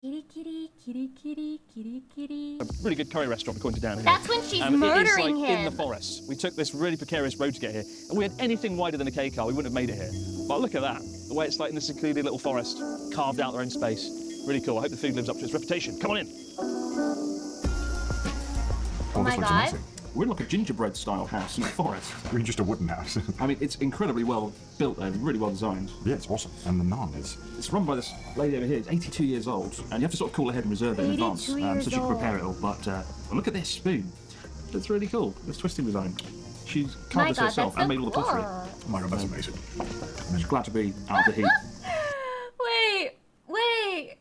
Kitty kitty, kitty kitty, kitty kitty. A really good curry restaurant according to Dan here. That's when she's It is murdering like in the him. forest. We took this really precarious road to get here. If we had anything wider than a K car, we wouldn't have made it here. But look at that. The way it's like in this secluded little forest, carved out their own space. Really cool. I hope the food lives up to its reputation. Come on in. Oh my god. We're in like a gingerbread style house in a forest. We're just a wooden house. I mean, it's incredibly well built and really well designed. Yeah, it's awesome. And the naan is. It's run by this lady over here. It's 82 years old, and you have to sort of call ahead and reserve it in advance, so 82 years she can prepare old. it all. But look at this spoon. It's really cool. This twisting design. She's My carved this god, herself that's and so made all the pottery. cool. Oh my god, that's amazing. I'm just glad to be out of the heat. Wait.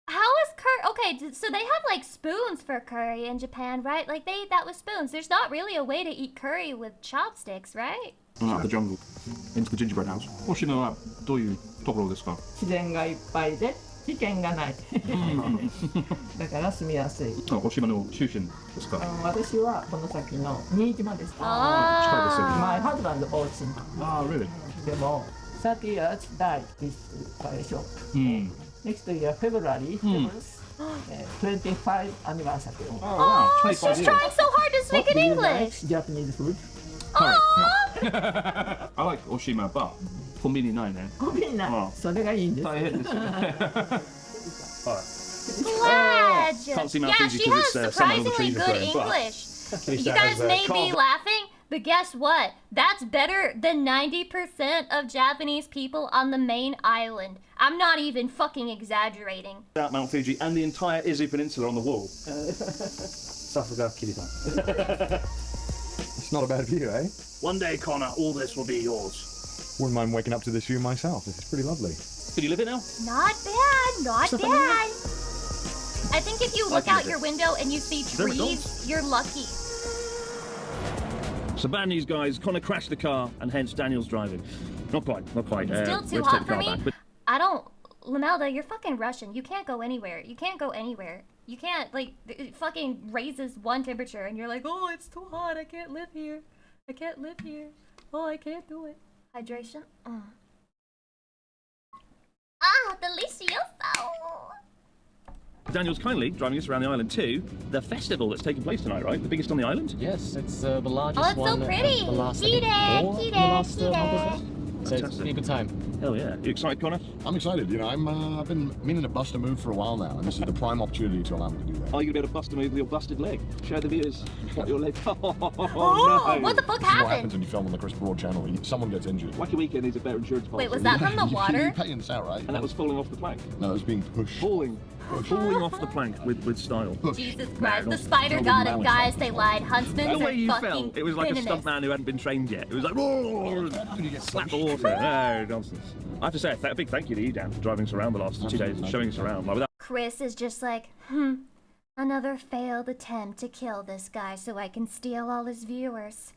How is curry? Okay, so they have like spoons for curry in Japan, right? Like they eat that with spoons. There's not really a way to eat curry with chopsticks, right? Out of the jungle, into the gingerbread house. What should I know? Do you talk all this stuff? 自然がいっぱいで危険がないだから住みやすい。お島の中心ですか？私はこの先の新島です。Ah. My husband also. Ah, really? でも30 years died this curry shop. Next year February 7th, 25th anniversary. Oh, she's trying so hard to speak in English. Japanese food. I like Oshima, but コンビニないね。コンビニない。それがいいんです。大変ですよね。 Glad. Can't see my Yeah, fingers she because has it's, some of the surprisingly trees are good growing, but- English. You guys may be laughing, but guess what? That's better than 90% of Japanese people on the main island. I'm not even fucking exaggerating. Out Mount Fuji and the entire Izu Peninsula on the wall. Sasuga Kirita. It's not a bad view, eh? One day, Connor, all this will be yours. Wouldn't mind waking up to this view myself. It's pretty lovely. Can you live it now? Not bad, not bad. I think if you look out your window and you see there trees, results? you're lucky. So bad news, guys. Connor crashed the car, and hence Daniel's driving. Not quite. Still too hot for me. I don't. Lamelda, you're fucking Russian. You can't go anywhere. You can't go anywhere. You can't, like, it fucking raises one temperature and you're like, oh, it's too hot. I can't live here. I can't live here. Oh, I can't do it. Hydration. Ah, delicioso. Daniel's kindly driving us around the island to the festival that's taking place tonight, right? The biggest on the island? Yes, it's the largest Oh, it's one. so pretty. The last, Kide, I think, four in the last month or so. So it's been a good time. Hell yeah. You excited, Connor? I'm excited. You know, I've been meaning to bust a move for a while now, and this is the prime opportunity to allow me to do that. Are you going to be able to bust a move with your busted leg? Show the viewers what your leg. Oh, what the fuck This is what happens happened? when you film on the Chris Broad channel. Someone gets injured. Wacky Weekend needs a better insurance policy. Wait, was that from the water? You're paying this out, right? And that was falling off the plank. No, it was being pushed. Falling off the plank with style. Jesus Christ, the spider got him, guys. They lied. Huntsmen The are way you fucking fell, it was like a venomous. stuntman who hadn't been trained yet. It was like, whoa, slap the water. No, nonsense. I have to say a big thank you to you, Dan, for driving us around the last 2 days and showing us around. Like, without Chris is just like, another failed attempt to kill this guy so I can steal all his viewers.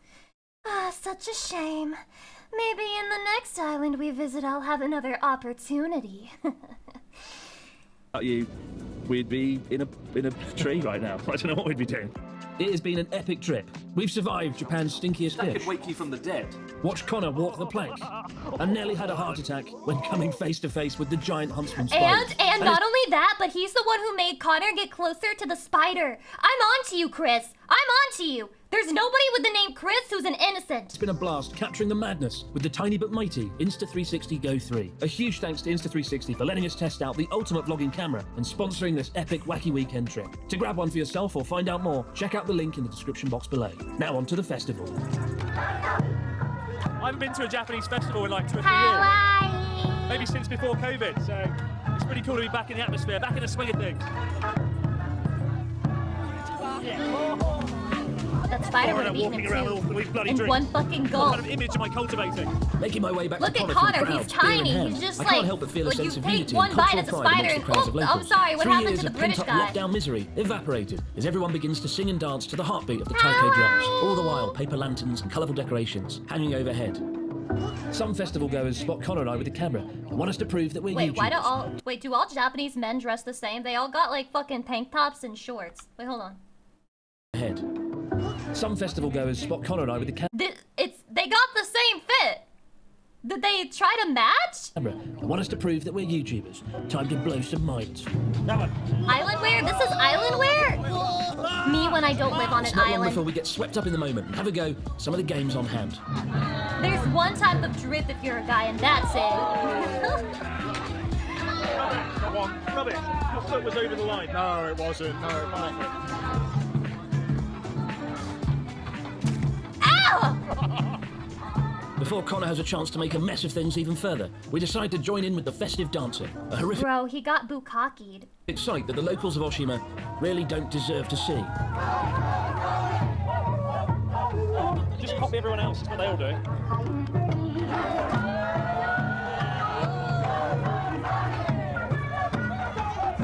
Ah, such a shame. Maybe in the next island we visit I'll have another opportunity. you, we'd be in a tree right now. I don't know what we'd be doing. It has been an epic trip. We've survived Japan's stinkiest That dish. could wake you from the dead. Watched Connor walk the plank and nearly had a heart attack when coming face to face with the giant huntsman spider. And not only that, but he's the one who made Connor get closer to the spider. I'm on to you, Chris. I'm on to you. There's nobody with the name Chris who's an innocent. It's been a blast capturing the madness with the tiny but mighty Insta360 Go 3. A huge thanks to Insta360 for letting us test out the ultimate vlogging camera and sponsoring this epic wacky weekend trip. To grab one for yourself or find out more, check out the link in the description box below. Now on to the festival. I haven't been to a Japanese festival in like 2 or 3 years. Maybe since before COVID, so it's pretty cool to be back in the atmosphere, back in the swing of things. That spider would have eaten him too. In one fucking gulp. What kind of image am I cultivating? Making my way back Look to at Connor, Connor, through he's crowds, beer in tiny. hand. He's just I like, can't help but feel a like you sense of take unity one and bite cultural at the pride spider amongst and the crowds of I'm locals. sorry, what 3 happened years to the of British pent-up guy? lockdown misery evaporated as everyone begins to sing and dance to the heartbeat of the taiko drums. All the while, paper lanterns and colourful decorations hanging overhead. Some festival goers spot Connor and I with the camera and want us to prove that we're Wait, YouTubers. do all Japanese men dress the same? They all got like fucking tank tops and shorts. Wait, hold on. Ahead. Some festival goers spot Connor and I with the camera. They got the same fit. Did they try to match? And want us to prove that we're YouTubers. Time to blow some minds. Island wear? This is island wear? Me when I don't live on It's an not long before island. we get swept up in the moment and have a go at some of the games on hand. There's one type of drip if you're a guy, and that's it. Come on, rubbish. Your foot was over the line. No, it wasn't. No, it wasn't. Ow! Before Connor has a chance to make a mess of things even further, we decide to join in with the festive dancing, a horrific Bro, he got bukkakied. sight that the locals of Oshima really don't deserve to see. Just copy everyone else. That's what they all do.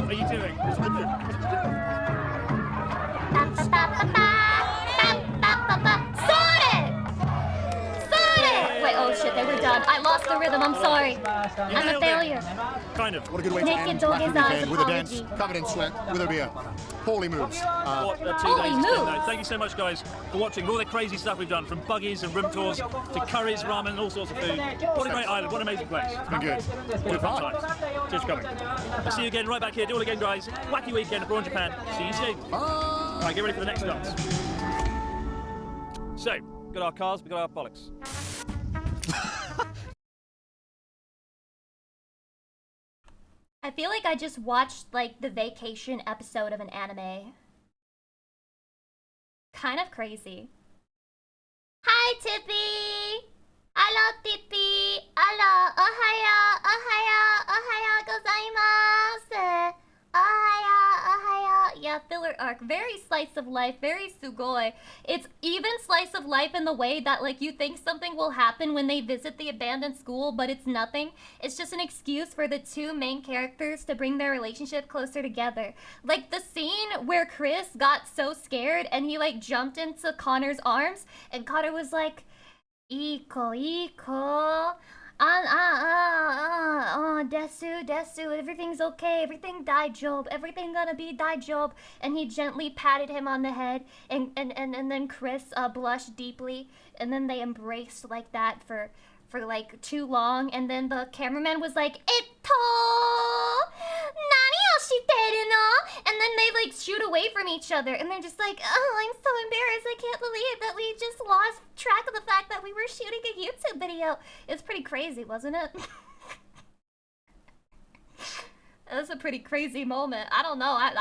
What are you doing? Wait, oh shit, they were done. I lost the rhythm, I'm sorry. I'm a failure. Kind of. What a good way to Naked end dog Wacky is eyes Weekend with a dance apology. covered in sweat with a beer. Holy moves. What a 2 Holy days. moves. No, thank you so much, guys, for watching all the crazy stuff we've done, from buggies and room tours to curries, ramen, and all sorts of food. What a great island. What an amazing place. It's been good. What a fun time. Cheers for coming. I'll see you again right back here. Do it again, guys. Wacky Weekend abroad in Japan. See you soon. All right, get ready for the next dance. So, we've got our cars, we've got our bollocks. I feel like I just watched like the vacation episode of an anime. Kind of crazy. Hi, Tippy! Hello, Tippy! Hello! Ohaya! Ohaya! Ohaya gozaimasu! Ohaya! Yeah, filler arc. Very slice of life, very sugoi. It's even slice of life in the way that like you think something will happen when they visit the abandoned school, but it's nothing. It's just an excuse for the two main characters to bring their relationship closer together. Like the scene where Chris got so scared and he like jumped into Connor's arms and Connor was like, Iko, desu, everything's okay, everything daijoubu, everything gonna be daijoubu, and he gently patted him on the head, and then Chris blushed deeply, and then they embraced like that for like too long, and then the cameraman was like, nani o shiteru no? And then they like shoot away from each other, and they're just like, oh, I'm so embarrassed, I can't believe that we just lost track of the fact that we were shooting a YouTube video. It's pretty crazy, wasn't it? It was a pretty crazy moment. I don't know. I